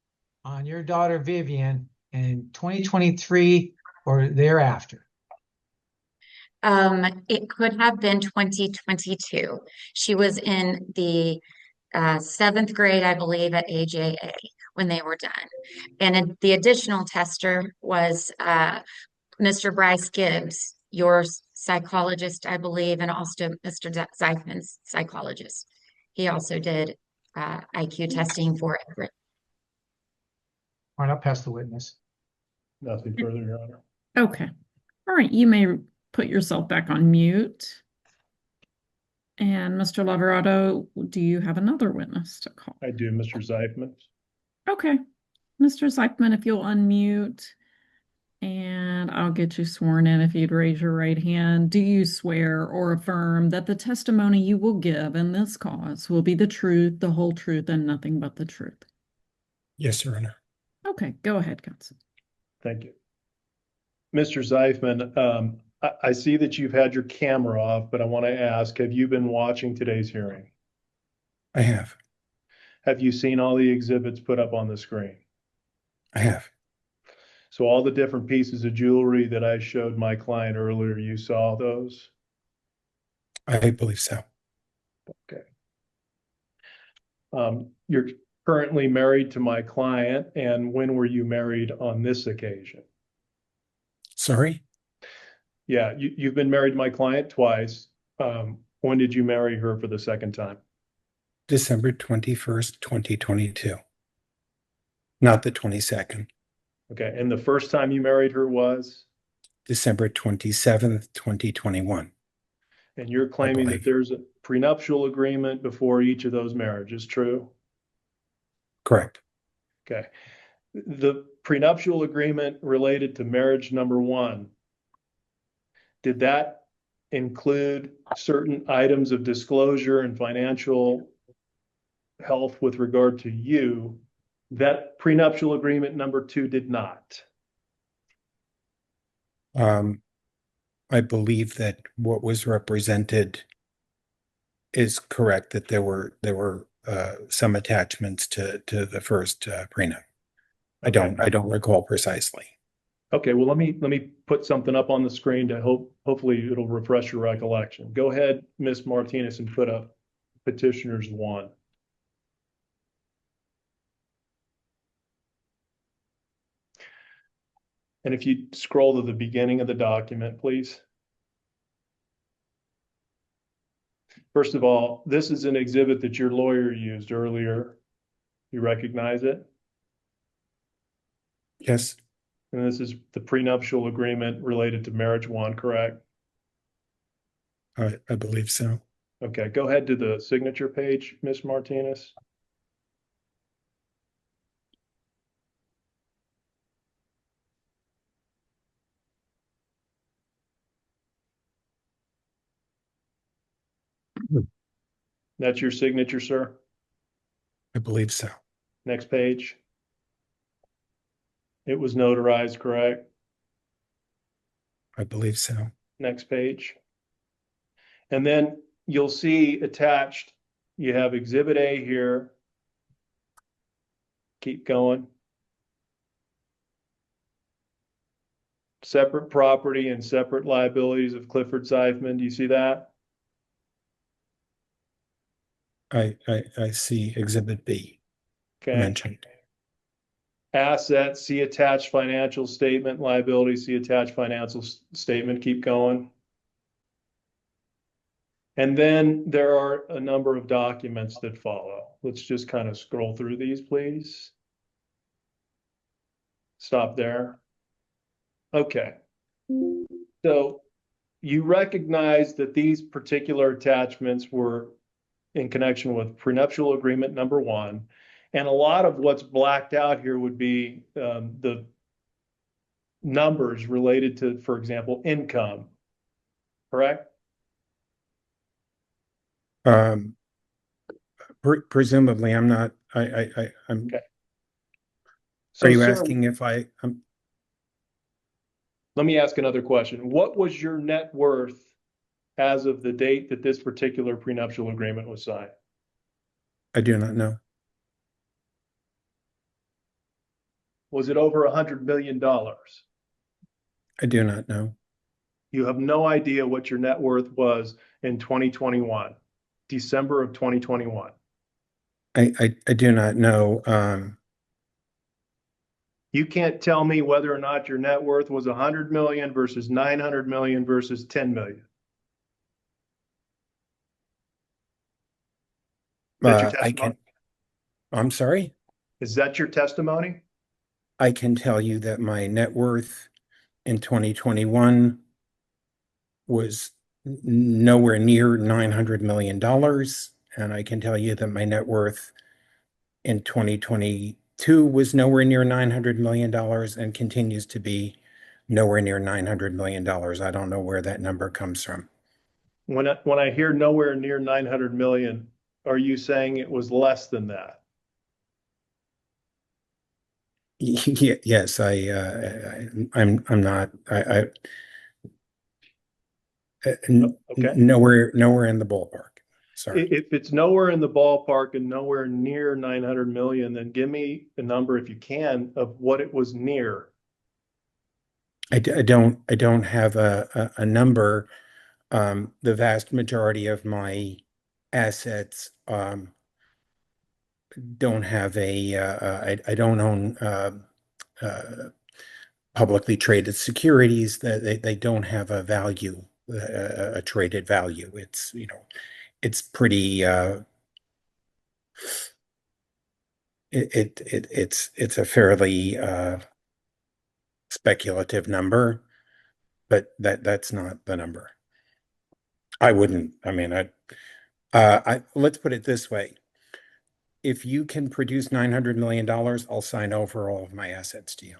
on your daughter Vivian in 2023 or thereafter. It could have been 2022. She was in the seventh grade, I believe, at AJA when they were done. And the additional tester was Mr. Bryce Gibbs, your psychologist, I believe, and also Mr. Zeifman's psychologist. He also did IQ testing for Everett. All right, I'll pass the witness. Nothing further, Your Honor. Okay. All right, you may put yourself back on mute. And Mr. Laverato, do you have another witness to call? I do, Mr. Zeifman. Okay. Mr. Zeifman, if you'll unmute, and I'll get you sworn in if you'd raise your right hand. Do you swear or affirm that the testimony you will give in this cause will be the truth, the whole truth, and nothing but the truth? Yes, Your Honor. Okay, go ahead, counsel. Thank you. Mr. Zeifman, I see that you've had your camera off, but I want to ask, have you been watching today's hearing? I have. Have you seen all the exhibits put up on the screen? I have. So all the different pieces of jewelry that I showed my client earlier, you saw those? I believe so. Okay. You're currently married to my client, and when were you married on this occasion? Sorry? Yeah, you've been married to my client twice. When did you marry her for the second time? December 21st, 2022. Not the 22nd. Okay, and the first time you married her was? December 27th, 2021. And you're claiming that there's a prenuptial agreement before each of those marriages, true? Correct. Okay. The prenuptial agreement related to marriage number one, did that include certain items of disclosure and financial health with regard to you that prenuptial agreement number two did not? I believe that what was represented is correct, that there were some attachments to the first prenup. I don't recall precisely. Okay, well, let me put something up on the screen to hopefully it'll refresh your recollection. Go ahead, Ms. Martinez, and put up petitioners 1. And if you scroll to the beginning of the document, please. First of all, this is an exhibit that your lawyer used earlier. You recognize it? Yes, And this is the prenuptial agreement related to marriage 1, correct? I believe so. Okay, go ahead to the signature page, Ms. Martinez. That's your signature, sir? I believe so. Next page. It was notarized, correct? I believe so. Next page. And then you'll see attached, you have Exhibit A here. Keep going. Separate property and separate liabilities of Clifford Zeifman. Do you see that? I see Exhibit B Okay. mentioned. Assets, see attached financial statement. Liability, see attached financial statement. Keep going. And then there are a number of documents that follow. Let's just kind of scroll through these, please. Stop there. Okay. So you recognize that these particular attachments were in connection with prenuptial agreement number 1. And a lot of what's blacked out here would be the numbers related to, for example, income, correct? Presumably, I'm not. I'm. Okay. So, Are you sir, asking if I'm? let me ask another question. What was your net worth as of the date that this particular prenuptial agreement was signed? I do not know. Was it over $100 million? I do not know. You have no idea what your net worth was in 2021, December of 2021. I do not know. You can't tell me whether or not your net worth was 100 million versus 900 million versus 10 million. That's your I testimony? can. I'm sorry. Is that your testimony? I can tell you that my net worth in 2021 was nowhere near $900 million. And I can tell you that my net worth in 2022 was nowhere near $900 million and continues to be nowhere near $900 million. I don't know where that number comes from. When I hear nowhere near 900 million, are you saying it was less than that? Yes, I'm not. Okay. Nowhere in the ballpark. Sorry. If it's nowhere in the ballpark and nowhere near 900 million, then give me a number, if you can, of what it was near. I don't have a number. The vast majority of my assets don't have I don't own publicly traded securities. That they don't have a value, a traded value. It's it's pretty it's a fairly speculative number, but that's not the number. I wouldn't. I mean, let's put it this way. If you can produce $900 million, I'll sign over all of my assets to you.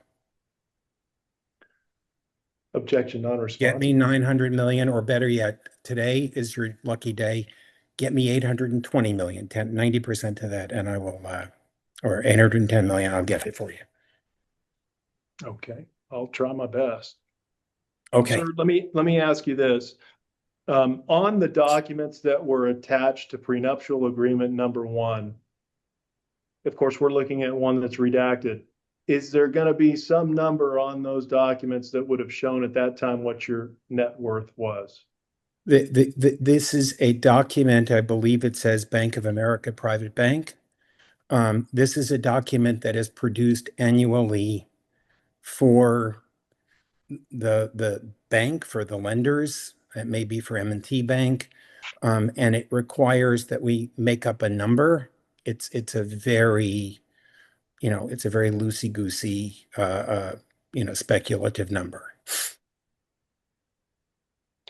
Objection, non-responsive. Get me 900 million, or better yet, today is your lucky day. Get me 820 million, 90% of that, and I will, or 810 million, I'll get it for you. Okay, I'll try my best. Okay. Sir, let me ask you this. On the documents that were attached to prenuptial agreement number 1, of course, we're looking at one that's redacted. Is there going to be some number on those documents that would have shown at that time what your net worth was? This is a document, I believe it says Bank of America Private Bank. This is a document that is produced annually for the bank, for the lenders. It may be for M&T Bank. And it requires that we make up a number. It's a very, it's a very loosey-goosey, speculative number.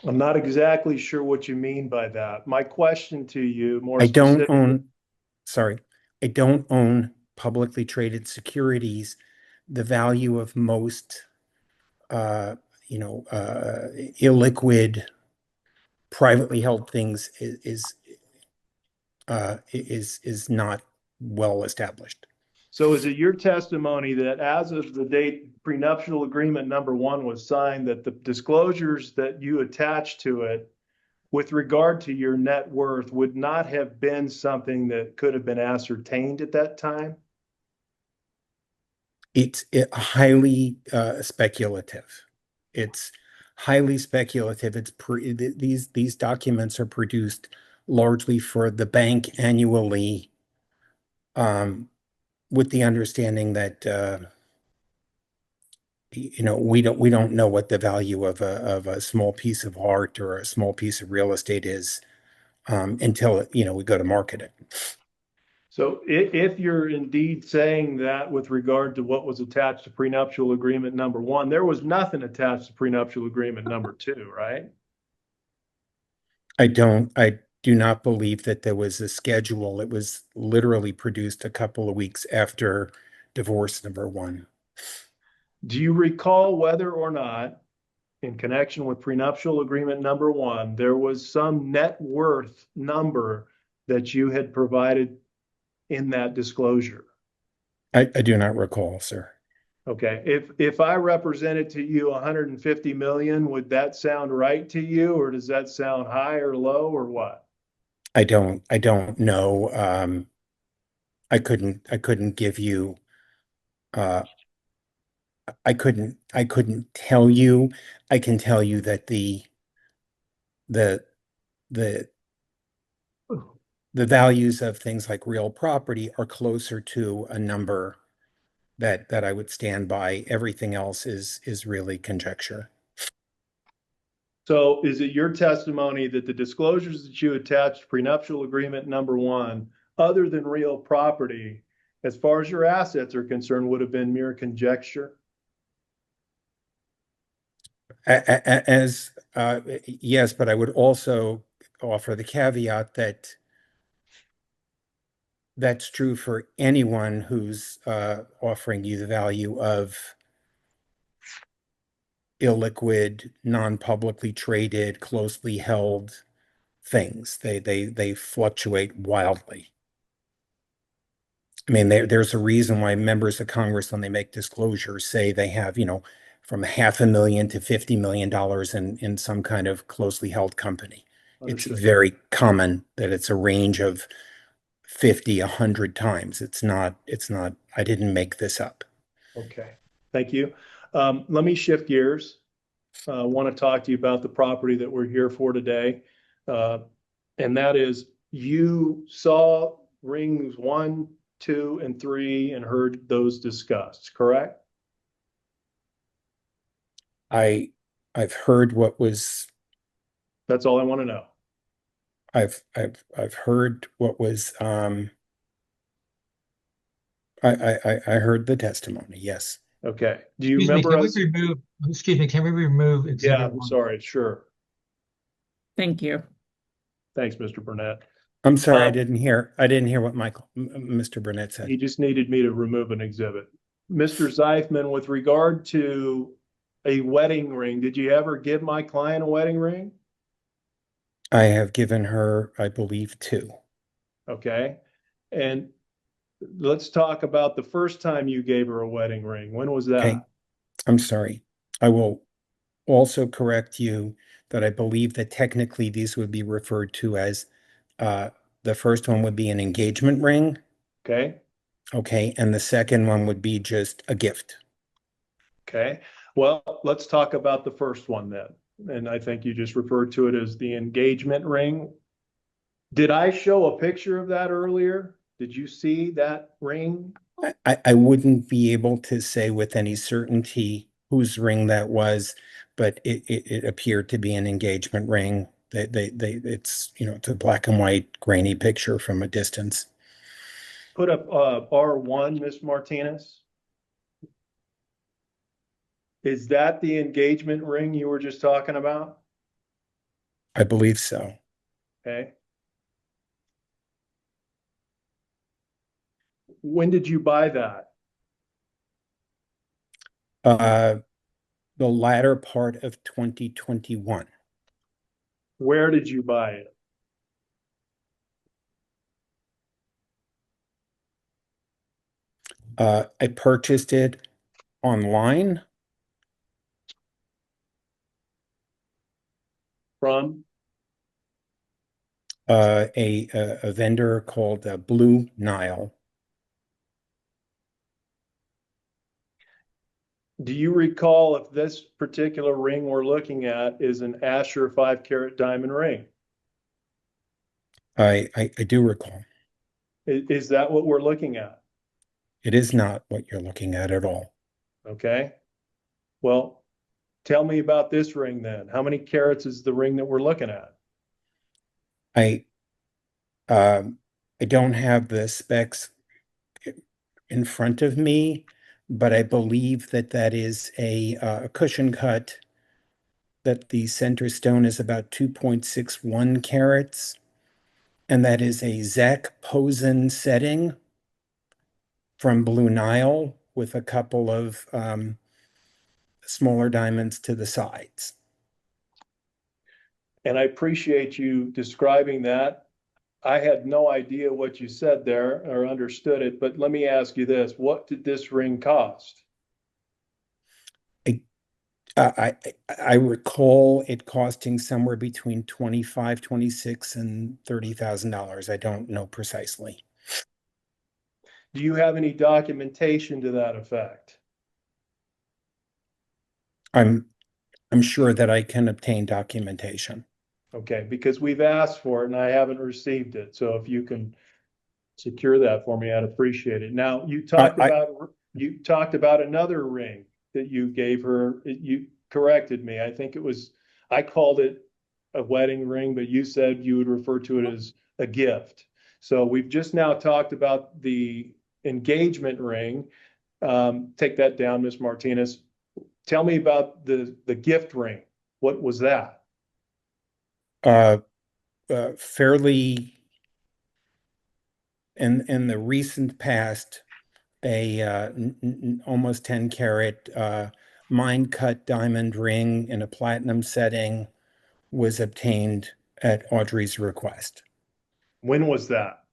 I'm not exactly sure what you mean by that. My question to you, more I don't specifically, I don't own publicly traded securities. The value of most, illiquid, privately held things is not well established. so is it your testimony that as of the date prenuptial agreement number 1 was signed, that the disclosures that you attached to it with regard to your net worth would not have been something that could have been ascertained at that time? It's highly speculative. It's highly speculative. These documents are produced largely for the bank annually, with the understanding that we don't know what the value of a small piece of art or a small piece of real estate is, until we go to market it. So if you're indeed saying that with regard to what was attached to prenuptial agreement number 1, there was nothing attached to prenuptial agreement number 2, right? I do not believe that there was a schedule. It was literally produced a couple of weeks after divorce number 1. Do you recall whether or not, in connection with prenuptial agreement number 1, there was some net worth number that you had provided in that disclosure? I do not recall, sir. Okay, if I represented to you 150 million, would that sound right to you, or does that sound high or low or what? I don't know. I couldn't give you, I couldn't tell you. I can tell you that the the values of things like real property are closer to a number that I would stand by. Everything else is really conjecture. So is it your testimony that the disclosures that you attached to prenuptial agreement number 1, other than real property, as far as your assets are concerned, would have been mere conjecture? Yes, but I would also offer the caveat that that's true for anyone who's offering you the value of illiquid, non-publicly traded, closely held things. They fluctuate wildly. I mean, there's a reason why members of Congress, when they make disclosures, say they have, from $500,000 to $50 million in some kind of closely held company. Understood. It's very common that it's a range of 50, 100 times. It's not, I didn't make this up. Okay, thank you. Let me shift gears. I want to talk to you about the property that we're here for today. And that is, you saw rings 1, 2, and 3 and heard those discussed, correct? I've heard what was. That's all I want to know. I've heard what was. I heard the testimony. Yes. Okay. Do you Excuse me, remember can us? we remove, excuse me, can we remove Yeah, exhibit I'm 1? sorry. Sure. Thank you. Thanks, Mr. Burnett. I'm sorry, I didn't hear what Mr. Burnett said. He just needed me to remove an exhibit. Mr. Zeifman, with regard to a wedding ring, did you ever give my client a wedding ring? I have given her, I believe, 2. Okay. And let's talk about the first time you gave her a wedding ring. When was that? Okay. I'm sorry. I will also correct you that I believe that technically these would be referred to as, the first one would be an engagement ring, Okay, okay, and the second one would be just a gift. okay. Well, let's talk about the first one then. And I think you just referred to it as the engagement ring. Did I show a picture of that earlier? Did you see that ring? I wouldn't be able to say with any certainty whose ring that was, but it appeared to be an engagement ring. It's, it's a black and white grainy picture from a distance. Put up R1, Miss Martinez. Is that the engagement ring you were just talking about? I believe so. Okay. When did you buy that? The latter part of 2021. Where did you buy it? I purchased it online. From? A vendor called Blue Nile. Do you recall if this particular ring we're looking at is an Asher 5-carat diamond ring? I do recall. Is that what we're looking at? It is not what you're looking at all. Okay. Well, tell me about this ring then. How many carats is the ring that we're looking at? I don't have the specs in front of me, but I believe that is a cushion cut, that the center stone is about 2.61 carats, and that is a Zach Posen setting from Blue Nile with a couple of smaller diamonds to the sides. And I appreciate you describing that. I had no idea what you said there or understood it, but let me ask you this. What did this ring cost? I recall it costing somewhere between 25, 26, and $30,000. I don't know precisely. Do you have any documentation to that effect? I'm sure that I can obtain documentation. Okay, because we've asked for it and I haven't received it. So if you can secure that for me, I'd appreciate it. Now, you talked about another ring that you gave her. You corrected me. I called it a wedding ring, but you said you would refer to it as a gift. So we've just now talked about the engagement ring. Take that down, Miss Martinez. Tell me about the gift ring. What was that? Fairly in the recent past, a almost 10 carat mine cut diamond ring in a platinum setting was obtained at Audrey's request. When was that?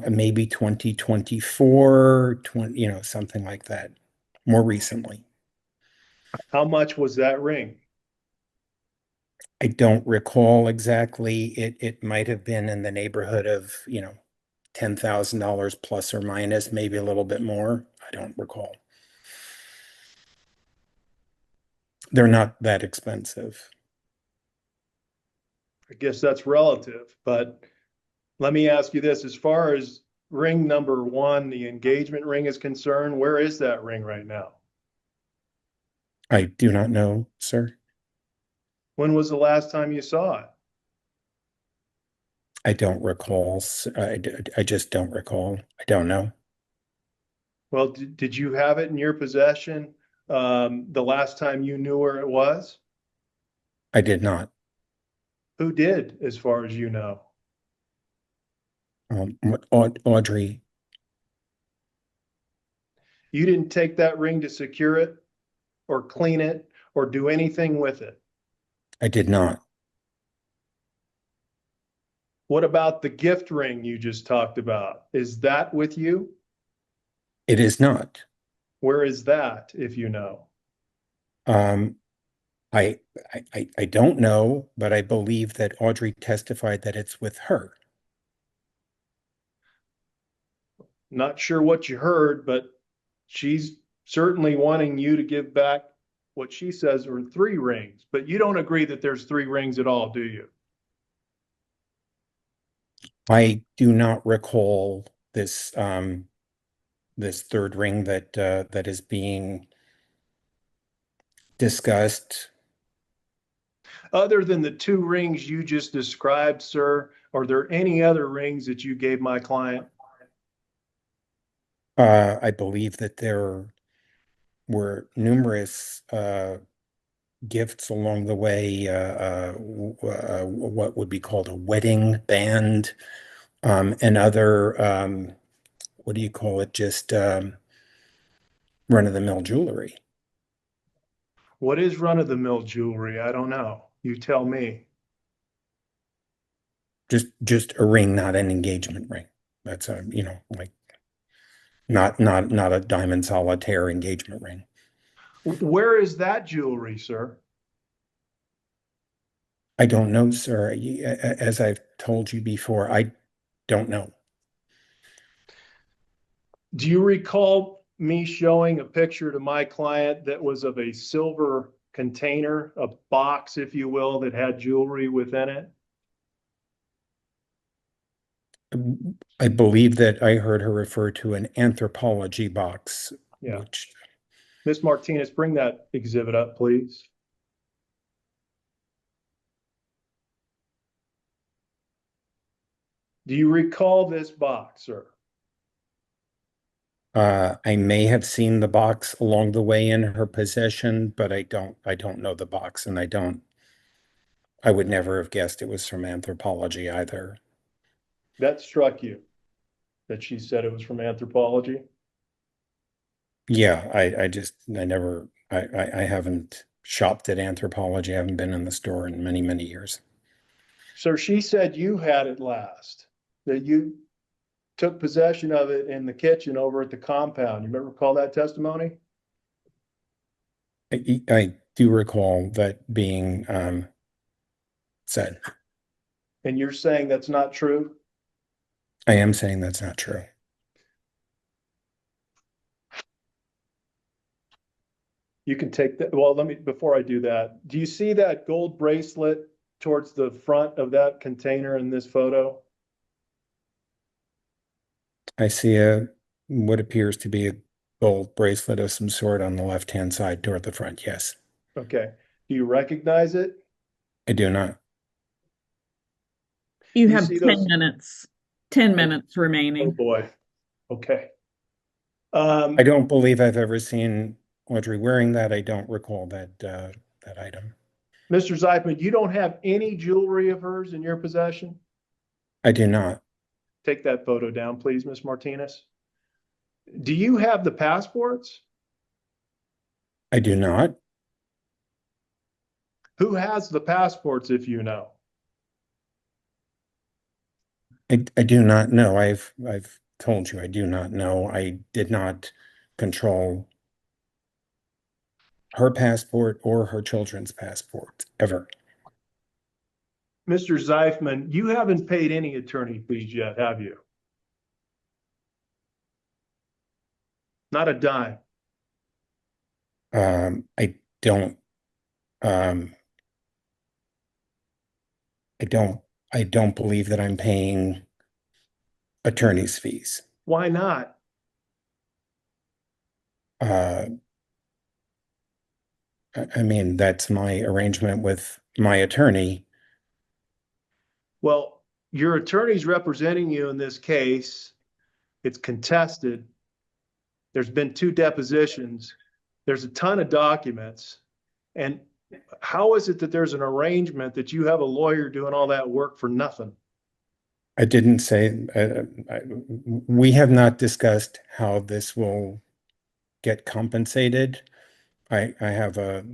Maybe 2024, something like that, more recently. How much was that ring? I don't recall exactly. It might have been in the neighborhood of, $10,000 plus or minus, maybe a little bit more. I don't recall. They're not that expensive. I guess that's relative, but let me ask you this. As far as ring number one, the engagement ring is concerned, where is that ring right now? I do not know, sir. When was the last time you saw it? I don't recall. I just don't recall. I don't know. Well, did you have it in your possession the last time you knew where it was? I did not. Who did, as far as you know? Audrey. You didn't take that ring to secure it or clean it or do anything with it? I did not. What about the gift ring you just talked about? Is that with you? It is not. Where is that, if you know? Um, I don't know, but I believe that Audrey testified that it's with her. Not sure what you heard, but she's certainly wanting you to give back what she says are 3 rings, but you don't agree that there's 3 rings at all, do you? I do not recall this this third ring that that is being discussed. Other than the 2 rings you just described, sir, are there any other rings that you gave my client? I believe that there were numerous gifts along the way, what would be called a wedding band, and other, what do you call it? Just run-of-the-mill jewelry. What is run-of-the-mill jewelry? I don't know. You tell me. Just a ring, not an engagement ring. That's a, like not a diamond solitaire engagement ring. Where is that jewelry, sir? I don't know, sir. As I've told you before, I don't know. Do you recall me showing a picture to my client that was of a silver container, a box, if you will, that had jewelry within it? I believe that I heard her refer to an anthropology box, Yeah. which Miss Martinez, bring that exhibit up, please. Do you recall this box, sir? I may have seen the box along the way in her possession, but I don't know the box, and I would never have guessed it was from anthropology either. That struck you, that she said it was from anthropology? Yeah, I haven't shopped at anthropology. I haven't been in the store in many, many years. Sir, she said you had it last, that you took possession of it in the kitchen over at the compound. You remember, recall that testimony? I do recall that being said. And you're saying that's not true? I am saying that's not true. You can take that. Well, before I do that, do you see that gold bracelet towards the front of that container in this photo? I see what appears to be a gold bracelet of some sort on the left-hand side toward the front. Yes, Okay. Do you recognize it? I do not. You You have see 10 those- minutes, 10 minutes Oh remaining. boy. Okay. I don't believe I've ever seen Audrey wearing that. I don't recall that item. Mr. Zeifman, you don't have any jewelry of hers in your possession? I do not. Take that photo down, please, Miss Martinez. Do you have the passports? I do not. Who has the passports, if you know? I do not know. I've told you I do not know. I did not control her passport or her children's passport ever. Mr. Zeifman, you haven't paid any attorney fees yet, have you? Not a dime. I don't. Um, I don't believe that I'm paying attorney's fees. Why not? Uh, I mean, that's my arrangement with my attorney. Well, your attorney's representing you in this case. It's contested. There's been 2 depositions. There's a ton of documents. And how is it that there's an arrangement that you have a lawyer doing all that work for nothing? I didn't say, we have not discussed how this will get compensated. I have a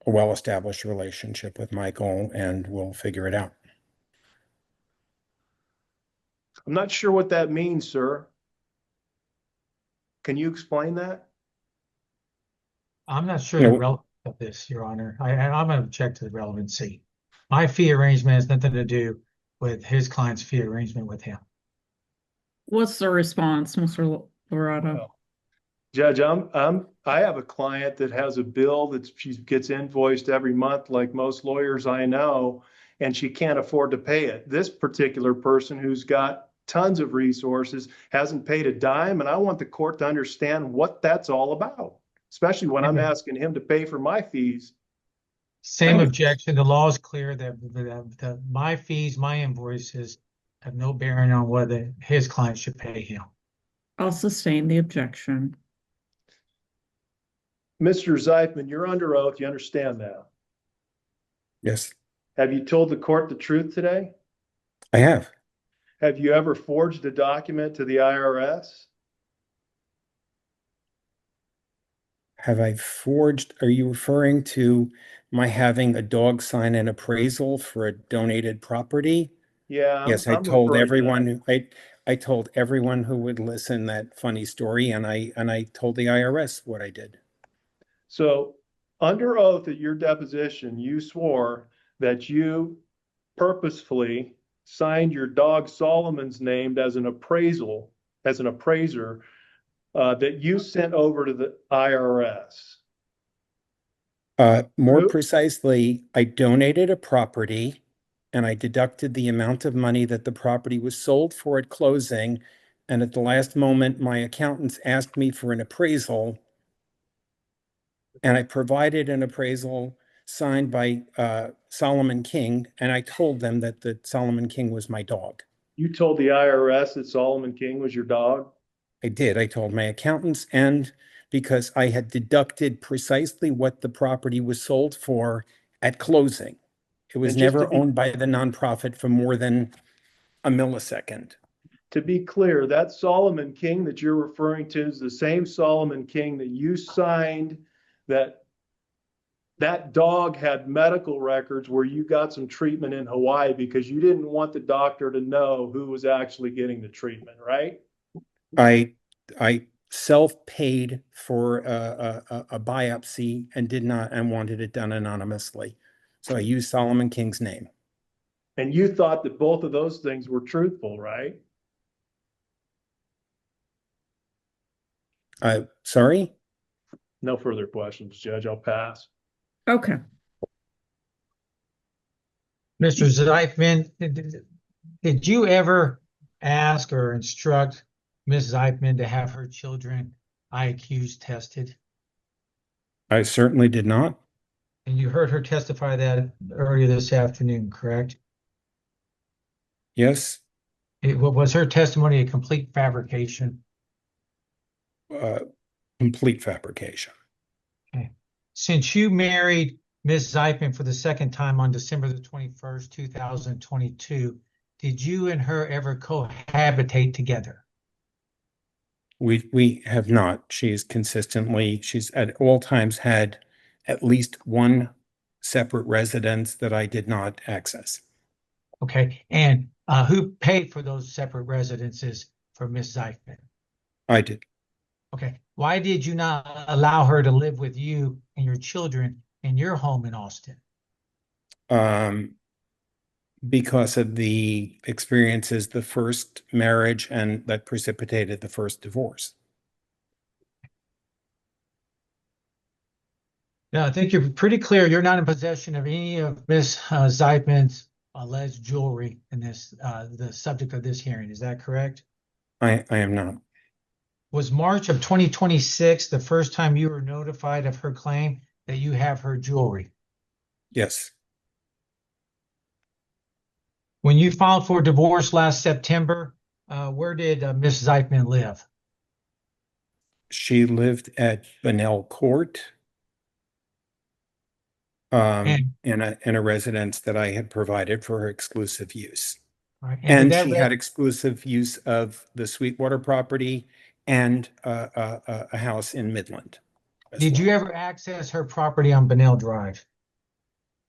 well-established relationship with Michael, and we'll figure it out. I'm not sure what that means, sir. Can you explain that? I'm not sure No. the relevance of this, Your Honor. I'm going to check to the relevancy. My fee arrangement has nothing to do with his client's fee arrangement with him. What's the response, Mr. Lorado? Well, Judge, I have a client that has a bill that she gets invoiced every month, like most lawyers I know, and she can't afford to pay it. This particular person who's got tons of resources hasn't paid a dime, and I want the court to understand what that's all about, especially when I'm asking him to pay for my fees. Same objection. The law is clear that my fees, my invoices have no bearing on whether his client should pay him. I'll sustain the objection. Mr. Zeifman, you're under oath. You understand that? Yes, Have you told the court the truth today? I have. Have you ever forged a document to the IRS? Have I forged? Are you referring to my having a dog sign an appraisal for a donated property? Yeah, Yes, I'm referring to that. I told everyone who would listen that funny story, and I told the IRS what I did. So under oath at your deposition, you swore that you purposefully signed your dog Solomon's name as an appraiser, that you sent over to the IRS. More True? precisely, I donated a property and I deducted the amount of money that the property was sold for at closing. And at the last moment, my accountants asked me for an appraisal. And I provided an appraisal signed by Solomon King. And I told them that the Solomon King was my dog. You told the IRS that Solomon King was your dog? I did. I told my accountants, and because I had deducted precisely what the property was sold for at closing. It was And just never owned by the nonprofit for more than a millisecond. to be clear, that Solomon King that you're referring to is the same Solomon King that you signed, that dog had medical records where you got some treatment in Hawaii because you didn't want the doctor to know who was actually getting the treatment, right? I self-paid for a biopsy and wanted it done anonymously. So I used Solomon King's name. And you thought that both of those things were truthful, right? Sorry? No further questions, Judge. I'll pass. Okay. Mr. Zeifman, did you ever ask or instruct Ms. Zeifman to have her children IQs tested? I certainly did not. And you heard her testify that earlier this afternoon, correct? Yes. Was her testimony a complete fabrication? Complete fabrication. Okay. Since you married Ms. Zeifman for the second time on December the 21st, 2022, did you and her ever cohabitate together? We have not. She's at all times had at least one separate residence that I did not access. Okay. And who paid for those separate residences for Ms. Zeifman? I did. Okay. Why did you not allow her to live with you and your children in your home in Austin? Because of the experiences, the first marriage, and that precipitated the first divorce. Now, I think you're pretty clear. You're not in possession of any of Ms. Zeifman's alleged jewelry in this, the subject of this hearing. Is that correct? I am not. Was March of 2026 the first time you were notified of her claim that you have her jewelry? Yes. When you filed for divorce last September, where did Ms. Zeifman live? She lived at Bunnell Court, in a residence that I had provided for her exclusive use. Right, And she had exclusive use of the Sweetwater property and a house in Midland. Did you ever access her property on Bunnell Drive?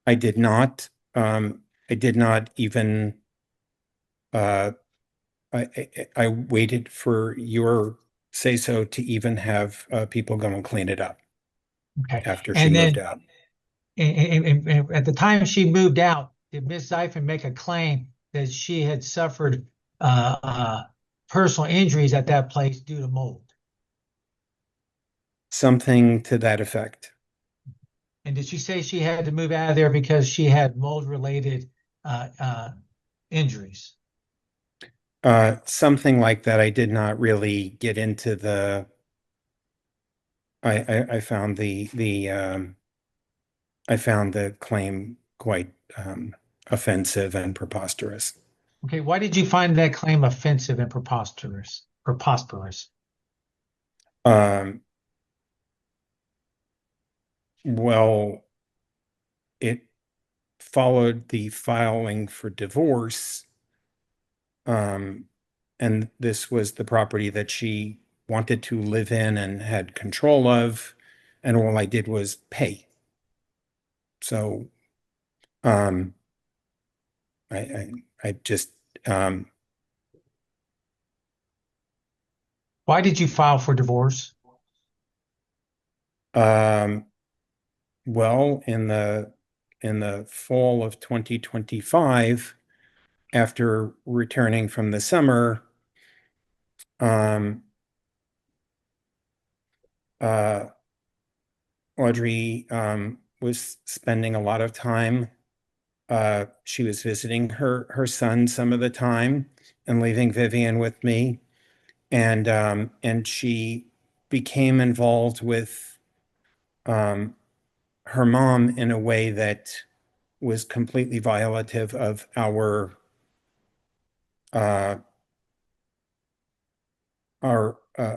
I did not. I did not even. I waited for your say so to even have people go and clean it up. Okay. after she And moved then out. and at the time she moved out, did Ms. Zyphon make a claim that she had suffered personal injuries at that place due to mold? Something to that effect. And did she say she had to move out of there because she had mold-related injuries? Something like that. I did not really get into the. I found I found the claim quite offensive and preposterous. Okay, why did you find that claim offensive and preposterous? Preposterous. Well, it followed the filing for divorce. And this was the property that she wanted to live in and had control of, and all I did was pay. So, I just, Why did you file for divorce? well, in the fall of 2025, after returning from the summer, Audrey was spending a lot of time. She was visiting her son some of the time and leaving Vivian with me, and she became involved with her mom in a way that was completely violative of our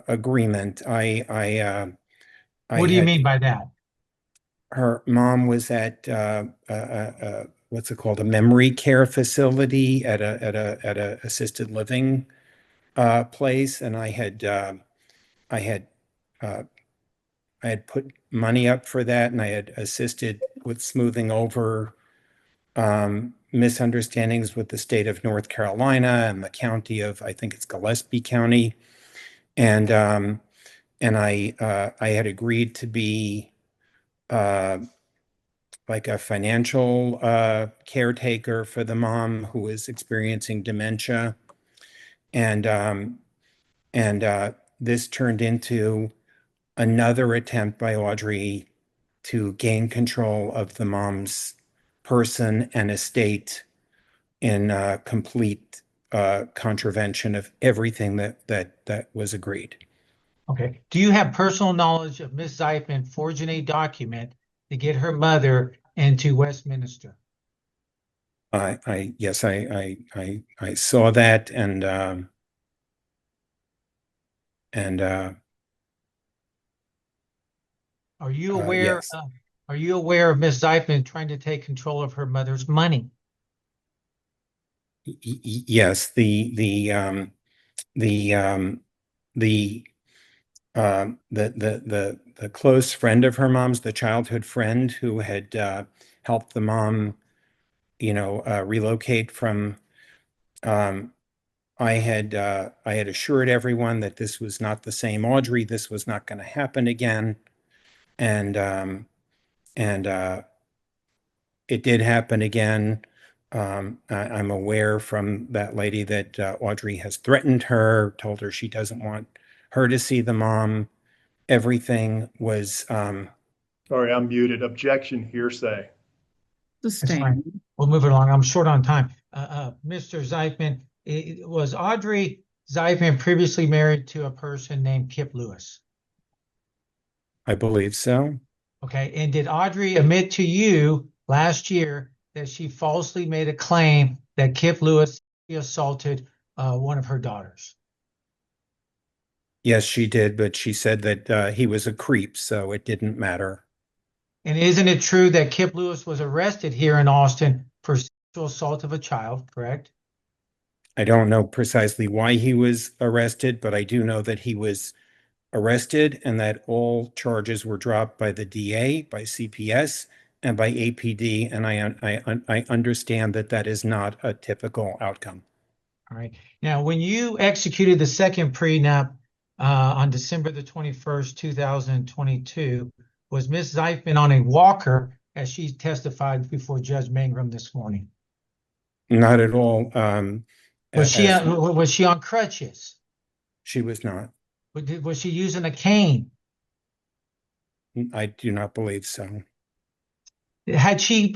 agreement. What do you mean by that? Her mom was at what's it called, a memory care facility at a assisted living place, and I had uh, I had put money up for that, and I had assisted with smoothing over misunderstandings with the state of North Carolina and the county of, I think it's Gillespie County, and I had agreed to be like a financial caretaker for the mom who was experiencing dementia, and this turned into another attempt by Audrey to gain control of the mom's person and estate in complete contravention of everything that was agreed. Okay. Do you have personal knowledge of Ms. Zyphon forging a document to get her mother into Westminster? Yes, I saw that, and Are you aware yes. are you aware of Ms. Zyphon trying to take control of her mother's money? Yes, the the close friend of her mom's, the childhood friend who had helped the mom, relocate from. I had assured everyone that this was not the same Audrey. This was not going to happen again, and it did happen again. I'm aware from that lady that Audrey has threatened her, told her she doesn't want her to see the mom. Everything was Sorry, I'm muted. Objection, hearsay. That's Sustained. fine. We'll move it along. I'm short on time. Mr. Zyphon, was Audrey Zyphon previously married to a person named Kip Lewis? I believe so. Okay. And did Audrey admit to you last year that she falsely made a claim that Kip Lewis assaulted one of her daughters? Yes, she did, but she said that he was a creep, so it didn't matter. And isn't it true that Kip Lewis was arrested here in Austin for sexual assault of a child, correct? I don't know precisely why he was arrested, but I do know that he was arrested and that all charges were dropped by the DA, by CPS, and by APD. And I understand that that is not a typical outcome. All right. Now, when you executed the second prenup on December the 21st, 2022, was Ms. Zeifman on a walker as she testified before Judge Mangrum this morning? Not at all. Was she as was she on crutches? she was not. Was she using a cane? I do not believe so. Did she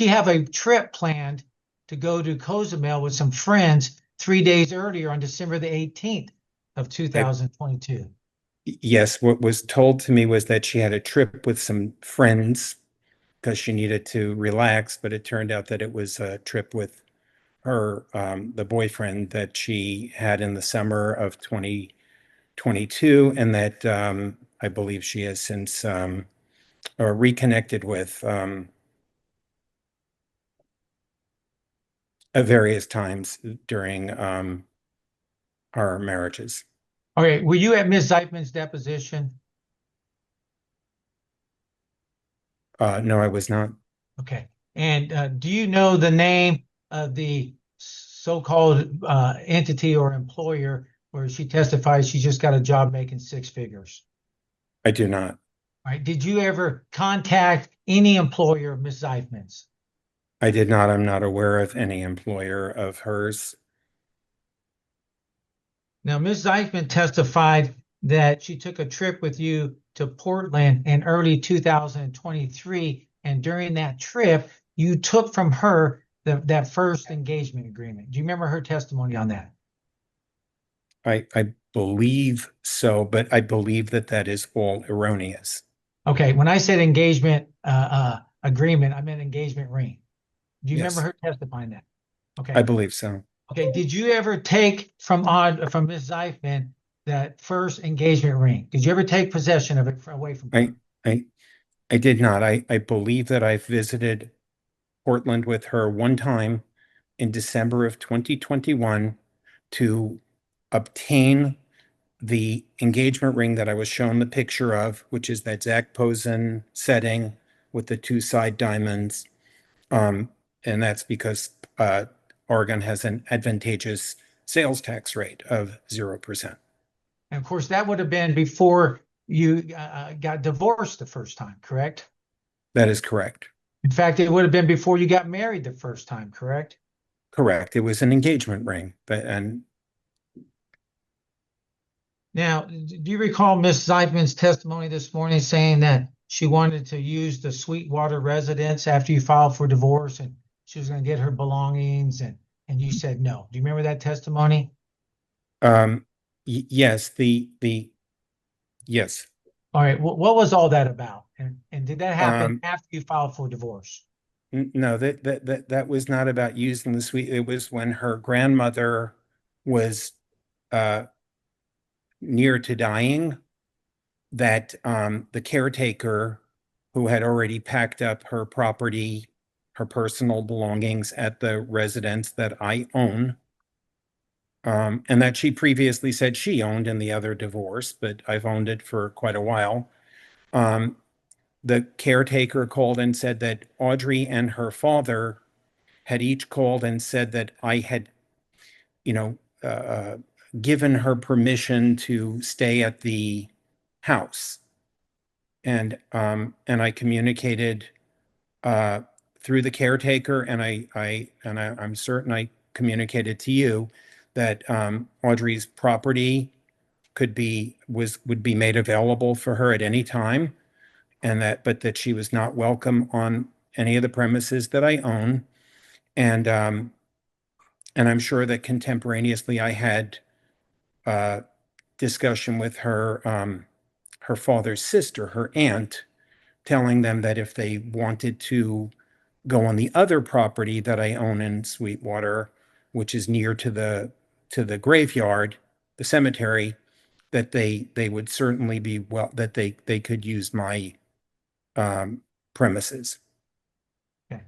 have a trip planned to go to Cozumel with some friends 3 days earlier on December the 18th of 2022? Yes, what was told to me was that she had a trip with some friends because she needed to relax, but it turned out that it was a trip with her, the boyfriend that she had in the summer of 2022, and that I believe she has since reconnected with at various times during our marriages. Okay, were you at Ms. Zeifman's deposition? No, I was not. Okay, and do you know the name of the so-called entity or employer where she testifies she just got a job making six figures? I do not. All right, did you ever contact any employer of Ms. Zeifman's? I did not. I'm not aware of any employer of hers. Now, Ms. Zeifman testified that she took a trip with you to Portland in early 2023, and during that trip, you took from her that first engagement agreement. Do you remember her testimony on that? I believe so, but I believe that that is all erroneous. Okay, when I said engagement agreement, I meant engagement ring. Do you remember Yes. her testifying that? Okay. I believe so. Okay, did you ever take from Ms. Zeifman that first engagement ring? Did you ever take possession of it away from her? I did not. I believe that I visited Portland with her one time in December of 2021 to obtain the engagement ring that I was shown the picture of, which is that Zach Posen setting with the two side diamonds. And that's because Oregon has an advantageous sales tax rate of 0%. And of course, that would have been before you got divorced the first time, correct? That is correct. In fact, it would have been before you got married the first time, correct? Correct. It was an engagement ring, and now, do you recall Ms. Zeifman's testimony this morning saying that she wanted to use the Sweetwater residence after you filed for divorce and she was going to get her belongings and you said no? Do you remember that testimony? yes, yes. All right. What was all that about? And did that happen after you filed for divorce? No, that was not about using the suite. It was when her grandmother was near to dying, that the caretaker, who had already packed up her property, her personal belongings at the residence that I own, and that she previously said she owned in the other divorce, but I've owned it for quite a while. The caretaker called and said that Audrey and her father had each called and said that I had, given her permission to stay at the house. And I communicated through the caretaker, and I'm certain I communicated to you that Audrey's property would be made available for her at any time, but that she was not welcome on any of the premises that I own. And I'm sure that contemporaneously I had discussion with her father's sister, her aunt, telling them that if they wanted to go on the other property that I own in Sweetwater, which is near to the graveyard, the cemetery, that they would certainly be that they could use my premises. Okay.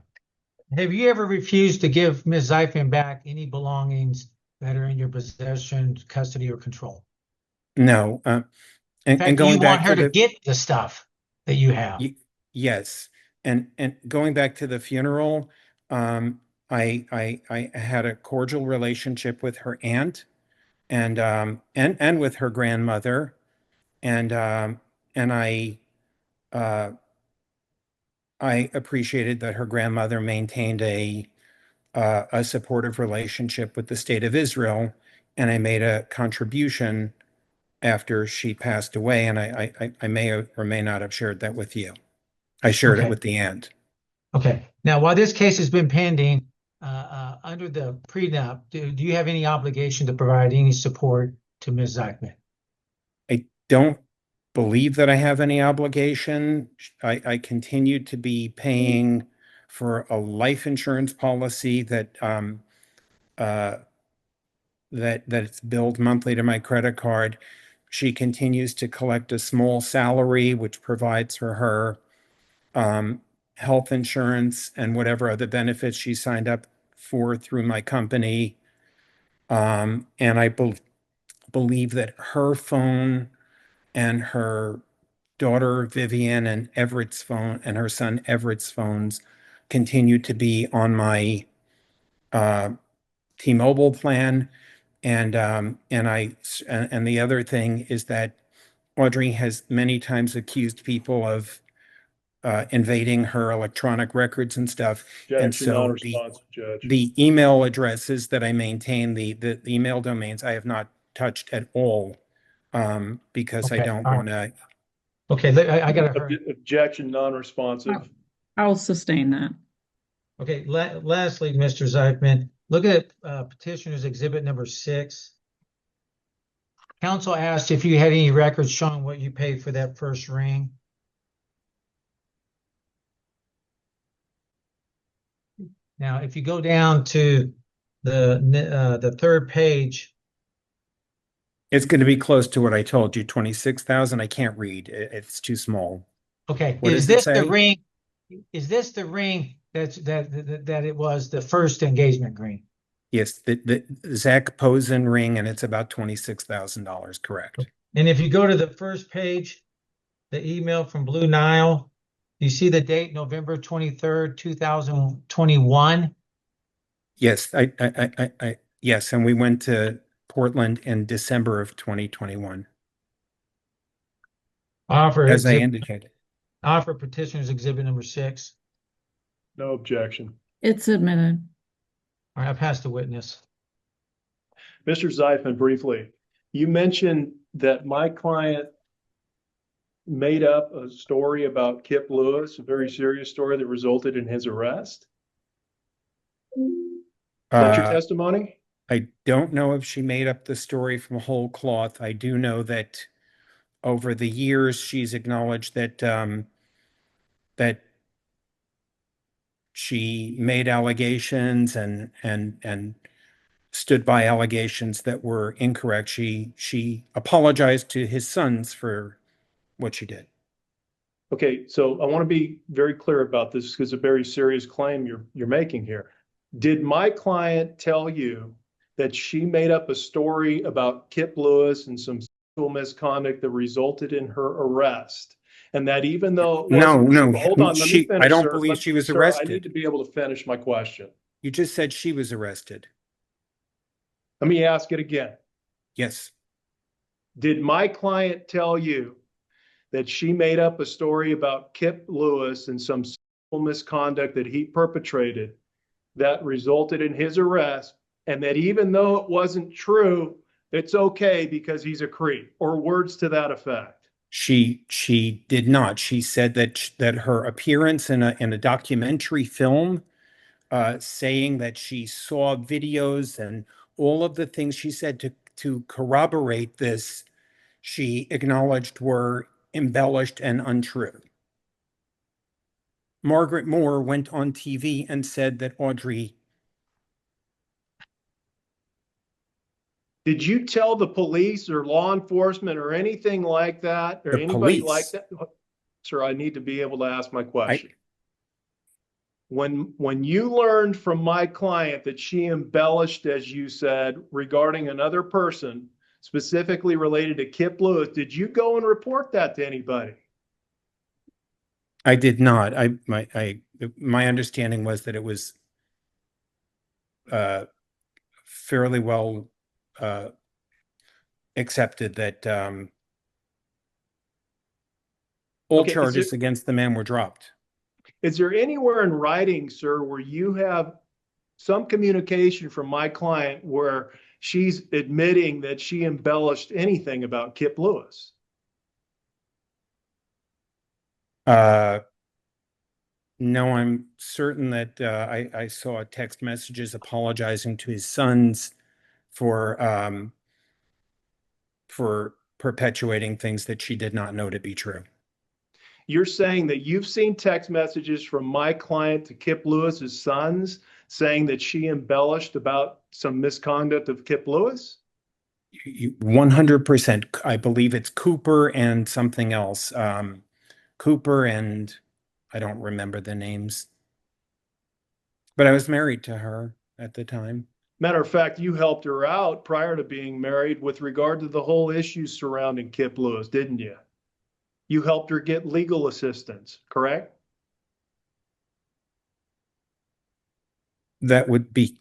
Have you ever refused to give Ms. Zeifman back any belongings that are in your possession, custody, or control? No. In fact, And do you going back want her to to get the stuff that you have? yes. And going back to the funeral, I had a cordial relationship with her aunt and with her grandmother, and I I appreciated that her grandmother maintained a supportive relationship with the state of Israel, and I made a contribution after she passed away, and I may or may not have shared that with you. I shared it Okay. with the aunt. Okay. Now, while this case has been pending, under the prenup, do you have any obligation to provide any support to Ms. Zeichman? I don't believe that I have any obligation. I continue to be paying for a life insurance policy that that's billed monthly to my credit card. She continues to collect a small salary, which provides for her health insurance and whatever other benefits she signed up for through my company. And I believe that her phone and her daughter Vivian and Everett's phone and her son Everett's phones continue to be on my T-Mobile plan. And the other thing is that Audrey has many times accused people of invading her electronic records and stuff. And Objection, so non-responsive, Judge. the email addresses that I maintain, the email domains, I have not touched at all, because I Okay, don't all right. want to. Okay, I gotta hurry. Objection, non-responsive. I'll sustain that. Okay, lastly, Mr. Zeichman, look at petitioner's exhibit number 6. Counsel asked if you had any records showing what you paid for that first ring. Now, if you go down to the third page, It's going to be close to what I told you, 26,000. I can't read. It's too small. okay, What is does it this the say? ring? Is this the ring that it was the first engagement ring? Yes, the Zach Posen ring, and it's about $26,000, correct? And if you go to the first page, the email from Blue Nile, you see the date November 23rd, 2021. Yes, yes, and we went to Portland in December of 2021, as I indicated. Offer petitioner's exhibit number 6. No objection. It's admitted. All right, I passed the witness. Mr. Zeifman, briefly, you mentioned that my client made up a story about Kip Lewis, a very serious story that resulted in his arrest. Is that your testimony? I don't know if she made up the story from whole cloth. I do know that over the years, she's acknowledged that that she made allegations and stood by allegations that were incorrect. She apologized to his sons for what she did. Okay, so I want to be very clear about this because it's a very serious claim you're making here. Did my client tell you that she made up a story about Kip Lewis and some sexual misconduct that resulted in her arrest? And that even though it wasn't No, true, hold on, let me finish, I don't sir. believe she was Sir, arrested. I need to be able to finish my question. You just said she was arrested. Let me ask it again. Yes. Did my client tell you that she made up a story about Kip Lewis and some sexual misconduct that he perpetrated that resulted in his arrest, and that even though it wasn't true, it's okay because he's a creep, or words to that effect? She did not. She said that her appearance in a documentary film, saying that she saw videos and all of the things she said to corroborate this, she acknowledged were embellished and untrue. Margaret Moore went on TV and said that Audrey. Did you tell the police or law enforcement or anything like that, or The anybody police. like that? Sir, I need to be able to ask my question. When you learned from my client that she embellished, as you said, regarding another person, specifically related to Kip Lewis, did you go and report that to anybody? I did not. My understanding was that it was fairly well accepted that All Okay, charges against the man were dropped. is there anywhere in writing, sir, where you have some communication from my client where she's admitting that she embellished anything about Kip Lewis? No, I'm certain that I saw text messages apologizing to his sons for perpetuating things that she did not know to be true. You're saying that you've seen text messages from my client to Kip Lewis's sons saying that she embellished about some misconduct of Kip Lewis? 100%. I believe it's Cooper and something else. Cooper and I don't remember the names. But I was married to her at the time. Matter of fact, you helped her out prior to being married with regard to the whole issue surrounding Kip Lewis, didn't you? You helped her get legal assistance, correct? That would be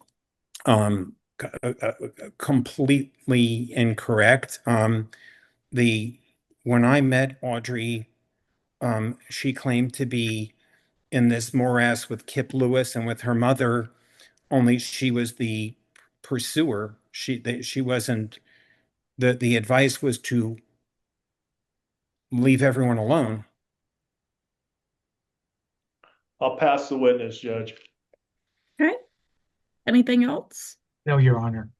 completely incorrect. When I met Audrey, she claimed to be in this morass with Kip Lewis and with her mother, only she was the pursuer. She wasn't. The advice was to leave everyone alone. I'll pass the witness, Judge. Okay. Anything else? No, Your Honor.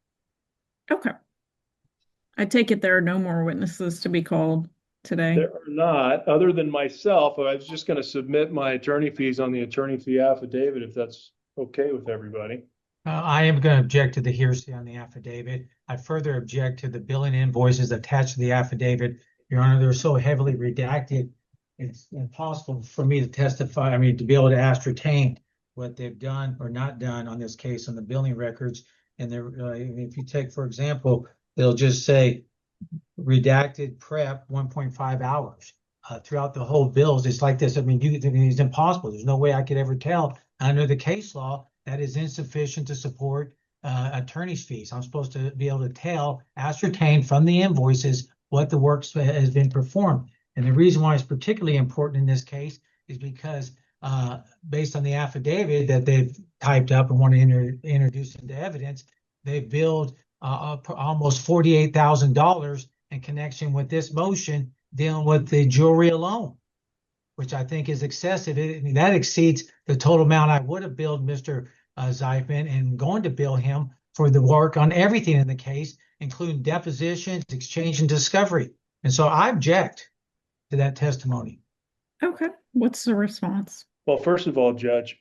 Okay. I take it there are no more witnesses to be called today. There are not, other than myself. I was just going to submit my attorney fees on the attorney fee affidavit, if that's okay with everybody. I am going to object to the hearsay on the affidavit. I further object to the billing invoices attached to the affidavit. Your Honor, they're so heavily redacted, it's impossible for me to testify, to be able to ascertain what they've done or not done on this case on the billing records. And if you take, for example, they'll just say redacted prep 1.5 hours. Throughout the whole bills, it's like this. It's impossible. There's no way I could ever tell under the case law that is insufficient to support attorney's fees. I'm supposed to be able to ascertain from the invoices what the work has been performed. And the reason why it's particularly important in this case is because based on the affidavit that they've typed up and want to introduce into evidence, they've billed almost $48,000 in connection with this motion dealing with the jewelry alone, which I think is excessive. That exceeds the total amount I would have billed Mr. Zeifman and going to bill him for the work on everything in the case, including depositions, exchange, and discovery. And so I object to that testimony. Okay. What's the response? Well, first of all, Judge,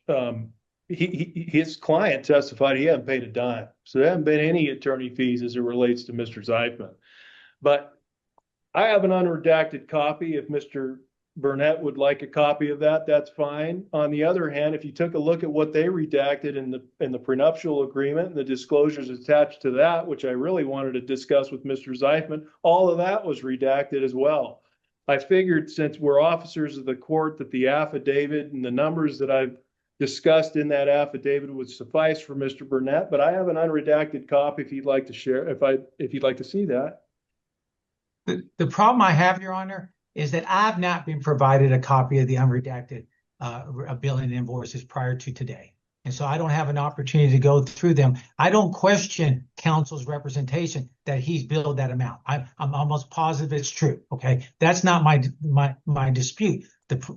his client testified he hadn't paid a dime. So there haven't been any attorney fees as it relates to Mr. Zeifman. But I have an unredacted copy. If Mr. Burnett would like a copy of that, that's fine. On the other hand, if you took a look at what they redacted in the prenuptial agreement and the disclosures attached to that, which I really wanted to discuss with Mr. Zeifman, all of that was redacted as well. I figured since we're officers of the court that the affidavit and the numbers that I've discussed in that affidavit would suffice for Mr. Burnett, but I have an unredacted copy if you'd like to share, if you'd like to see that. The problem I have, Your Honor, is that I've not been provided a copy of the unredacted billing invoices prior to today. And so I don't have an opportunity to go through them. I don't question counsel's representation that he's billed that amount. I'm almost positive it's true. Okay. That's not my dispute.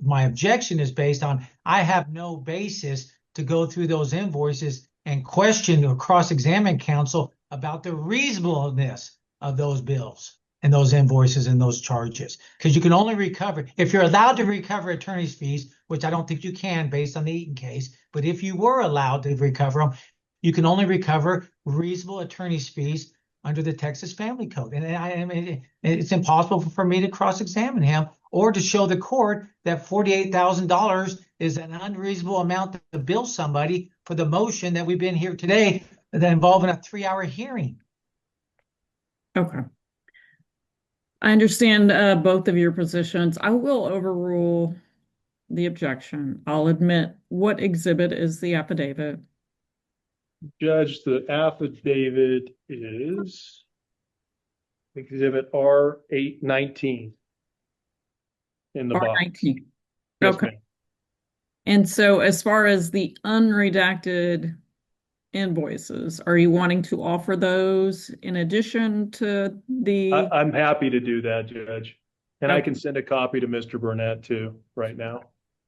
My objection is based on I have no basis to go through those invoices and question or cross-examine counsel about the reasonableness of those bills and those invoices and those charges. Because you can only recover, if you're allowed to recover attorney's fees, which I don't think you can based on the Eaton case, but if you were allowed to recover them, you can only recover reasonable attorney's fees under the Texas Family Code. And it's impossible for me to cross-examine him or to show the court that $48,000 is an unreasonable amount to bill somebody for the motion that we've been here today that involving a 3-hour hearing. Okay. I understand both of your positions. I will overrule the objection. I'll admit what exhibit is the affidavit. Judge, the affidavit is exhibit R819. in the box. R19. Yes, Okay. ma'am. And so as far as the unredacted invoices, are you wanting to offer those in addition to the? I'm happy to do that, Judge. And I Okay. can send a copy to Mr. Burnett too, right now.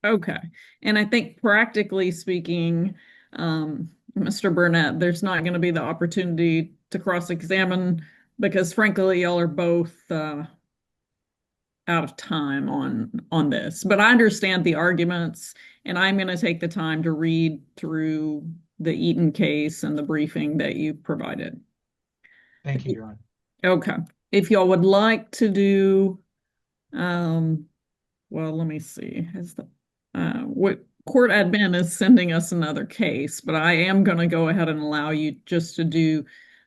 Okay. And I think practically speaking, Mr. Burnett, there's not going to be the opportunity to cross-examine because frankly, y'all are both out of time on this. But I understand the arguments, and I'm going to take the time to read through the Eaton case and the briefing that you provided. Thank you, Your Honor. Okay. If y'all would like to do, well, let me see. What court admin is sending us another case, but I am going to go ahead and allow you just to do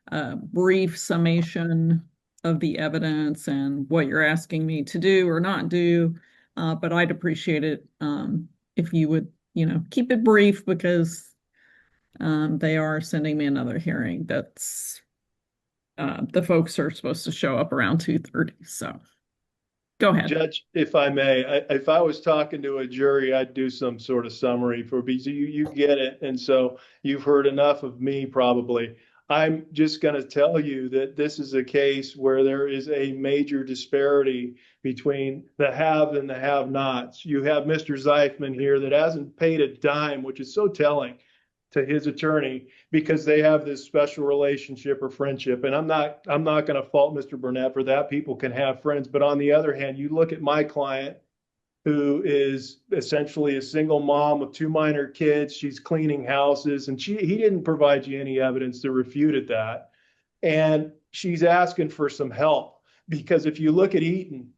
a brief summation of the evidence and what you're asking me to do or not do. But I'd appreciate it if you would, keep it brief because they are sending me another hearing that's the folks are supposed to show up around 2:30. So go ahead. Judge, if I may, if I was talking to a jury, I'd do some sort of summary because you get it. And so you've heard enough of me probably. I'm just going to tell you that this is a case where there is a major disparity between the have and the have-nots. You have Mr. Zeifman here that hasn't paid a dime, which is so telling to his attorney because they have this special relationship or friendship. And I'm not going to fault Mr. Burnett for that. People can have friends. But on the other hand, you look at my client who is essentially a single mom with 2 minor kids. She's cleaning houses and he didn't provide you any evidence to refute that. And she's asking for some help because if you look at Eaton,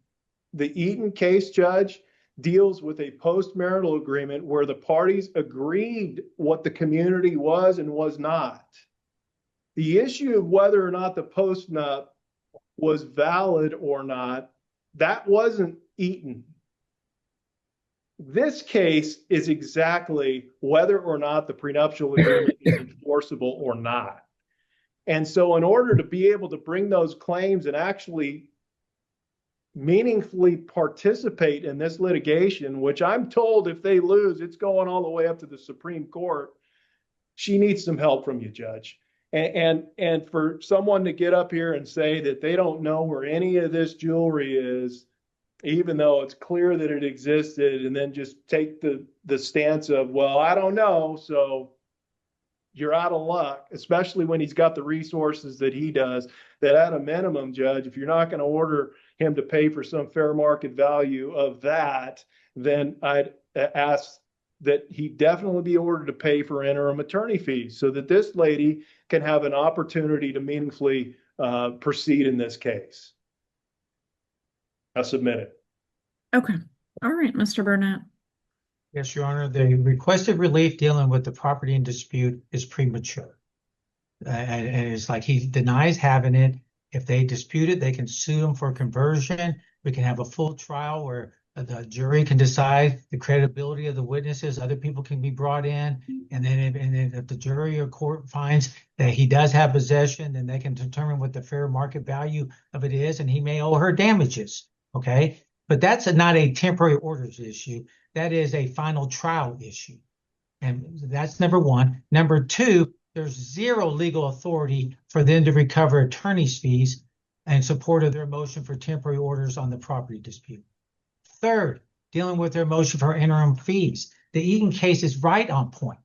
the Eaton case, Judge, deals with a post-marital agreement where the parties agreed what the community was and was not. The issue of whether or not the postnup was valid or not, that wasn't Eaton. This case is exactly whether or not the prenuptial agreement is enforceable or not. And so in order to be able to bring those claims and actually meaningfully participate in this litigation, which I'm told if they lose, it's going all the way up to the Supreme Court, she needs some help from you, Judge. And for someone to get up here and say that they don't know where any of this jewelry is, even though it's clear that it existed, and then just take the stance of, well, I don't know, so you're out of luck, especially when he's got the resources that he does, that at a minimum, Judge, if you're not going to order him to pay for some fair market value of that, then I'd ask that he definitely be ordered to pay for interim attorney fees so that this lady can have an opportunity to meaningfully proceed in this case. I submit it. Okay. All right, Mr. Burnett. Yes, Your Honor. The requested relief dealing with the property in dispute is premature. And it's like he denies having it. If they dispute it, they can sue him for conversion. We can have a full trial where the jury can decide the credibility of the witnesses. Other people can be brought in. And then if the jury or court finds that he does have possession, then they can determine what the fair market value of it is, and he may owe her damages. Okay. But that's not a temporary orders issue. That is a final trial issue. And that's number one. Number two, there's zero legal authority for them to recover attorney's fees in support of their motion for temporary orders on the property dispute. Third, dealing with their motion for interim fees. The Eaton case is right on point.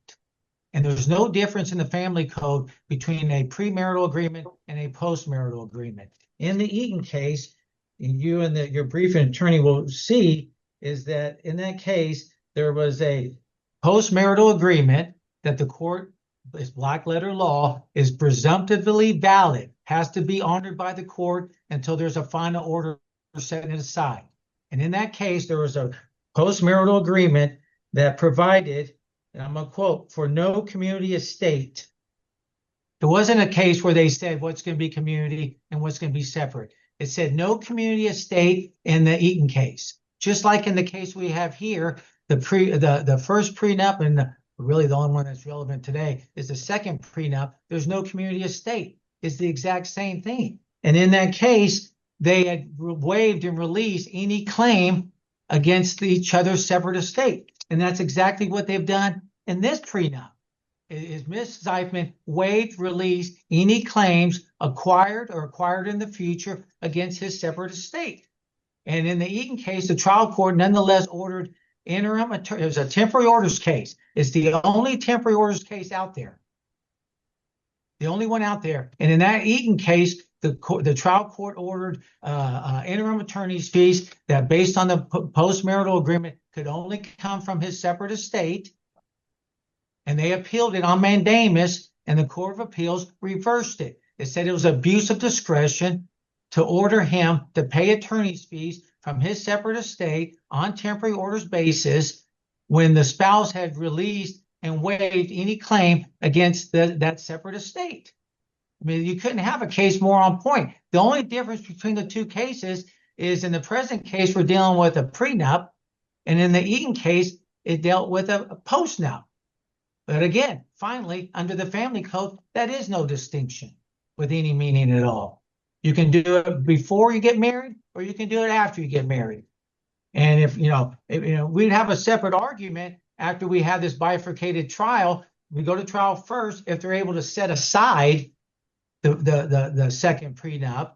And there's no difference in the family code between a premarital agreement and a postmarital agreement. In the Eaton case, you and your briefing attorney will see is that in that case, there was a postmarital agreement that the court, is black letter law, is presumptively valid, has to be honored by the court until there's a final order setting it aside. And in that case, there was a postmarital agreement that provided, and I'm going to quote, for no community estate. It wasn't a case where they said what's going to be community and what's going to be separate. It said no community estate in the Eaton case. Just like in the case we have here, the first prenup, and really the only one that's relevant today is the second prenup. There's no community estate. It's the exact same thing. And in that case, they had waived and released any claim against each other's separate estate. And that's exactly what they've done in this prenup. Is Ms. Zeifman waived, released any claims acquired or acquired in the future against his separate estate. And in the Eaton case, the trial court nonetheless ordered interim attorney. It was a temporary orders case. It's the only temporary orders case out there. The only one out there. And in that Eaton case, the trial court ordered interim attorney's fees that, based on the postmarital agreement, could only come from his separate estate. And they appealed it on mandamus, and the Court of Appeals reversed it. It said it was abuse of discretion to order him to pay attorney's fees from his separate estate on temporary orders basis when the spouse had released and waived any claim against that separate estate. I mean, you couldn't have a case more on point. The only difference between the two cases is, in the present case, we're dealing with a prenup, and in the Eaton case, it dealt with a postnup. But again, finally, under the family code, that is no distinction with any meaning at all. You can do it before you get married, or you can do it after you get married. And if we'd have a separate argument after we have this bifurcated trial. We go to trial first. If they're able to set aside the second prenup,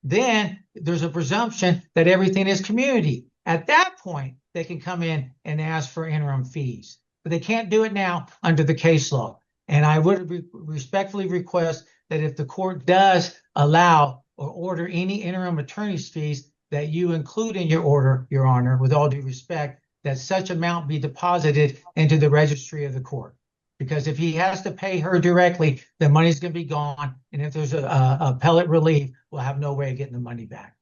then there's a presumption that everything is community. At that point, they can come in and ask for interim fees. But they can't do it now under the case law. And I would respectfully request that if the court does allow or order any interim attorney's fees, that you include in your order, Your Honor, with all due respect, that such amount be deposited into the registry of the court. Because if he has to pay her directly, the money's going to be gone. And if there's a appellate relief, we'll have no way of getting the money back.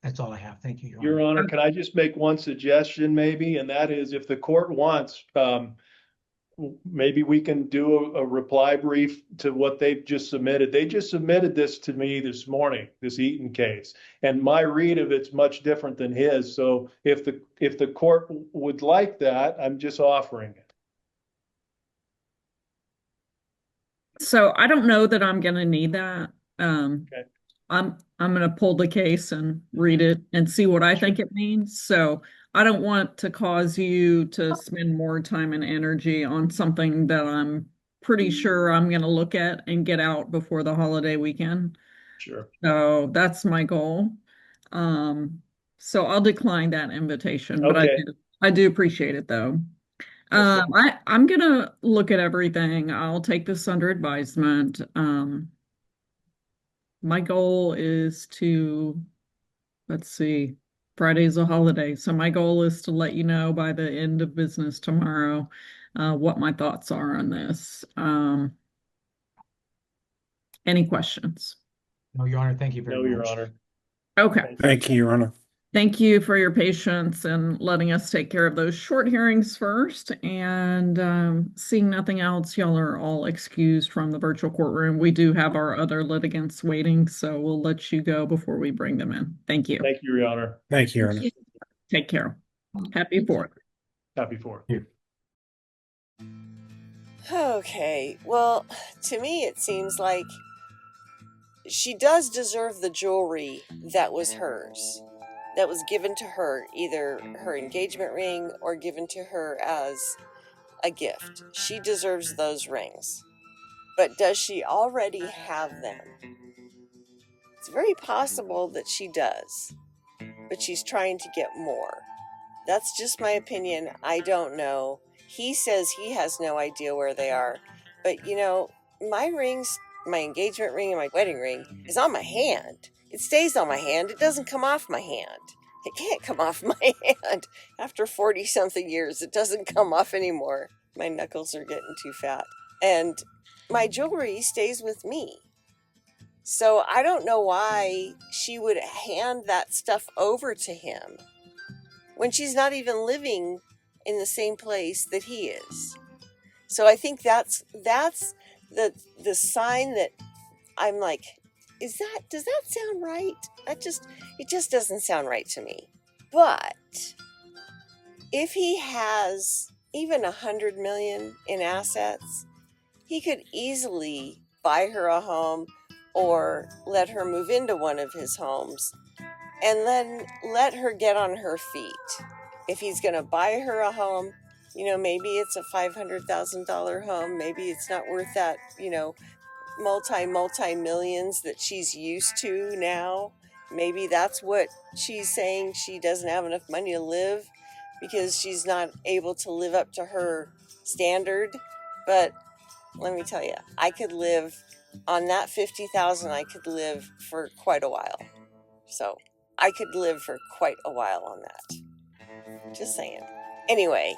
That's all I have. Thank you, Your Honor. Your Honor, can I just make one suggestion maybe? And that is, if the court wants, maybe we can do a reply brief to what they've just submitted. They just submitted this to me this morning, this Eaton case. And my read of it's much different than his. So if the court would like that, I'm just offering it. So I don't know that I'm going to need that. Okay. I'm going to pull the case and read it and see what I think it means. So I don't want to cause you to spend more time and energy on something that I'm pretty sure I'm going to look at and get out before the holiday weekend. Sure. So that's my goal. So I'll decline that invitation, but Okay. I do appreciate it though. I'm going to look at everything. I'll take this under advisement. My goal is to, let's see, Friday's a holiday. So my goal is to let you know by the end of business tomorrow what my thoughts are on this. Any questions? No, Your Honor. Thank you very much. No, Your Honor. Okay. Thank you, Your Honor. Thank you for your patience and letting us take care of those short hearings first. And seeing nothing else, y'all are all excused from the virtual courtroom. We do have our other litigants waiting, so we'll let you go before we bring them in. Thank you. Thank you, Your Honor. Thank you, Your Honor. Take care. Happy 4th. Happy 4th. Okay, well, to me it seems like she does deserve the jewelry that was hers, that was given to her, either her engagement ring or given to her as a gift. She deserves those rings. But does she already have them? It's very possible that she does, but she's trying to get more. That's just my opinion. I don't know. He says he has no idea where they are. But, my rings, my engagement ring and my wedding ring is on my hand. It stays on my hand. It doesn't come off my hand. It can't come off my hand. After 40-something years, it doesn't come off anymore. My knuckles are getting too fat. And my jewelry stays with me. So I don't know why she would hand that stuff over to him when she's not even living in the same place that he is. So I think that's the sign that I'm like, does that sound right? It just doesn't sound right to me. But if he has even $100 million in assets, he could easily buy her a home or let her move into one of his homes and then let her get on her feet. if he's going to buy her a home, you know, maybe it's a $500,000 home. Maybe it's not worth that, you know, multi millions that she's used to now. Maybe that's what she's saying. She doesn't have enough money to live because she's not able to live up to her standard. But let me tell you, I could live on that 50,000. I could live for quite a while. So I could live for quite a while on that. Just saying. Anyway,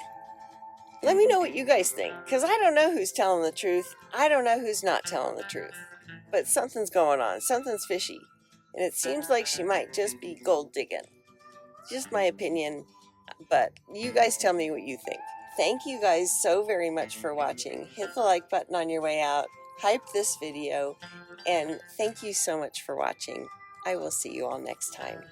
let me know what you guys think, because I don't know who's telling the truth. I don't know who's not telling the truth. But something's going on. Something's fishy. And it seems like she might just be gold digging. Just my opinion. But you guys tell me what you think. Thank you guys so very much for watching. Hit the like button on your way out. Hype this video. And thank you so much for watching. I will see you all next time.